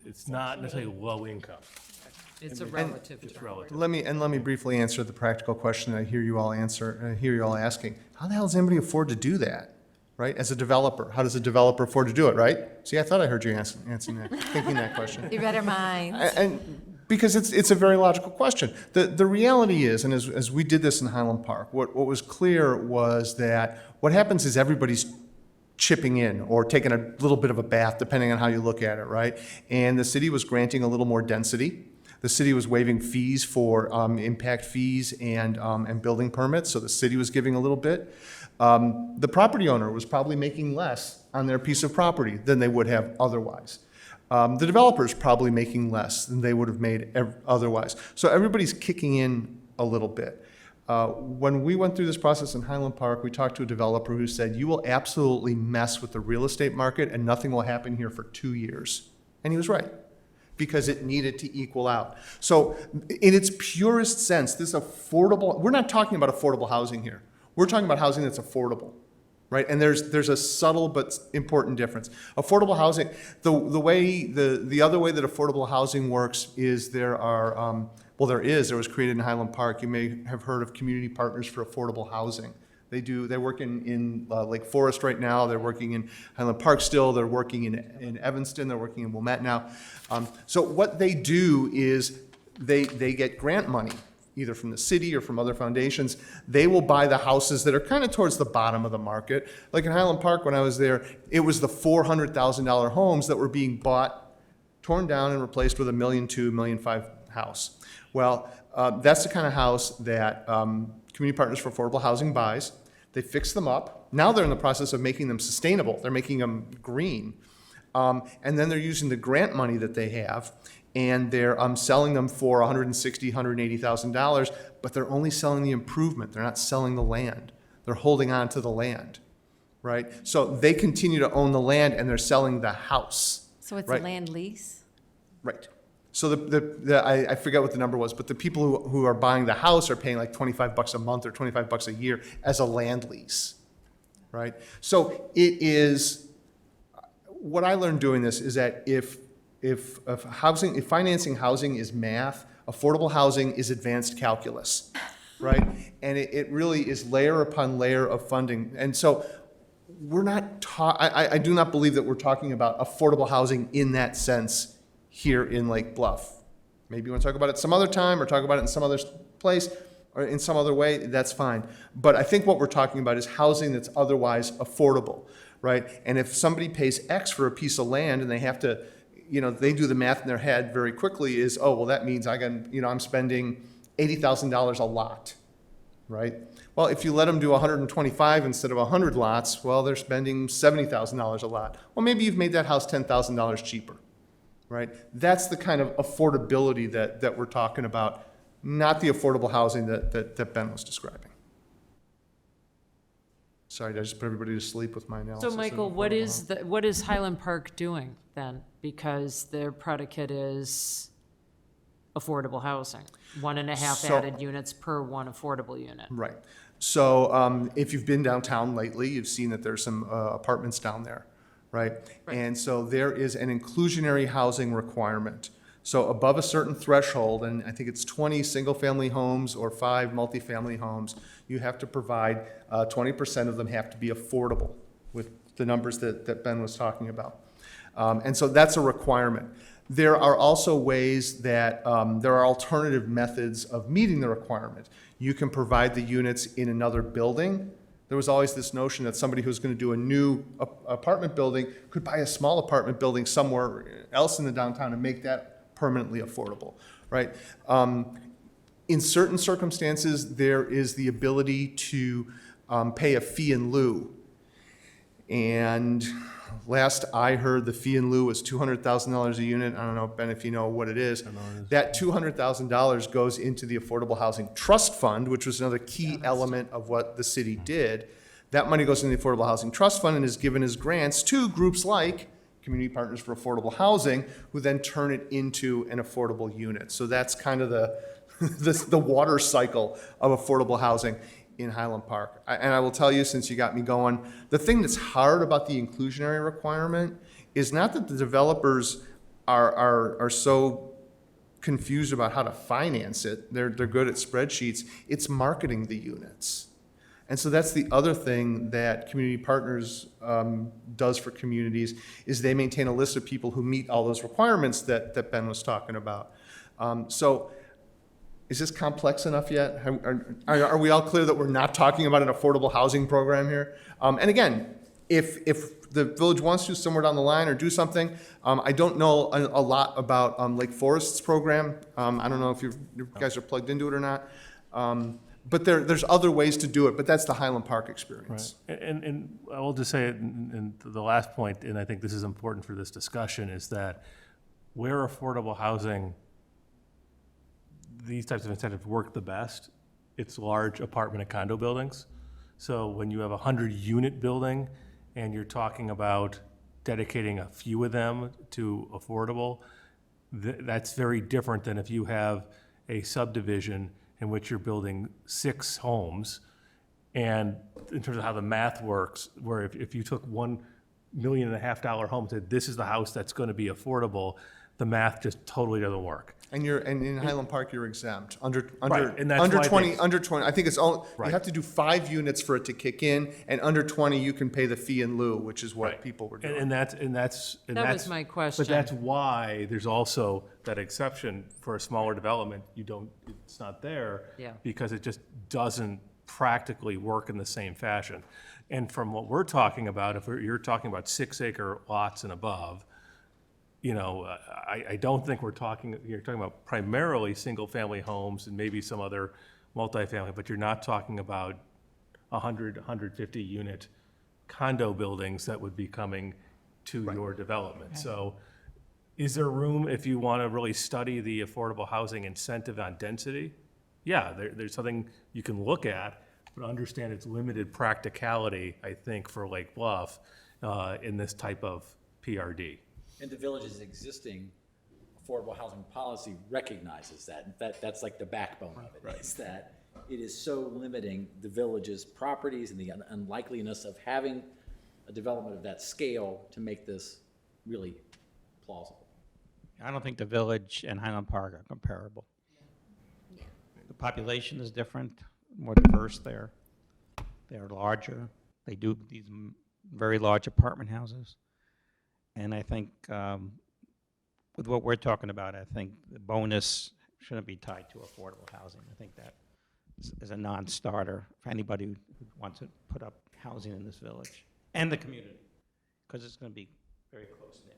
it's not necessarily low income. It's a relative It's term. relative. Let me briefly answer the practical question I hear you all asking. How the hell does anybody afford to do that, right? As a developer, how does a developer afford to do it, right? See, I thought I heard you answering that, thinking that question. You better mind. And because it's a very logical question. The reality is, and as we did this in Highland Park, what was clear was that what happens is everybody's chipping in or taking a little bit of a bath, depending on how you look at it, right? And the city was granting a little more density. The city was waiving fees for impact fees and building permits, so the city was giving a little bit. The property owner was probably making less on their piece of property than they would have otherwise. The developer's probably making less than they would have made otherwise. So everybody's kicking in a little bit. When we went through this process in Highland Park, we talked to a developer who said, you will absolutely mess with the real estate market and nothing will happen here for 2 years. And he was right, because it needed to equal out. So in its purest sense, this affordable, we're not talking about affordable housing here. We're talking about housing that's affordable, right? And there's a subtle but important difference. Affordable housing, the other way that affordable housing works is there was created in Highland Park. You may have heard of Community Partners for Affordable Housing. They work in Lake Forest right now. They're working in Highland Park still. They're working in Evanston. They're working in Wilmette now. So what they do is they get grant money, either from the city or from other foundations. They will buy the houses that are kind of towards the bottom of the market. Like in Highland Park, when I was there, it was the $400,000 homes that were being bought, torn down, and replaced with a $1.2 million, $1.5 million house. Well, that's the kind of house that Community Partners for Affordable Housing buys. They fix them up. Now they're in the process of making them sustainable. They're making them green. And then they're using the grant money that they have, and they're selling them for $160,000, $180,000, but they're only selling the improvement. They're not selling the land. They're holding on to the land, right? So they continue to own the land, and they're selling the house. So it's right? a land lease? Right. So I forget what the number was, but the people who are buying the house are paying like $25 a month or $25 a year as a land lease, right? So it is, what I learned doing this is that if financing housing is math, affordable housing is advanced calculus, right? And it really is layer upon layer of funding. And so we're not, I do not believe that we're talking about affordable housing in that sense here in Lake Bluff. Maybe you want to talk about it some other time or talk about it in some other place or in some other way, that's fine. But I think what we're talking about is housing that's otherwise affordable, right? And if somebody pays X for a piece of land and they have to, they do the math in their head very quickly is, oh, well, that means I'm spending $80,000 a lot, right? Well, if you let them do 125 instead of 100 lots, well, they're spending $70,000 a lot. Well, maybe you've made that house $10,000 cheaper. Right? That's the kind of affordability that we're talking about, not the affordable housing that Ben was describing. Sorry, did I just put everybody to sleep with my analysis? So of Michael, affordable housing? what is Highland Park doing then? Because their predicate is affordable housing, 1.5 So- added units per one affordable unit. Right. So if you've been downtown lately, you've seen that there's some apartments down there, right? And so there is an inclusionary housing requirement. So above a certain threshold, and I think it's 20 single-family homes or 5 multifamily homes, you have to provide 20% of them have to be affordable with the numbers that Ben was talking about. And so that's a requirement. There are also ways that, there are alternative methods of meeting the requirement. You can provide the units in another building. There was always this notion that somebody who's going to do a new apartment building could buy a small apartment building somewhere else in the downtown and make that permanently affordable, right? In certain circumstances, there is the ability to pay a fee in lieu. And last I heard, the fee in lieu was $200,000 a unit. I don't know, Ben, if you know what it is. That $200,000 goes into the Affordable Housing Trust Fund, which was another key element of what the city did. That money goes into the Affordable Housing Trust Fund and is given as grants to groups like Community Partners for Affordable Housing, who then turn it into an affordable unit. So that's kind of the water cycle of affordable housing in Highland Park. And I will tell you, since you got me going, the thing that's hard about the inclusionary requirement is not that the developers are so confused about how to finance it. They're good at spreadsheets. It's marketing the units. And so that's the other thing that Community Partners does for communities, is they maintain a list of people who meet all those requirements that Ben was talking about. So is this complex enough yet? Are we all clear that we're not talking about an affordable housing program here? And again, if the village wants to somewhere down the line or do something, I don't know a lot about Lake Forest's program. I don't know if you guys are plugged into it or not. But there's other ways to do it, but that's the Highland Park experience. Right. And I will just say, and the last point, and I think this is important for this discussion, is that where affordable housing, these types of incentives work the best, it's large apartment and condo buildings. So when you have a 100-unit building and you're talking about dedicating a few of them to affordable, that's very different than if you have a subdivision in which you're building 6 homes. And in terms of how the math works, where if you took $1.5 million home and said, this is the house that's going to be affordable, the math just totally doesn't work. And in Highland Park, you're exempt. Under and that's under why 20, I think it's all, you Right. have to do 5 units for it to kick in, and under 20, you can pay the fee in lieu, which is what people were doing. And that's That was my question. But that's why there's also that exception for a smaller development. It's not there. Yeah. Because it just doesn't practically work in the same fashion. And from what we're talking about, if you're talking about 6-acre lots and above, I don't think you're talking about primarily single-family homes and maybe some other multifamily, but you're not talking about 150 unit condo buildings that would be coming to your development. So is there room, if you want to really study the affordable housing incentive on density? Yeah, there's something you can look at, but understand its limited practicality, I think, for Lake Bluff in this type of PRD. And the village's existing affordable housing policy recognizes that. That's like the backbone of it, is that it is so limiting the village's properties and the unlikeliness of having a development of that scale to make this really plausible. I don't think the village and Highland Park are comparable. The population is different, more diverse there. They're larger. They do these very large apartment houses. And I think with what we're talking about, I think the bonus shouldn't be tied to affordable housing. I think that is a non-starter for anybody who wants to put up housing in this village and the community, because it's going to be very close knit.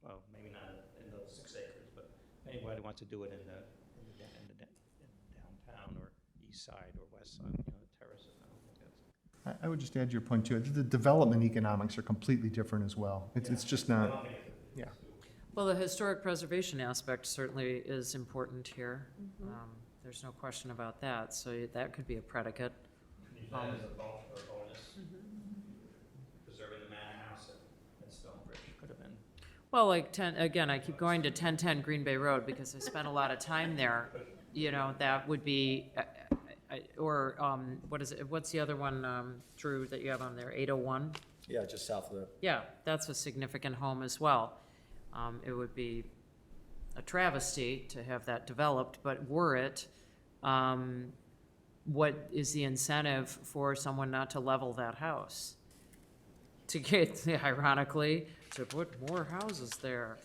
Well, maybe not in those 6 acres, but anybody wants to do it in downtown or east side or west side, the terraces. I don't think that's. I would just add your point too. The development economics are completely different as well. It's just not, yeah. Well, the historic preservation aspect certainly is important here. There's no question about that, so that could be a predicate. Use that as a bonus preserving the manor house at Stonebridge could have been. Well, like again, I keep going to 1010 Green Bay Road because I spent a lot of time there. You know, that would be, or, what is it, what's the other one, Drew, that you have on there, 801? Yeah, just south of the. Yeah, that's a significant home as well. It would be a travesty to have that developed, but were it, what is the incentive for someone not to level that house? To get, ironically, to put more houses there,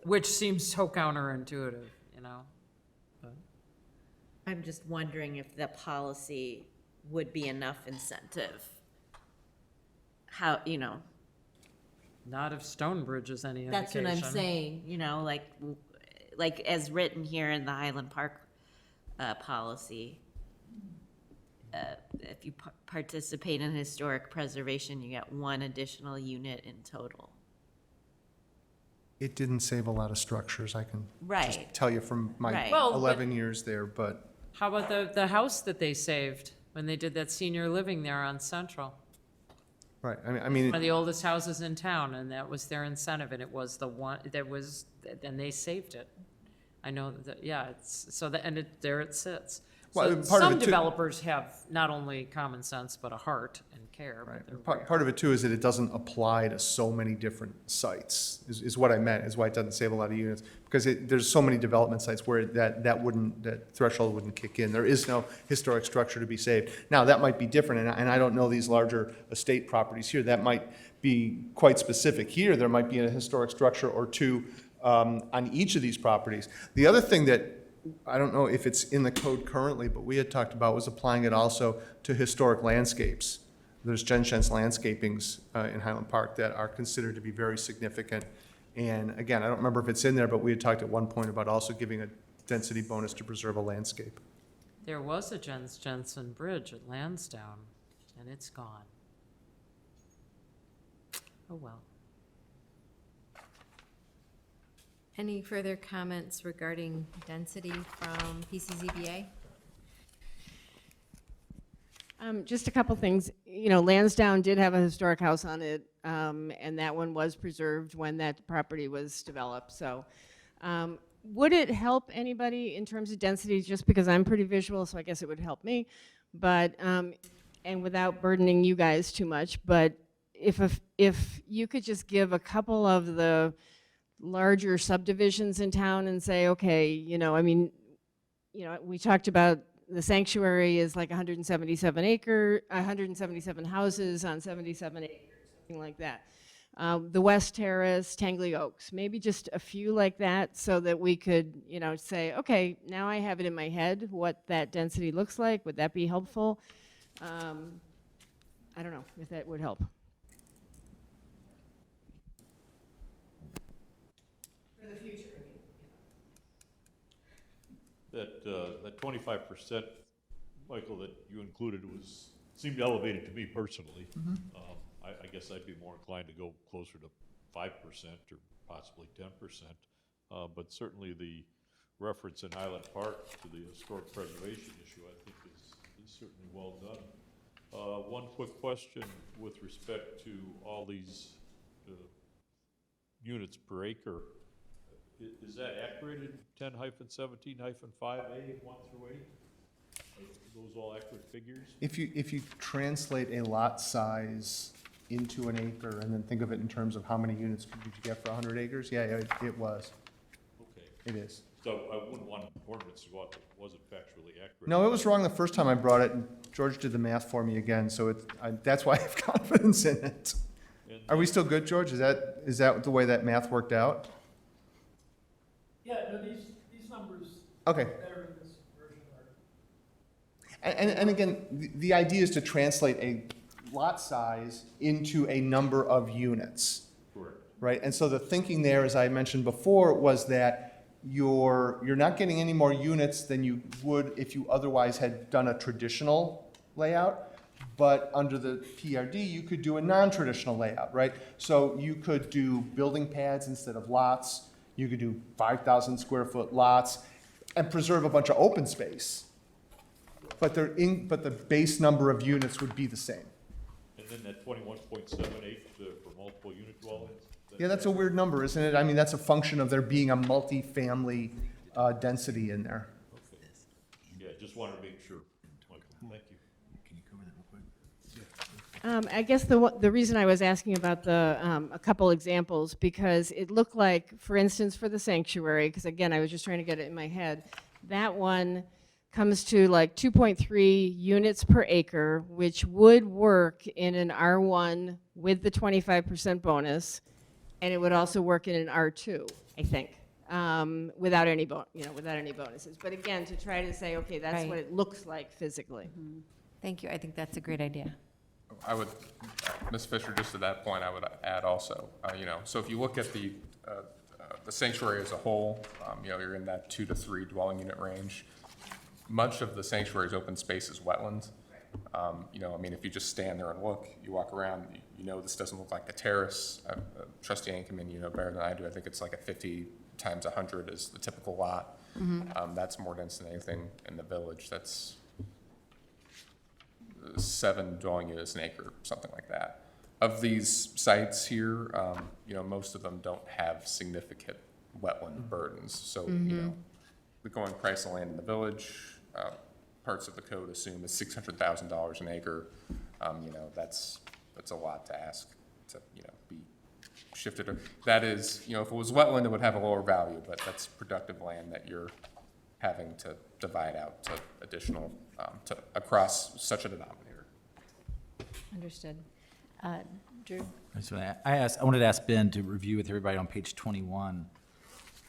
which seems so counterintuitive, you know? But I'm just wondering if the policy would be enough incentive. How, you know, not if Stonebridge is any that's what indication. I'm saying, you know, like as written here in the Highland Park policy. If you participate in historic preservation, you get 1 additional unit in total. It didn't save a lot of structures, I can just Right. tell you from my Right. Well, but- 11 years there, but How about the house that they saved when they did that senior living there on Central? right, I mean, One of the oldest houses in town, and that was their incentive, and it was the one, that was, and they saved it. I know that, yeah, it's, so that, and there it sits. Well, So part of some it too- developers have not only common sense, but a heart and care. but they're rare. part of it too is that it doesn't apply to so many different sites, is what I meant, is why it doesn't save a lot of units. Because there's so many development sites where that threshold wouldn't kick in. There is no historic structure to be saved. Now, that might be different, and I don't know these larger estate properties here. That might be quite specific. Here, there might be a historic structure or two on each of these properties. The other thing that, I don't know if it's in the code currently, but we had talked about was applying it also to historic landscapes. There's gentians landscapings in Highland Park that are considered to be very significant. And again, I don't remember if it's in there, but we had talked at one point about also giving a density bonus to preserve a landscape. There was a Jens Jensen Bridge at Lansdowne, and it's gone. Oh, well. Any further comments regarding density from PCZBA? Just a couple things. You know, Lansdowne did have a historic house on it, and that one was preserved when that property was developed. So, would it help anybody in terms of density? Just because I'm pretty visual, so I guess it would help me. But and without burdening you guys too much, but if you could just give a couple of the larger subdivisions in town and say, okay, you know, I mean, you know, we talked about the sanctuary is like 177 houses on 77 acres, something like that. The West Terrace, Tangley Oaks, maybe just a few like that so that we could, you know, say, okay, now I have it in my head what that density looks like. Would that be helpful? I don't know if that would help. For the future, That 25%, Michael, that you included seemed elevated to me personally. I guess I'd be more inclined to go closer to 5% or possibly 10%. But certainly the reference in Highland Park to the historic preservation issue, I think is certainly well done. One quick question with respect to all these units per acre. Is that accurate in 10-17-5A, 1 through 8? Are those all accurate figures? If you translate a lot size into an acre and then think of it in terms of how many units could you get for 100 acres, yeah, it was. Okay. It is. So I wouldn't want ordinance to go out that wasn't factually accurate. No, it was wrong the first time I brought it, and George did the math for me again, so that's why I have confidence in it. And Are we still good, George? Is that the way that math worked out? Yeah, no, these numbers Okay. better in this version are. And again, the idea is to translate a lot size into a number of units, Correct. right? And so the thinking there, as I mentioned before, was that you're not getting any more units than you would if you otherwise had done a traditional layout. But under the PRD, you could do a non-traditional layout, right? So you could do building pads instead of lots. You could do 5,000 square foot lots and preserve a bunch of open space. but but the base number of units would be the same. And then that 21.78 for multiple unit dwellings? Yeah, that's a weird number, isn't it? I mean, that's a function of there being a multifamily density in there. Yeah, just wanted to make sure. Okay, thank you. I guess the reason I was asking about the, a couple examples, because it looked like, for instance, for the sanctuary, because again, I was just trying to get it in my head, that one comes to like 2.3 units per acre, which would work in an R1 with the 25% bonus, and it would also work in an R2, I think, without any without any bonuses. But again, to try to say, okay, that's Right. what it looks like physically. Thank you, I think that's a great idea. I would, Ms. Fisher, just to that point, I would add also, so if you look at the sanctuary as a whole, you're in that 2 to 3 dwelling unit range. Much of the sanctuary's open space is wetland. If you just stand there and look, you walk around, this doesn't look like a terrace. Trustee Ankerman, better than I do. I think it's like a 50 times 100 is the typical lot. That's more dense than anything in the village. That's 7 dwelling units an acre, something like that. Of these sites here, most of them don't have significant wetland burdens. So, the going price of land in the village, parts of the code assume is $600,000 an acre. That's a lot to ask to, be shifted. That is, if it was wetland, it would have a lower value, but that's productive land that you're having to divide out to additional, across such a denominator. Understood. Drew? I wanted to ask Ben to review with everybody on page 21,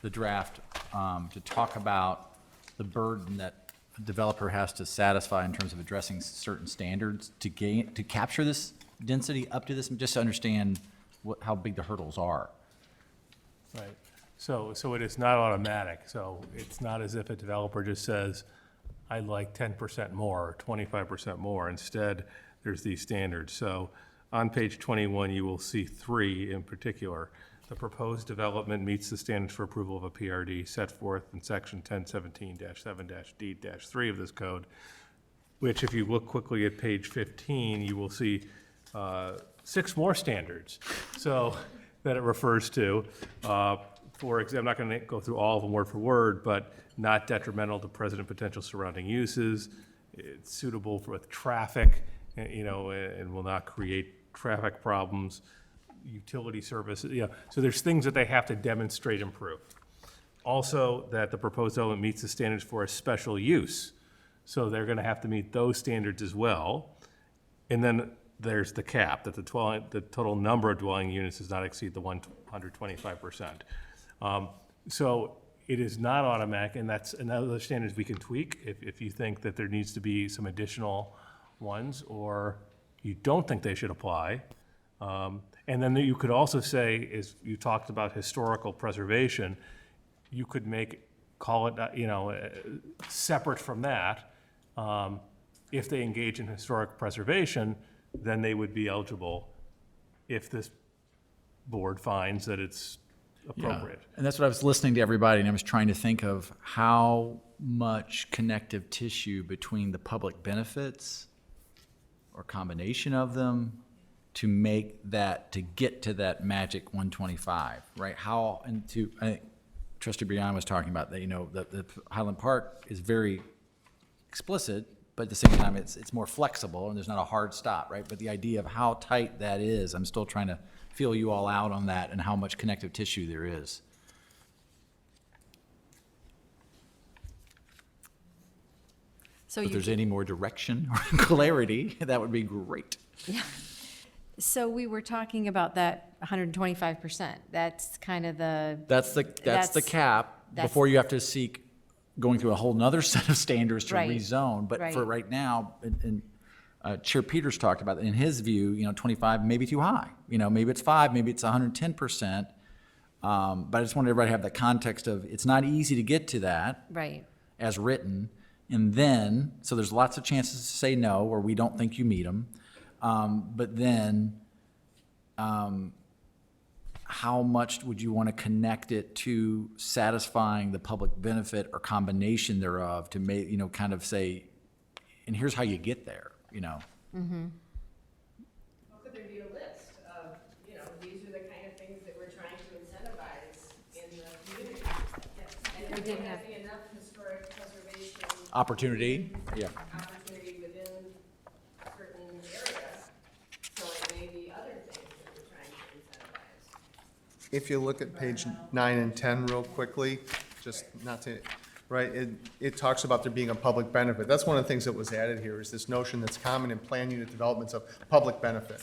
the draft, to talk about the burden that a developer has to satisfy in terms of addressing certain standards to capture this density up to this, just to understand how big the hurdles are. Right. So it is not automatic. So it's not as if a developer just says, I'd like 10% more, or 25% more. Instead, there's these standards. So on page 21, you will see 3 in particular. The proposed development meets the standards for approval of a PRD set forth in section 1017-7-D-3 of this code, which if you look quickly at page 15, you will see 6 more standards. So that it refers to. For example, I'm not going to go through all of them word for word, but not detrimental to present and potential surrounding uses. It's suitable for traffic, and will not create traffic problems. Utility services, so there's things that they have to demonstrate and prove. Also, that the proposed element meets the standards for a special use. So they're going to have to meet those standards as well. And then there's the cap, that the total number of dwelling units does not exceed the 125%. So it is not automatic, and that's another standards we can tweak if you think that there needs to be some additional ones, or you don't think they should apply. And then you could also say, as you talked about historical preservation, you could call it, separate from that. If they engage in historic preservation, then they would be eligible if this board finds that it's appropriate. Yeah. And that's what I was listening to everybody, and I was trying to think of how much connective tissue between the public benefits or combination of them to get to that magic 125, right? I think Trustee Brianna was talking about that, the Highland Park is very explicit, but at the same time, it's more flexible and there's not a hard stop, right? But the idea of how tight that is, I'm still trying to feel you all out on that and how much connective tissue there is. So If there's any more direction or clarity, that would be great. Yeah. So we were talking about that 125%. That's kind of the. That's the cap before you have to seek going through a whole nother set of standards to Right. rezone. But for Right. right now, and Chair Peters talked about, in his view, 25 may be too high. Maybe it's 5, maybe it's 110%. But I just wanted everybody to have that context of it's not easy to get to that Right. as written. And then, so there's lots of chances to say no, or we don't think you meet them. But then, how much would you want to connect it to satisfying the public benefit or combination thereof to make, kind of say, and here's how you get there, you know? Could there be a list of, these are the kind of things that we're trying to incentivize in the community? And if there has be enough historic preservation Opportunity, yeah. opportunity within a certain area, so it may be other things that we're trying to incentivize. If you look at page 9 and 10 real quickly, just not to, right, it talks about there being a public benefit. That's one of the things that was added here, is this notion that's common in plan unit developments of public benefit.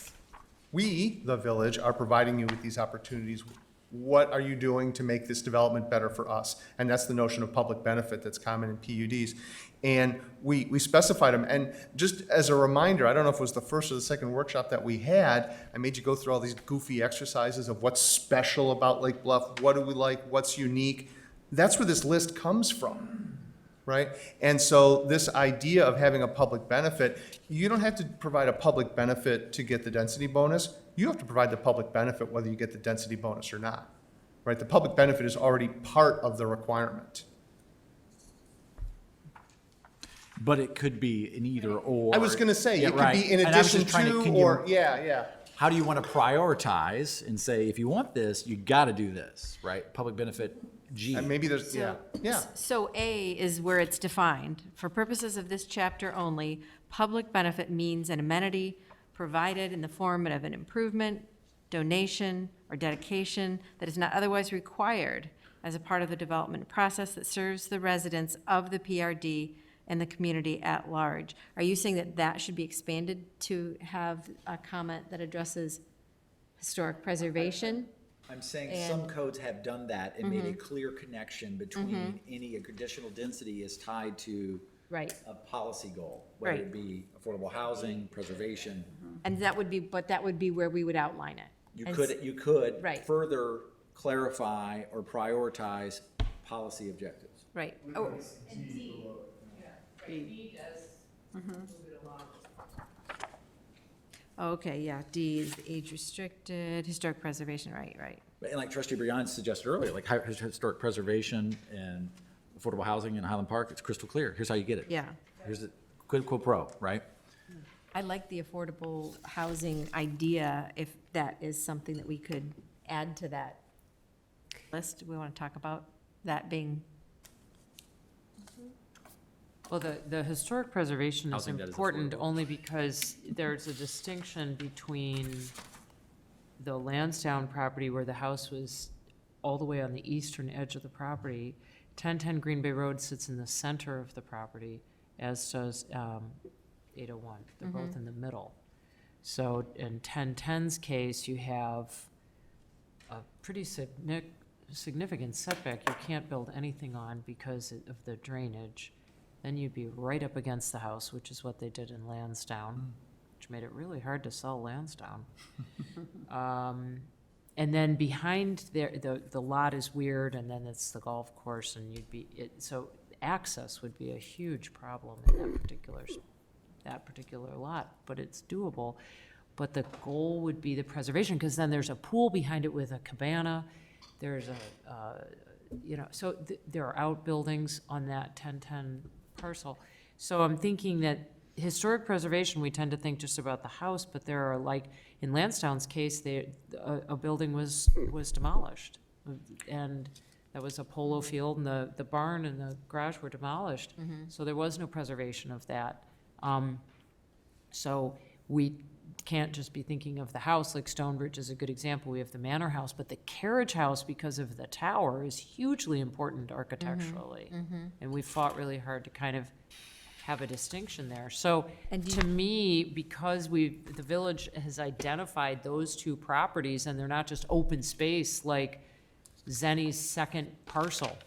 We, the village, are providing you with these opportunities. What are you doing to make this development better for us? And that's the notion of public benefit that's common in PUDs. And we specified them. And just as a reminder, I don't know if it was the first or the second workshop that we had, I made you go through all these goofy exercises of what's special about Lake Bluff, what do we like, what's unique. That's where this list comes from, right? And so this idea of having a public benefit, you don't have to provide a public benefit to get the density bonus. You have to provide the public benefit whether you get the density bonus or not, right? The public benefit is already part of the requirement. But it could be an either or. I was gonna say, Yeah, it could right. be in And I was addition just trying to, can you- or, yeah. How do you want to prioritize and say, if you want this, you got to do this, right? Public benefit G. And maybe there's, yeah. So A is where it's defined. For purposes of this chapter only, public benefit means an amenity provided in the form of an improvement, donation, or dedication that is not otherwise required as a part of the development process that serves the residents of the PRD and the community at large. Are you saying that that should be expanded to have a comment that addresses historic preservation? I'm saying some And- codes have done that and made a clear connection between any additional density is tied to Right. a policy goal, whether Right. it be affordable housing, preservation. And that would be, but that would be where we would outline it. You And could Right. further clarify or prioritize policy objectives. Right. Oh, D does move it along. okay, yeah, D is age restricted, historic preservation, right. And like Trustee Briand suggested earlier, like historic preservation and affordable housing in Highland Park, it's crystal clear. Here's how you get it. Yeah. Here's the quid pro quo, right? I like the affordable housing idea, if that is something that we could add to that list. Do we want to talk about that being, Well, the historic preservation is Housing that is important affordable. only because there's a distinction between the Lansdowne property where the house was all the way on the eastern edge of the property. 1010 Green Bay Road sits in the center of the property, as does 801. They're both in the middle. So in 1010's case, you have a pretty significant setback you can't build anything on because of the drainage. Then you'd be right up against the house, which is what they did in Lansdowne, which made it really hard to sell Lansdowne. And then behind there, the lot is weird, and then it's the golf course, and so access would be a huge problem in that particular lot, but it's doable. But the goal would be the preservation, because then there's a pool behind it with a cabana, there's so there are outbuildings on that 1010 parcel. So I'm thinking that historic preservation, we tend to think just about the house, but there are, like, in Lansdowne's case, a building was demolished. And that was a polo field, and the barn and the garage were demolished. So there was no preservation of that. So we can't just be thinking of the house, like Stonebridge is a good example. We have the manor house, but the carriage house, because of the tower, is hugely important architecturally. And we fought really hard to kind of have a distinction there. So to me, because the village has identified those two properties, and they're not just open space like Zenny's second parcel,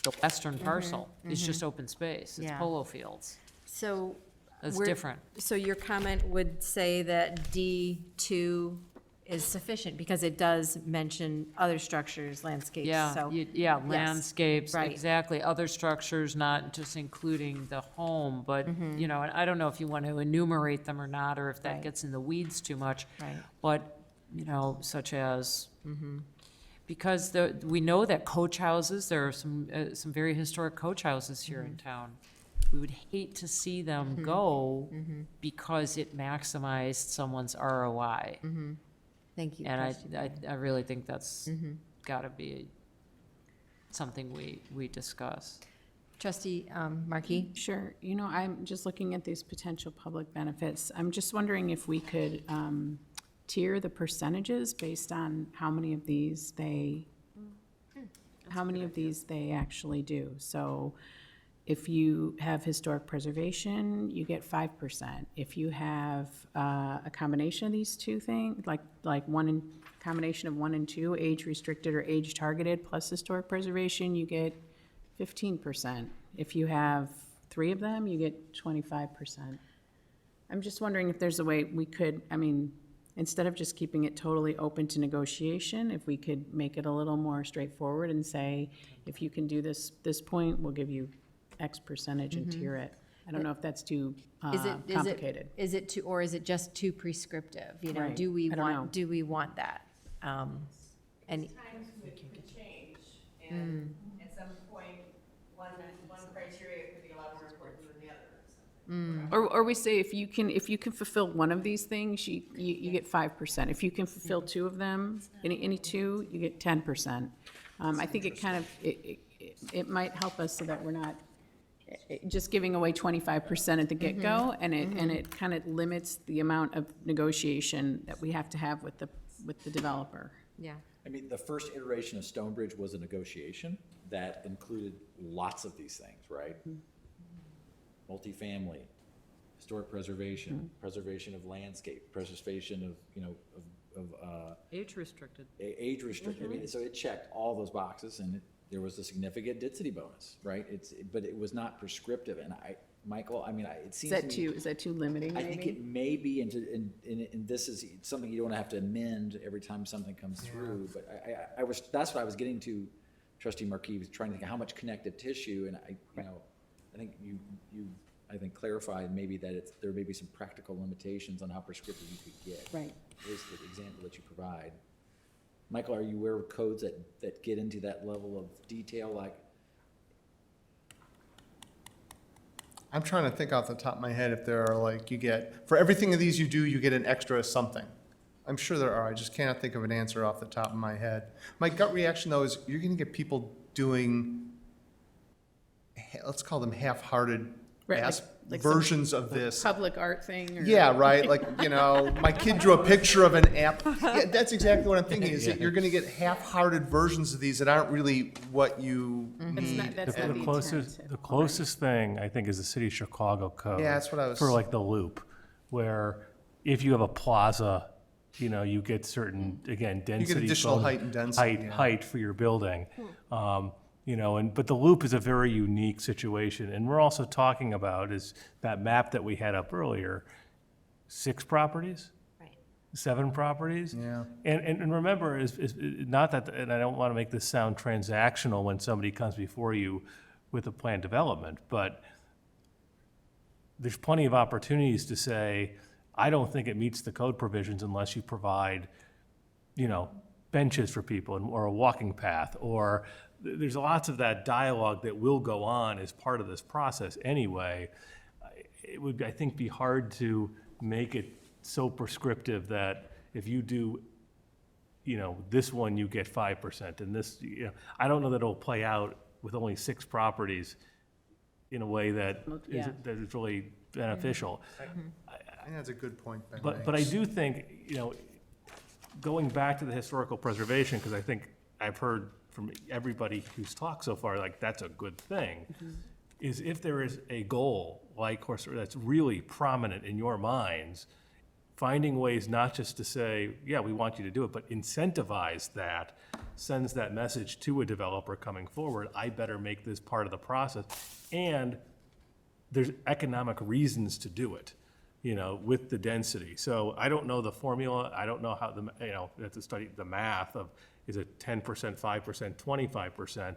the western parcel is just open space. It's Yeah. polo fields. so. That's we're- different. So your comment would say that D2 is sufficient because it does mention other structures, landscapes, Yeah, so. yeah, landscapes, right. exactly, other structures, not just including the home, but, Mm-hmm. and I don't know if you want to enumerate them or not, or if that Right. gets in the weeds too much. Right. But, such as, Mm-hmm. because we know that coach houses, there are some very historic coach houses here in town. we would hate to see them go because it maximized someone's ROI. Thank you. And Trustee I really think that's gotta be something we discuss. Trustee Markey? Sure. You know, I'm just looking at these potential public benefits. I'm just wondering if we could tier the percentages based on how many of these they actually do. So if you have historic preservation, you get 5%. If you have a combination of these two things, like combination of 1 and 2, age restricted or age targeted plus historic preservation, you get 15%. If you have 3 of them, you get 25%. I'm just wondering if there's a way we could, I mean, instead of just keeping it totally open to negotiation, if we could make it a little more straightforward and say, if you can do this point, we'll give you X percentage and tier it. I don't know if that's too complicated. Is it too, or is it just too prescriptive? You know, Right. do we I don't know. want that? And Times could change, and at some point, one criteria could be a lot more important than the other. Or we say if you can fulfill one of these things, you get 5%. If you can fulfill 2 of them, any 2, you get 10%. I think it kind of, it might help us so that we're not just giving away 25% at the get-go, and it kind of limits the amount of negotiation that we have to have with the developer. yeah. I mean, the first iteration of Stonebridge was a negotiation that included lots of these things, right? Multifamily, historic preservation, preservation of landscape, preservation of, you know, of Age restricted. age restricted. I mean, so it checked all those boxes, and there was a significant density bonus, right? But it was not prescriptive, and Michael, I mean, it seems to me. Is that too limiting, I maybe? think it may be, and this is something you don't have to amend every time something comes through, but that's what I was getting to, Trustee Marquis, was trying to think of how much connective tissue, and I think I think clarified maybe that there may be some practical limitations on how prescriptive you could get. Right. At least the example that you provide. Michael, are you aware of codes that get into that level of detail, like? I'm trying to think off the top of my head if there are like, you get, for everything of these you do, you get an extra something. I'm sure there are, I just cannot think of an answer off the top of my head. My gut reaction though is you're gonna get people doing, let's call them half-hearted Right, like some versions of this. Public art thing? Or Yeah, right, like, you know, my kid drew a picture of an app. Yeah, that's exactly what I'm thinking, is that you're gonna get half-hearted versions of these that aren't really what you need. That's not the The closest thing, I think, is the city of Chicago code. Yeah, that's what I was. For like the loop, where if you have a plaza, you know, you get certain, again, density. additional bonus- height and density, yeah. Height for your building. You know, but the loop is a very unique situation. And we're also talking about is that map that we had up earlier, 6 properties? Right. 7 properties? Yeah. And remember, is not that, and I don't want to make this sound transactional when somebody comes before you with a planned development, but there's plenty of opportunities to say, I don't think it meets the code provisions unless you provide, you know, benches for people or a walking path, or there's lots of that dialogue that will go on as part of this process anyway. It would, I think, be hard to make it so prescriptive that if you do, you know, this one, you get 5%, and this, you know, I don't know that it'll play out with only 6 properties in a way that is really beneficial. I think that's a good point, Ben. But I do think, you know, going back to the historical preservation, because I think I've heard from everybody who's talked so far, like, that's a good thing, is if there is a goal, like, or that's really prominent in your minds, finding ways not just to say, yeah, we want you to do it, but incentivize that, sends that message to a developer coming forward, I better make this part of the process, and there's economic reasons to do it, you know, with the density. So I don't know the formula, I don't know how you know, you have to study the math of, is it 10%, 5%, 25%?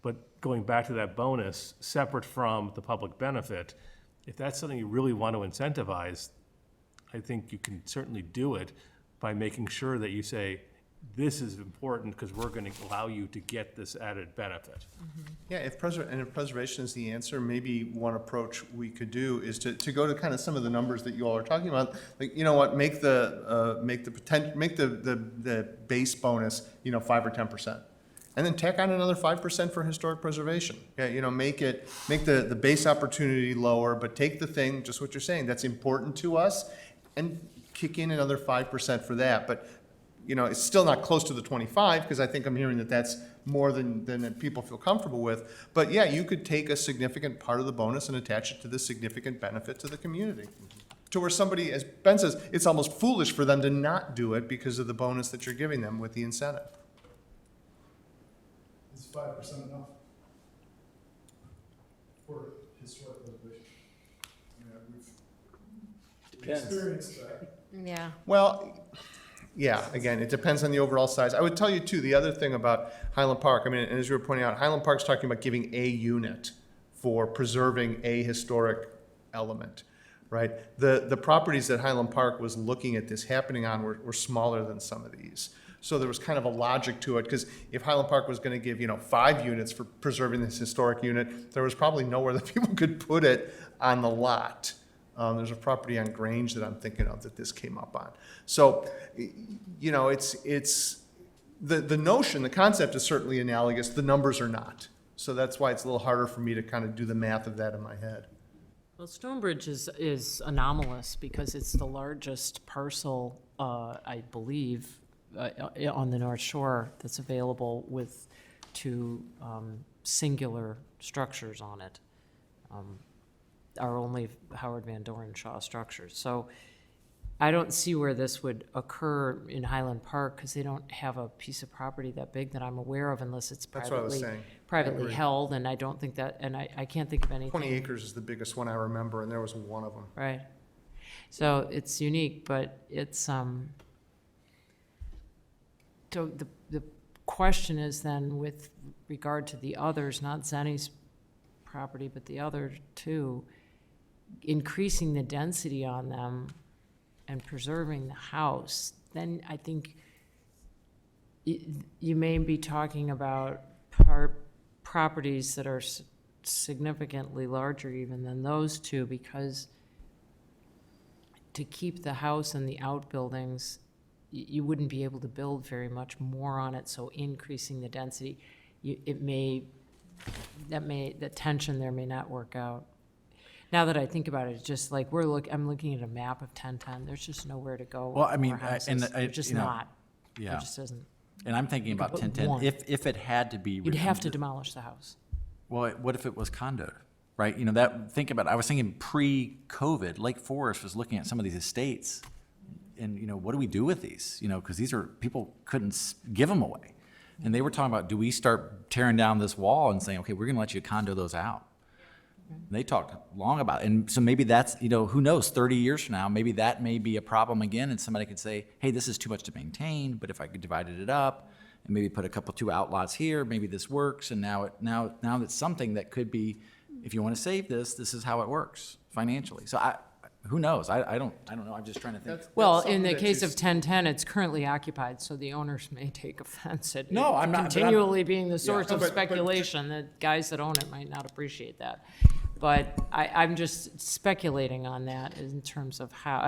But going back to that bonus, separate from the public benefit, if that's something you really want to incentivize, I think you can certainly do it by making sure that you say, this is important because we're going to allow you to get this added benefit. Yeah, if preservation is the answer, maybe one approach we could do is to go to kind of some of the numbers that you all are talking about. Like, you know what, make the base bonus, 5 or 10%. And then tack on another 5% for historic preservation. Yeah, make the base opportunity lower, but take the thing, just what you're saying, that's important to us, and kick in another 5% for that. But it's still not close to the 25, because I think I'm hearing that that's more than people feel comfortable with. But yeah, you could take a significant part of the bonus and attach it to the significant benefit to the community. To where somebody, as Ben says, it's almost foolish for them to not do it because of the bonus that you're giving them with the incentive. Is 5% enough for historic preservation? We've experienced that. Yeah. Well, yeah, again, it depends on the overall size. I would tell you too, the other thing about Highland Park, and as you were pointing out, Highland Park's talking about giving a unit for preserving a historic element, right? The properties that Highland Park was looking at this happening on were smaller than some of these. So there was kind of a logic to it, because if Highland Park was going to give, 5 units for preserving this historic unit, there was probably nowhere that people could put it on the lot. There's a property on Grange that I'm thinking of that this came up on. So, it's the notion, the concept is certainly analogous. The numbers are not. So that's why it's a little harder for me to kind of do the math of that in my head. Well, Stonebridge is anomalous because it's the largest parcel, I believe, on the North Shore that's available with 2 singular structures on it. Our only Howard Van Doren Shaw structures. So I don't see where this would occur in Highland Park, because they don't have a piece of property that big that I'm aware of, unless it's That's what I was saying. I privately agree. held, and I don't think that, and I can't think of anything. 20 acres is the biggest one I remember, and there was one of them. Right. So it's unique, but it's, so the question is then, with regard to the others, not Zenny's property, but the other 2, increasing the density on them and preserving the house, then I think you may be talking about properties that are significantly larger even than those 2, because to keep the house and the outbuildings, you wouldn't be able to build very much more on it, so increasing the density, the tension there may not work out. Now that I think about it, it's just like I'm looking at a map of 1010. There's just nowhere to go. Well, I with mean, more houses. and There's just not. Yeah. There just isn't. And I'm thinking You could about put 1010, one. if it had to be. You'd have to demolish the house. Well, what if it was condoed, right? Think about it. I was thinking pre-COVID, Lake Forest was looking at some of these estates, and, what do we do with these? Because these are, people couldn't give them away. And they were talking about, do we start tearing down this wall and saying, okay, we're going to let you condo those out? And they talked long about it. And so maybe that's, who knows, 30 years from now, maybe that may be a problem again, and somebody could say, hey, this is too much to maintain, but if I could divide it up and maybe put 2 outlots here, maybe this works. And now it's something that could be, if you want to save this is how it works financially. So who knows? I don't know. I'm just trying to think. Well, in the case of 1010, it's currently occupied, so the owners may take offense at No, I'm not- but I'm- continually being the source No, of but- speculation. The guys that own it might not appreciate that. But I'm just speculating on that in terms of how,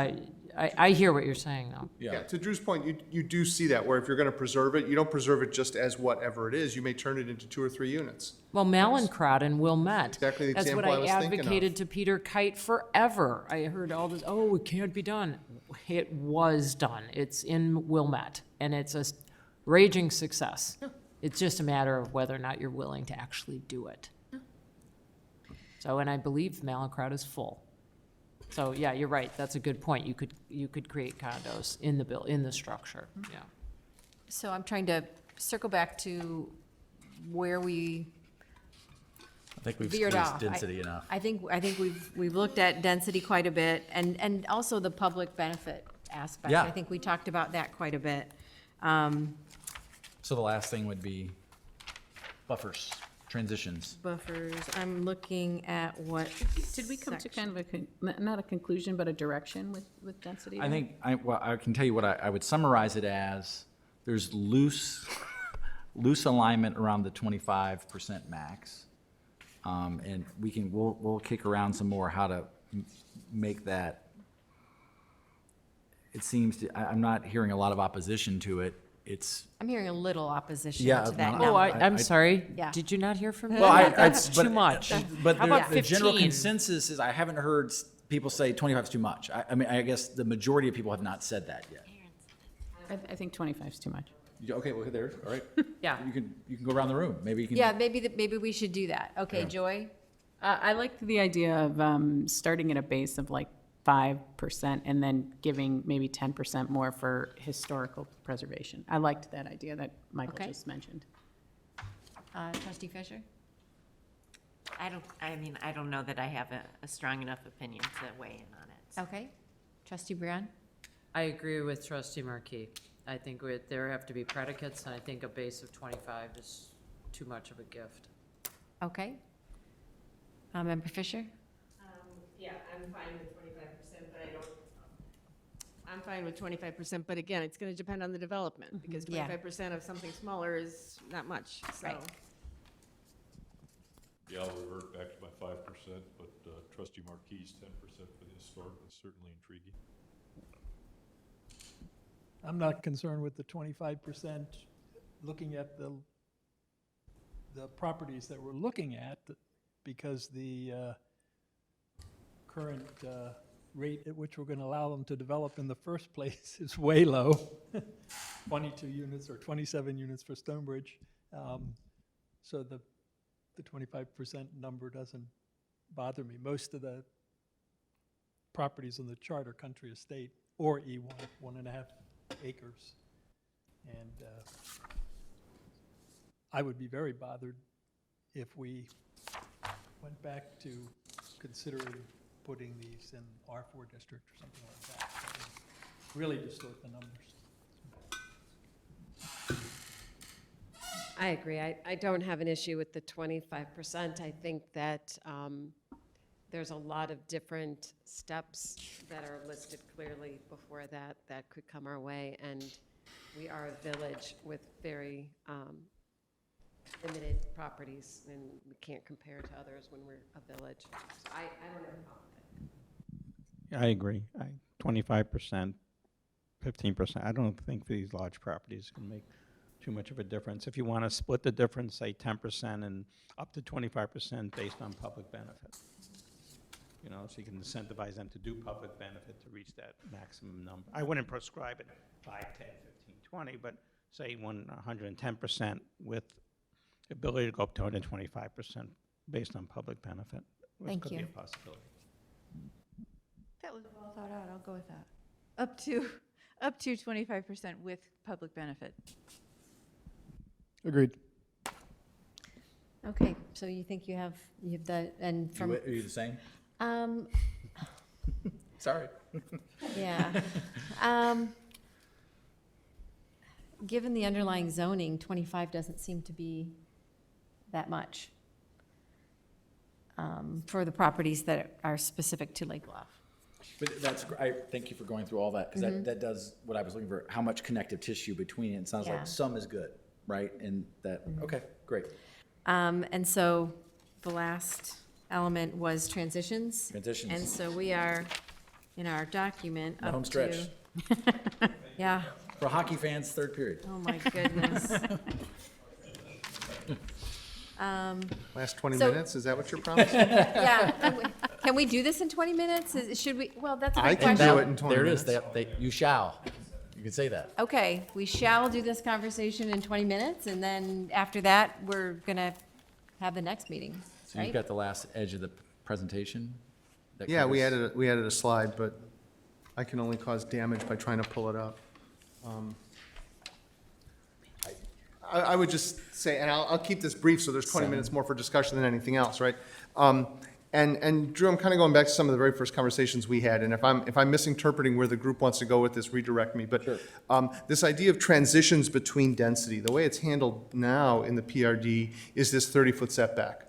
I hear what you're saying, though. Yeah, to Drew's point, you do see that, where if you're going to preserve it, you don't preserve it just as whatever it is. You may turn it into 2 or 3 units. Well, Malincrot and Wilmette. Exactly the That's what example I was I thinking of. advocated to Peter Kite forever. I heard all this, oh, it can't be done. It was done. It's in Wilmette, and it's a raging success. It's just a matter of whether or not you're willing to actually do it. So, and I believe Malincrot is full. So, yeah, you're right. That's a good point. You could create condos in the structure, yeah. So I'm trying to circle back to where we I think we've veered squeezed off. density enough. I think we've looked at density quite a bit, and also the public benefit aspect. Yeah. I think we talked about that quite a bit. So the last thing would be buffers, transitions. Buffers, I'm looking at what. Did we come to kind of not a conclusion, but a direction with density? I there? think, I can tell you what I would summarize it as, there's loose alignment around the 25% max. And we'll kick around some more how to make that. It seems I'm not hearing a lot of opposition to it. I'm hearing a little opposition Yeah, to that no, number. Oh, I'm sorry. Yeah. Did you not hear from me? Well, That's too but- much. But How about the general 15? consensus is I haven't heard people say 25 is too much. I mean, I guess the majority of people have not said that yet. I think 25 is too much. Okay, well, there, all right. Yeah. You can go around the room. Maybe you can. Yeah, maybe we should do that. Okay, Joy? I like the idea of starting at a base of like 5% and then giving maybe 10% more for historical preservation. I liked that idea that Michael Okay. just mentioned. Trustee Fisher? I don't know that I have a strong enough opinion to weigh in on it. Okay. Trustee Brian? I agree with trustee Markey. I think there have to be predicates, and I think a base of 25 is too much of a gift. Okay. Member Fisher? Yeah, I'm fine with 25%, but I don't, I'm fine with 25%, but again, it's gonna depend on the development, because Yeah. 25% of something smaller is not much, so. Right. Yeah, I'll revert back to my 5%, but trustee Marquis' 10% for the historic is certainly intriguing. I'm not concerned with the 25%, looking at the properties that we're looking at, because the current rate at which we're going to allow them to develop in the first place is way low. 22 units or 27 units for Stonebridge. So the 25% number doesn't bother me. Most of the properties on the chart are country estate or E1, 1.5 acres. And I would be very bothered if we went back to considering putting these in R4 district or something like that. That would really distort the numbers. I agree. I don't have an issue with the 25%. I think that there's a lot of different steps that are listed clearly before that could come our way. And we are a village with very limited properties, and we can't compare to others when we're a village. So I don't have a problem with it. I agree. 25%, 15%. I don't think these large properties can make too much of a difference. If you want to split the difference, say 10% and up to 25% based on public benefit. You know, so you can incentivize them to do public benefit to reach that maximum number. I wouldn't prescribe it 5, 10, 15, 20, but say 110% with ability to go up to 125% based on public benefit. Which Thank could you. be a possibility. That was well thought out, I'll go with that. Up to 25% with public benefit. Agreed. Okay, so you think you have the, and from, Are you the same? um, Sorry. yeah. Given the underlying zoning, 25 doesn't seem to be that much for the properties that are specific to Lake Bluff. But thank you for going through all that, because that does what I was looking for, how much connective tissue between it. It sounds Yeah. like some is good, right? And that, okay, great. And so the last element was transitions. Transitions. And so we are, in our document, The up home stretch. to. Yeah, For hockey fans, third period. oh my goodness. Last 20 So- minutes, is that what you're promising? Yeah, can we do this in 20 minutes? Should we, well, that's a I good can question. do it in 20 There it is. minutes. You shall. You can say that. Okay, we shall do this conversation in 20 minutes, and then after that, we're gonna have the next meeting, So you've right? got the last edge of the presentation? that Yeah, we covers- added a slide, but I can only cause damage by trying to pull it up. I would just say, and I'll keep this brief, so there's 20 minutes more for discussion than anything else, right? And Drew, I'm kind of going back to some of the very first conversations we had, and if I'm misinterpreting where the group wants to go with this, redirect me, but this idea of transitions between density, the way it's handled now in the PRD is this 30-foot setback.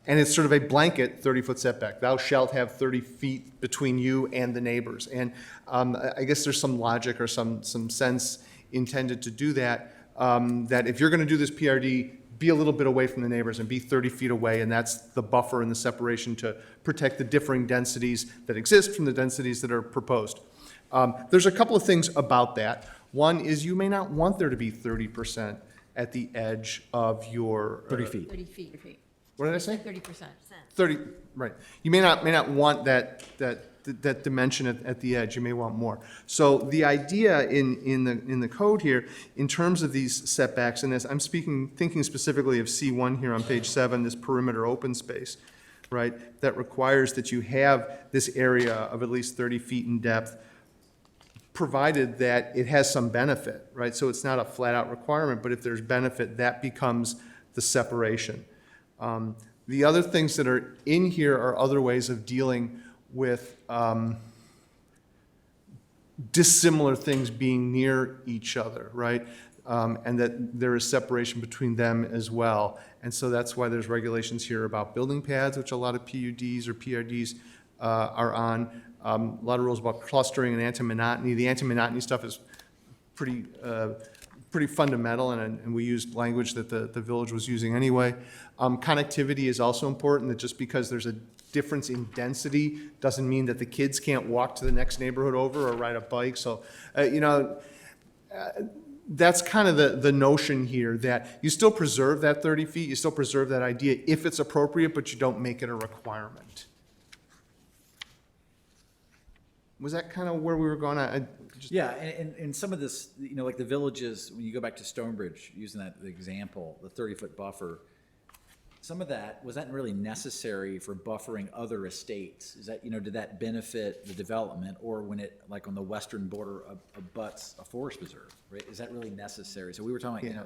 And it's sort of a blanket 30-foot setback. Thou shalt have 30 feet between you and the neighbors. And I guess there's some logic or some sense intended to do that, that if you're going to do this PRD, be a little bit away from the neighbors and be 30 feet away, and that's the buffer and the separation to protect the differing densities that exist from the densities that are proposed. There's a couple of things about that. One is you may not want there to be 30% at the edge of your. 30 feet. 30 feet. What did I say? 30%. 30, right. You may not want that dimension at the edge. You may want more. So the idea in the code here, in terms of these setbacks, and as I'm thinking specifically of C1 here on page 7, this perimeter open space, right, that requires that you have this area of at least 30 feet in depth, provided that it has some benefit, right? So it's not a flat-out requirement, but if there's benefit, that becomes the separation. The other things that are in here are other ways of dealing with dissimilar things being near each other, right? And that there is separation between them as well. And so that's why there's regulations here about building pads, which a lot of PUDs or PRDs are on. A lot of rules about clustering and anti-monotony. The anti-monotony stuff is pretty fundamental, and we used language that the village was using anyway. Connectivity is also important, that just because there's a difference in density doesn't mean that the kids can't walk to the next neighborhood over or ride a bike. So, that's kind of the notion here, that you still preserve that 30 feet, you still preserve that idea if it's appropriate, but you don't make it a requirement. Was that kind of where we were going? Yeah, and some of this, like the villages, when you go back to Stonebridge, using that example, the 30-foot buffer, some of that, was that really necessary for buffering other estates? Is that, did that benefit the development, or when it, like on the western border, abuts a forest preserve, right? Is that really necessary? So we were talking,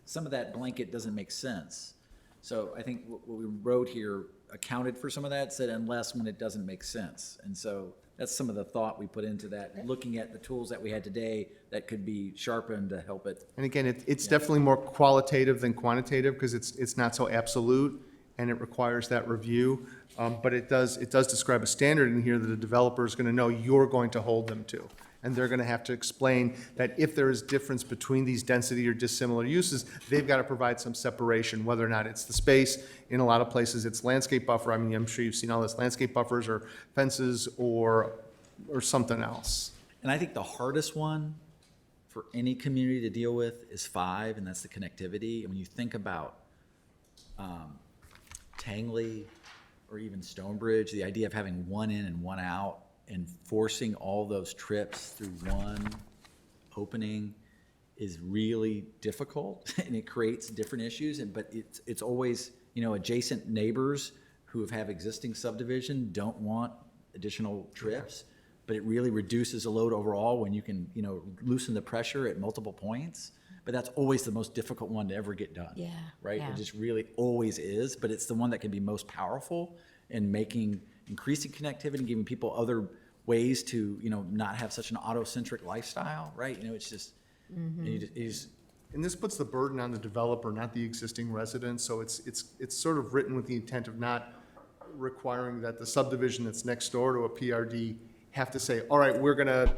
some of that blanket doesn't make sense. So I think what we wrote here accounted for some of that, said unless when it doesn't make sense. And so that's some of the thought we put into that, looking at the tools that we had today that could be sharpened to help it. And again, it's definitely more qualitative than quantitative, because it's not so absolute, and it requires that review. But it does describe a standard in here that a developer is going to know you're going to hold them to. And they're going to have to explain that if there is difference between these density or dissimilar uses, they've got to provide some separation, whether or not it's the space. In a lot of places, it's landscape buffer. I mean, I'm sure you've seen all this, landscape buffers or fences or something else. And I think the hardest one for any community to deal with is 5, and that's the connectivity. And when you think about Tangley or even Stonebridge, the idea of having one in and one out, and forcing all those trips through one opening is really difficult, and it creates different issues. But it's always, adjacent neighbors who have existing subdivision don't want additional trips, but it really reduces the load overall when you can, loosen the pressure at multiple points. But that's always the most difficult one to ever get done. Yeah. Right? Yeah. It just really always is, but it's the one that can be most powerful in increasing connectivity, giving people other ways to, not have such an auto-centric lifestyle, right? It's just, And this puts the burden on the developer, not the existing residents. So it's sort of written with the intent of not requiring that the subdivision that's next door to a PRD have to say, all right, we're gonna,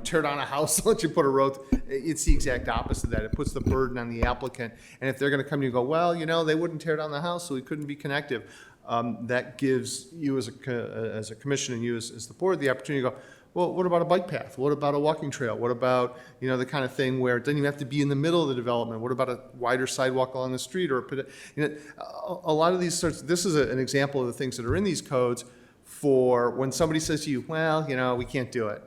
tear down a house, let you put a road. It's the exact opposite of that. It puts the burden on the applicant. And if they're gonna come to you and go, well, they wouldn't tear down the house, so we couldn't be connective. That gives you as a commission and you as the board the opportunity to go, well, what about a bike path? What about a walking trail? What about, the kind of thing where it doesn't even have to be in the middle of the development? What about a wider sidewalk along the street or a lot of these sorts, this is an example of the things that are in these codes for when somebody says to you, well, we can't do it.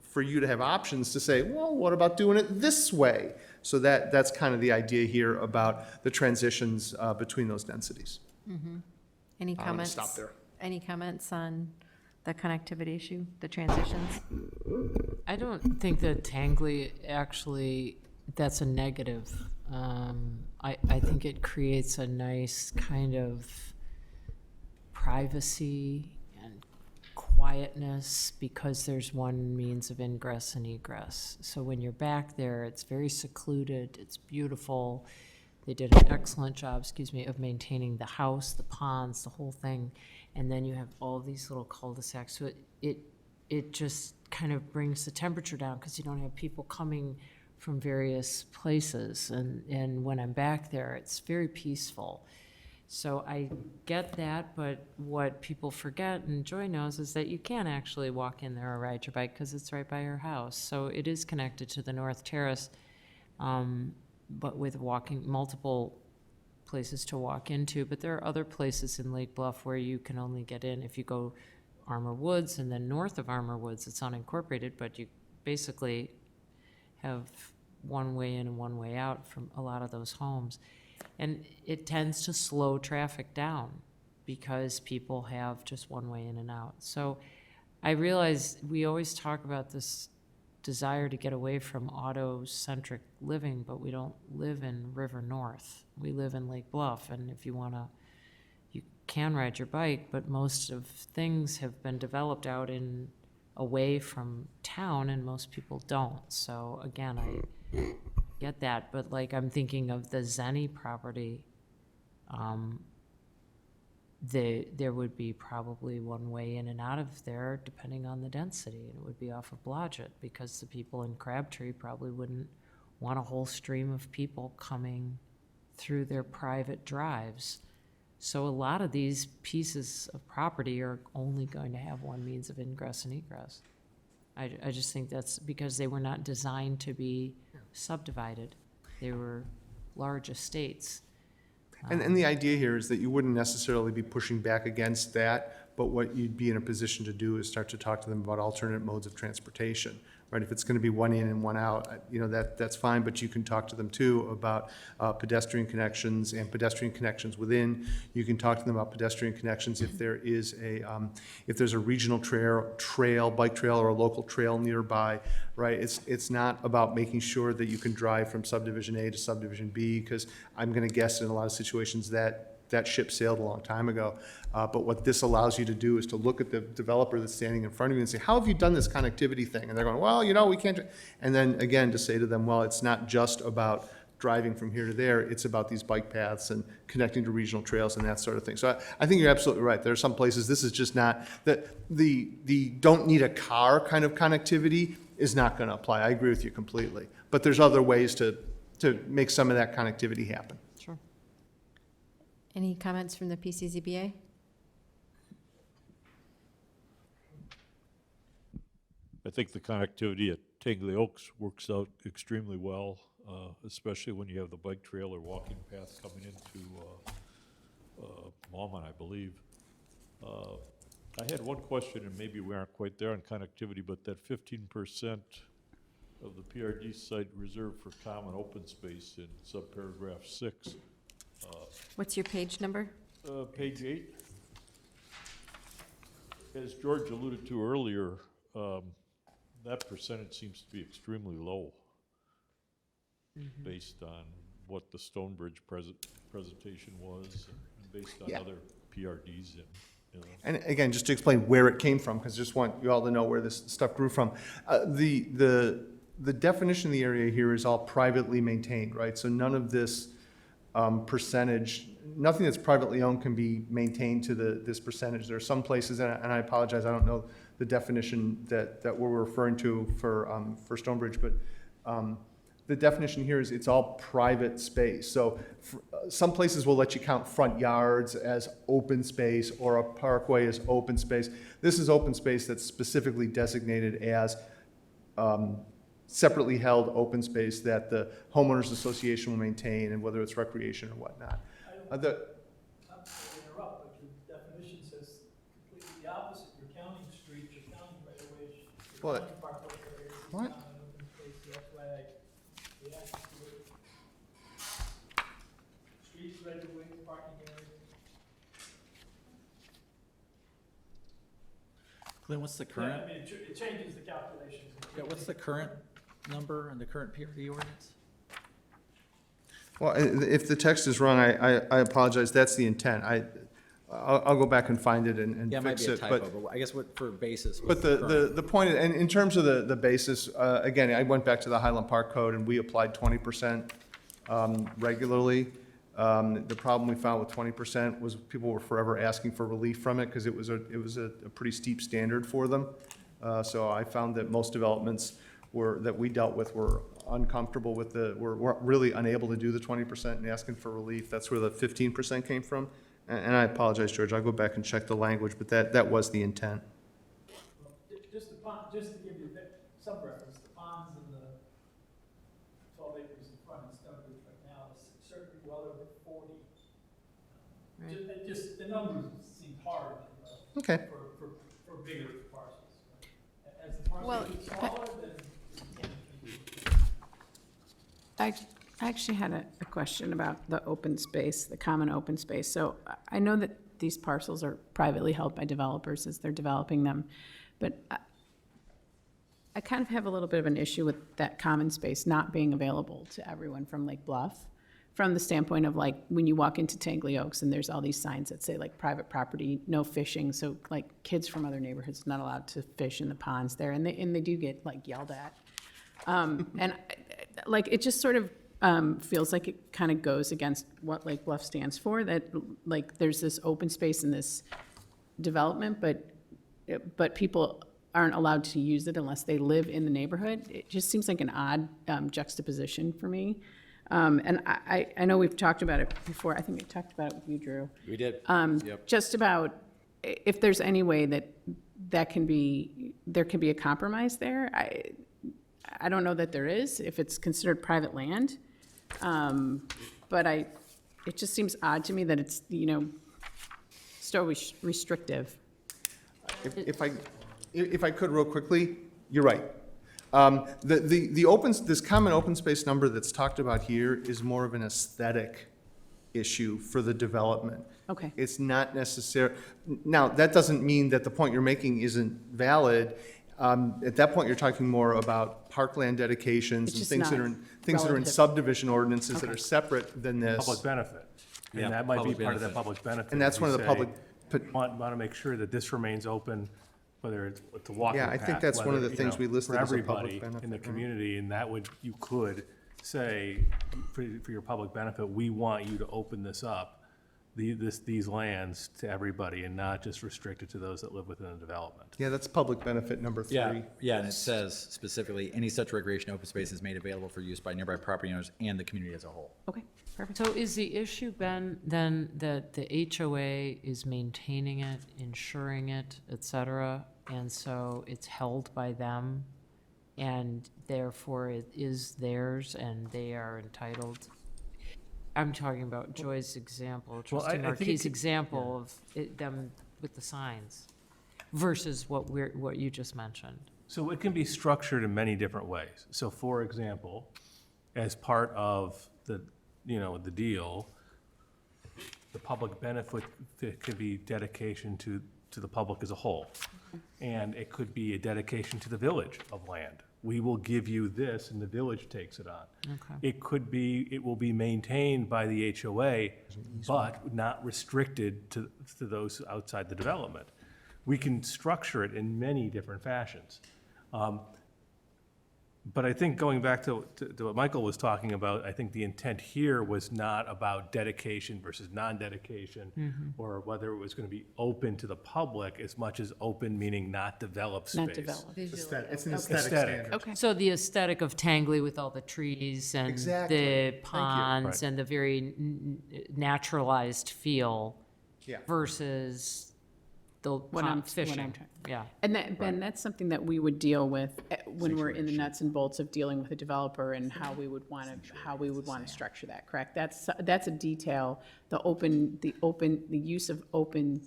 For you to have options to say, well, what about doing it this way? So that's kind of the idea here about the transitions between those densities. Any I'm gonna comments? stop there. Any comments on the connectivity issue, the transitions? I don't think that Tangley actually, that's a negative. I think it creates a nice kind of privacy and quietness because there's one means of ingress and egress. So when you're back there, it's very secluded, it's beautiful. They did an excellent job, of maintaining the house, the ponds, the whole thing. And then you have all these little cul-de-sacs. So it just kind of brings the temperature down because you don't have people coming from various places, and when I'm back there, it's very peaceful. So I get that, but what people forget, and Joy knows, is that you can actually walk in there or ride your bike because it's right by your house. So it is connected to the North Terrace, but with multiple places to walk into. But there are other places in Lake Bluff where you can only get in if you go Armor Woods, and then north of Armor Woods, it's unincorporated, but you basically have one way in and one way out from a lot of those homes. And it tends to slow traffic down because people have just one way in and out. So I realize we always talk about this desire to get away from auto-centric living, but we don't live in River North. We live in Lake Bluff, and if you want to, you can ride your bike, but most of things have been developed out in away from town, and most people don't. So again, I get that, but like I'm thinking of the Zenny property, there would be probably one way in and out of there depending on the density, and it would be off of Blodgett, because the people in Crabtree probably wouldn't want a whole stream of people coming through their private drives. So a lot of these pieces of property are only going to have one means of ingress and egress. I just think that's because they were not designed to be subdivided. They were large estates. And the idea here is that you wouldn't necessarily be pushing back against that, but what you'd be in a position to do is start to talk to them about alternate modes of transportation, right? If it's going to be one in and one out, you know, that's fine, but you can talk to them too about pedestrian connections and pedestrian connections within. You can talk to them about pedestrian connections if there is if there's a regional trail, bike trail, or a local trail nearby, right? It's not about making sure that you can drive from subdivision A to subdivision B, because I'm going to guess in a lot of situations that ship sailed a long time ago. But what this allows you to do is to look at the developer that's standing in front of you and say, how have you done this connectivity thing? And they're going, well, you know, we can't. And then again, to say to them, well, it's not just about driving from here to there, it's about these bike paths and connecting to regional trails and that sort of thing. So I think you're absolutely right. There are some places, this is just not, the don't need a car kind of connectivity is not going to apply. I agree with you completely. But there's other ways to make some of that connectivity happen. Sure. Any comments from the PCZBA? I think the connectivity at Tangley Oaks works out extremely well, especially when you have the bike trail or walking path coming into Malmon, I believe. I had one question, and maybe we aren't quite there on connectivity, but that 15% of the PRD site reserved for common open space in subparagraph 6. What's your page number? Page 8. As George alluded to earlier, that percentage seems to be extremely low based on what the Stonebridge presentation was and based on other PRDs. And again, just to explain where it came from, because I just want you all to know where this stuff grew from. The definition of the area here is all privately maintained, right? So none of this percentage, nothing that's privately owned can be maintained to this percentage. There are some places, and I apologize, I don't know the definition that we're referring to for Stonebridge, but the definition here is it's all private space. So some places will let you count front yards as open space or a parkway as open space. This is open space that's specifically designated as separately held open space that the homeowners association will maintain, and whether it's recreation or whatnot. Not to interrupt, but your definition says completely the opposite. You're counting streets, you're counting right-of-ways, you're What? counting parkway areas, it's What? common open space, so that's why I reacted to it. Streets, right-of-ways, parking areas. Glenn, what's the Yeah, current, I mean, it changes the calculations. yeah, what's the current number and the current PRD ordinance? Well, if the text is wrong, I apologize. That's the intent. I'll go back and find it and Yeah, it might fix be a it. typo, but I guess what, for basis. But the point, and in terms of the basis, again, I went back to the Highland Park Code and we applied 20% regularly. The problem we found with 20% was people were forever asking for relief from it because it was a pretty steep standard for them. So I found that most developments that we dealt with were uncomfortable with were really unable to do the 20% and asking for relief. That's where the 15% came from. And I apologize, George, I'll go back and check the language, but that was the intent. Just to give you some reference, the ponds and the 12 acres in front of Stonebridge right now is certainly well over 40. Just the numbers seem hard Okay. for bigger parcels. As the parcels get smaller, then. I actually had a question about the open space, the common open space. So I know that these parcels are privately held by developers as they're developing them, but I kind of have a little bit of an issue with that common space not being available to everyone from Lake Bluff, from the standpoint of like when you walk into Tangley Oaks and there's all these signs that say like private property, no fishing. So like kids from other neighborhoods not allowed to fish in the ponds there, and they do get like yelled at. And like, it just sort of feels like it kind of goes against what Lake Bluff stands for, that like there's this open space in this development, but people aren't allowed to use it unless they live in the neighborhood. It just seems like an odd juxtaposition for me. And I know we've talked about it before. I think we talked about it with you, Drew. We did. Yep. Just about if there's any way that there can be a compromise there. I don't know that there is, if it's considered private land. But it just seems odd to me that it's, still restrictive. If I could real quickly, you're right. This common open space number that's talked about here is more of an aesthetic issue for the development. Okay. It's not necessary. Now, that doesn't mean that the point you're making isn't valid. At that point, you're talking more about parkland dedications and It's things just that are in relative. subdivision ordinances that Okay. are separate than this. Public benefit. Yeah, And that might be public part of that benefit. public benefit. And that's one of the We public, say, Want to make sure that this remains open, whether it's a walking Yeah, path. I think that's one of whether, the things we listed as a public For everybody benefit, in the right. community, and you could say, for your public benefit, we want you to open this up, these lands to everybody and not just restrict it to those that live within the development. yeah, that's public benefit number 3. Yeah, and it says specifically, any such recreation open space is made available for use by nearby property owners and the community as a whole. Okay, perfect. So is the issue, Ben, then that the HOA is maintaining it, insuring it, et cetera, and so it's held by them, and therefore it is theirs and they are entitled? I'm talking about Joy's example, Well, I Trustee think it Marquis' could- example of them with the signs versus what you just mentioned. So it can be structured in many different ways. So for example, as part of the deal, the public benefit could be dedication to the public as a whole. And it could be a dedication to the village of land. We will give you this and the village takes it on. Okay. It will be maintained by the HOA, but not restricted to those outside the development. We can structure it in many different fashions. But I think going back to what Michael was talking about, I think the intent here was not about dedication versus non-dedication, or whether it was going to be open to the public as much as open, meaning not developed space. Not developed. It's an aesthetic Aesthetic. standard. Okay. So the aesthetic of Tangley with all the trees and Exactly. the Thank you. ponds Right. and the very naturalized feel Yeah. versus the What I'm fishing. trying- Yeah. And that, Ben, that's something that we would deal with when we're in the nuts and bolts of dealing with a developer and how we would want to structure that, correct? That's a detail, the use of open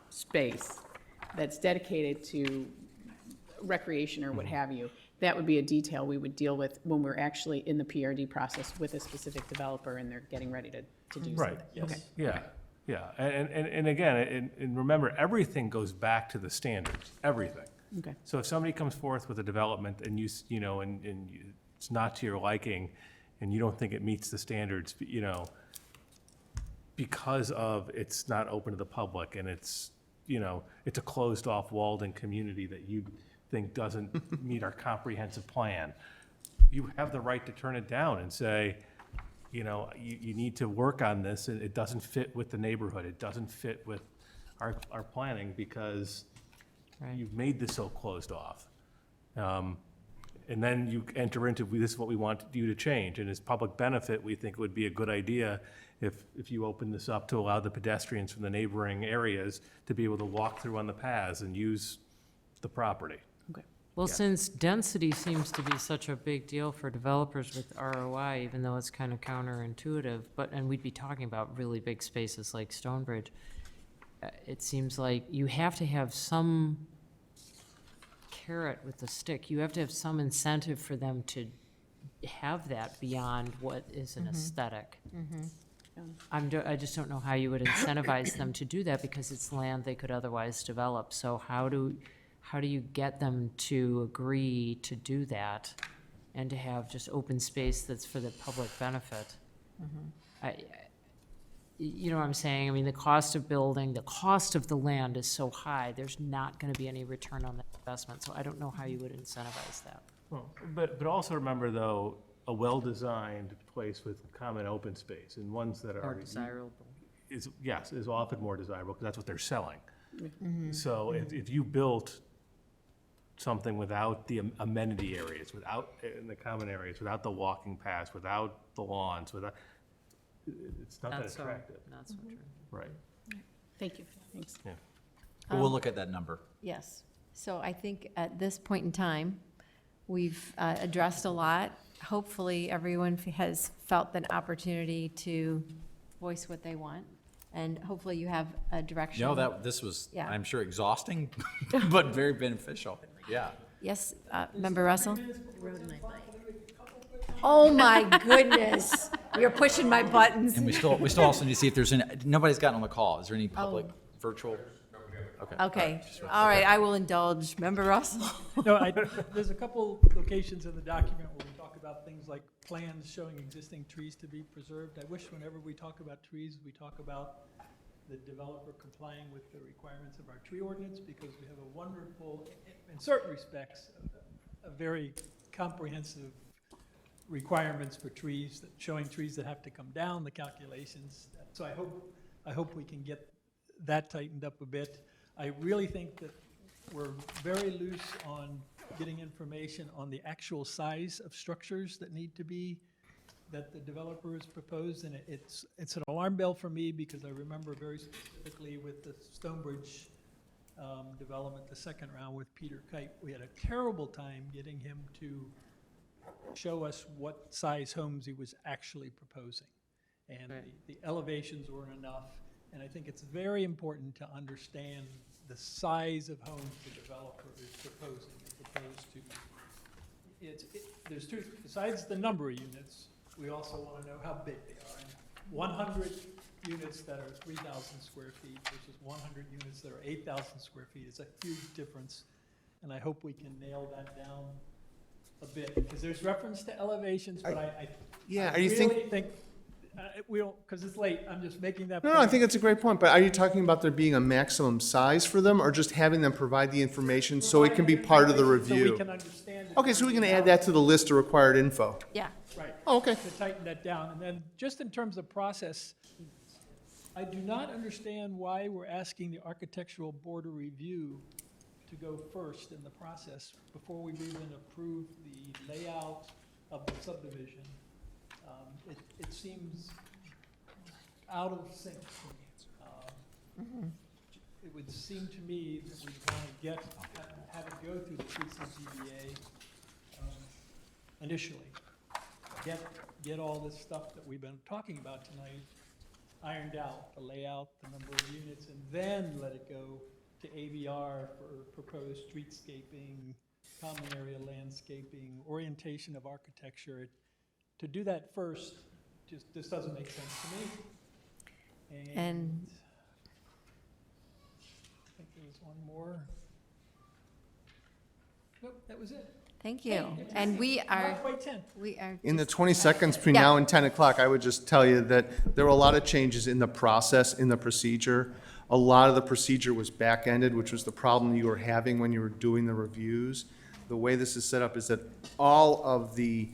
space that's dedicated to recreation or what have you. That would be a detail we would deal with when we're actually in the PRD process with a specific developer and they're getting ready to do something. Right. Okay. Yeah. And again, and remember, everything goes back to the standards, everything. Okay. So if somebody comes forth with a development and it's not to your liking and you don't think it meets the standards, because of it's not open to the public and it's a closed off walled-in community that you think doesn't meet our comprehensive plan, you have the right to turn it down and say, you need to work on this, and it doesn't fit with the neighborhood, it doesn't fit with our planning because Right. you've made this so closed off. And then you enter into, this is what we want you to change. And as public benefit, we think it would be a good idea if you open this up to allow the pedestrians from the neighboring areas to be able to walk through on the paths and use the property. Well, since density seems to be such a big deal for developers with ROI, even though it's kind of counterintuitive, and we'd be talking about really big spaces like Stonebridge, it seems like you have to have some carrot with the stick. You have to have some incentive for them to have that beyond what is an aesthetic. I just don't know how you would incentivize them to do that, because it's land they could otherwise develop. So how do you get them to agree to do that and to have just open space that's for the public benefit? You know what I'm saying? I mean, the cost of building, the cost of the land is so high, there's not going to be any return on that investment. So I don't know how you would incentivize that. Well, but also remember, though, a well-designed place with common open space, and ones that More are. desirable. Is often more desirable, because that's what they're selling. So if you built something without the amenity areas, in the common areas, without the walking paths, without the lawns, it's not that attractive. Not so true. Right. Thank you, thanks. Yeah. But we'll look at that number. Yes. So I think at this point in time, we've addressed a lot. Hopefully, everyone has felt an opportunity to voice what they want, and hopefully you have a direction. This was, Yeah. I'm sure, exhausting, but very beneficial. Yeah. Yes, Member Russell? Oh, my goodness. You're pushing my buttons. And we still also need to see if there's nobody's gotten on the call. Is there any public, virtual? Okay. Okay, all right, I will indulge. Member Russell? No, there's a couple locations in the document where we talk about things like plans showing existing trees to be preserved. I wish whenever we talk about trees, we talk about the developer complying with the requirements of our tree ordinance, because we have a wonderful, in certain respects, a very comprehensive requirements for trees, showing trees that have to come down, the calculations. So I hope we can get that tightened up a bit. I really think that we're very loose on getting information on the actual size of structures that need to be, that the developer has proposed, and it's an alarm bell for me, because I remember very specifically with the Stonebridge development, the second round with Peter Kite, we had a terrible time getting him to show us what size homes he was actually proposing. And the elevations weren't enough. And I think it's very important to understand the size of homes the developer is proposing, as opposed to, there's two, besides the number of units, we also want to know how big they are. And 100 units that are 3,000 square feet versus 100 units that are 8,000 square feet, it's a huge difference. And I hope we can nail that down a bit, because there's reference to elevations, but I really think we don't, because it's late, I'm just making that point. No, I think it's a great point, but are you talking about there being a maximum size for them, or just having them provide the information so it can be part of the So we review? can understand it. Okay, so we can add that to the list of required info. Yeah. Right. Oh, okay. To tighten that down. And then just in terms of process, I do not understand why we're asking the Architectural Board of Review to go first in the process before we even approve the layout of the subdivision. It seems out of sync to me. It would seem to me that we want to have it go through the PCZBA initially. Get all this stuff that we've been talking about tonight ironed out, the layout, the number of units, and then let it go to AVR for proposed streetscaping, common area landscaping, orientation of architecture. To do that first just doesn't make sense to me. And I think there was one more. Nope, that was it. thank you. And we are, Not quite 10. In the 20 seconds between now and 10 o'clock, I would just tell you that there were a lot of changes in the process, in the procedure. A lot of the procedure was back-ended, which was the problem you were having when you were doing the reviews. The way this is set up is that all of the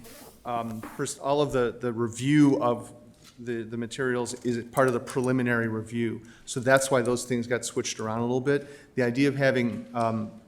review of the materials is part of the preliminary review. So that's why those things got switched around a little bit. The idea of having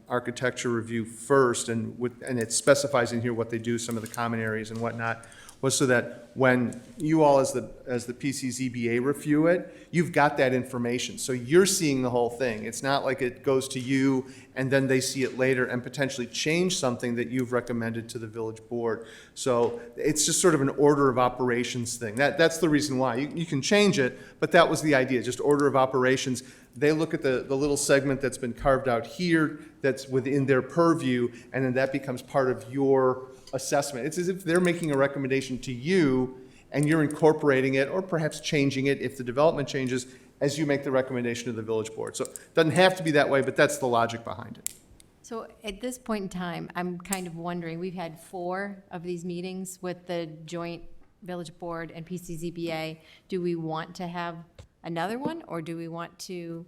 architecture review first, and it specifies in here what they do, some of the common areas and whatnot, was so that when you all as the PCZBA review it, you've got that information. So you're seeing the whole thing. It's not like it goes to you and then they see it later and potentially change something that you've recommended to the village board. So it's just sort of an order of operations thing. That's the reason why. You can change it, but that was the idea, just order of operations. They look at the little segment that's been carved out here that's within their purview, and then that becomes part of your assessment. It's as if they're making a recommendation to you and you're incorporating it or perhaps changing it if the development changes as you make the recommendation to the village board. So it doesn't have to be that way, but that's the logic behind it. So at this point in time, I'm kind of wondering, we've had 4 of these meetings with the joint village board and PCZBA. Do we want to have another one, or do we want to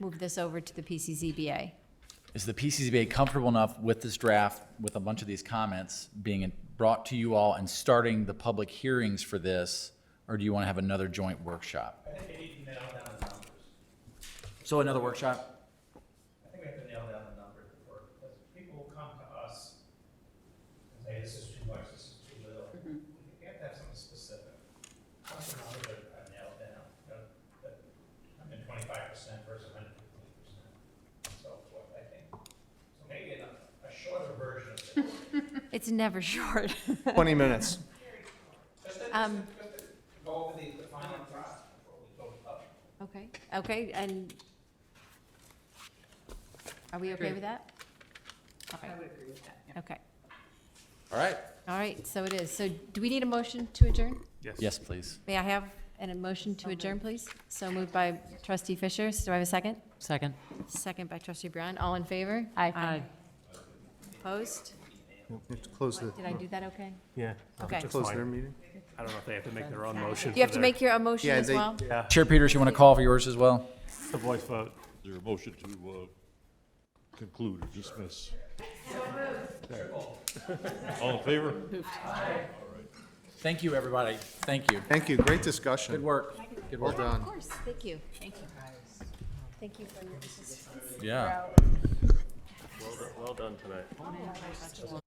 move this over to the PCZBA? Is the PCZBA comfortable enough with this draft, with a bunch of these comments being brought to you all and starting the public hearings for this, or do you want to have another joint workshop? I think they need to nail down the numbers. So another workshop? I think we have to nail down the numbers before, because people will come to us and say, this is too much, this is too little. We have to have something specific. Once the numbers are nailed down, I'm in 25% versus 115%, and so forth, I think. So maybe a shorter version of this. It's never short. 20 minutes. Just to go over the final draft before we go public. Okay, and are we okay with that? Okay. I would agree with that, yeah. Okay, All right. all right, so it is. So do we need a motion to adjourn? Yes, please. May I have a motion to adjourn, please? So moved by trustee Fisher. Do I have a second? Second. Second by trustee Brown. All in favor? Aye. Opposed? You have to close the, Did I do that okay? Yeah. Okay. That's close fine. their meeting? I don't know if they have to make their own motion. Do you have for to their- make your motion Yeah, as they- well? Yeah, Chair Peters, you want to call for yours as well? it's a voice vote. Is there a motion to conclude or dismiss? All in favor? Thank you, everybody. Thank you. Thank you, great discussion. Good work. Good Well work. done. Of course, thank you. Thank you. Thank you for your assistance. Yeah. Well done tonight.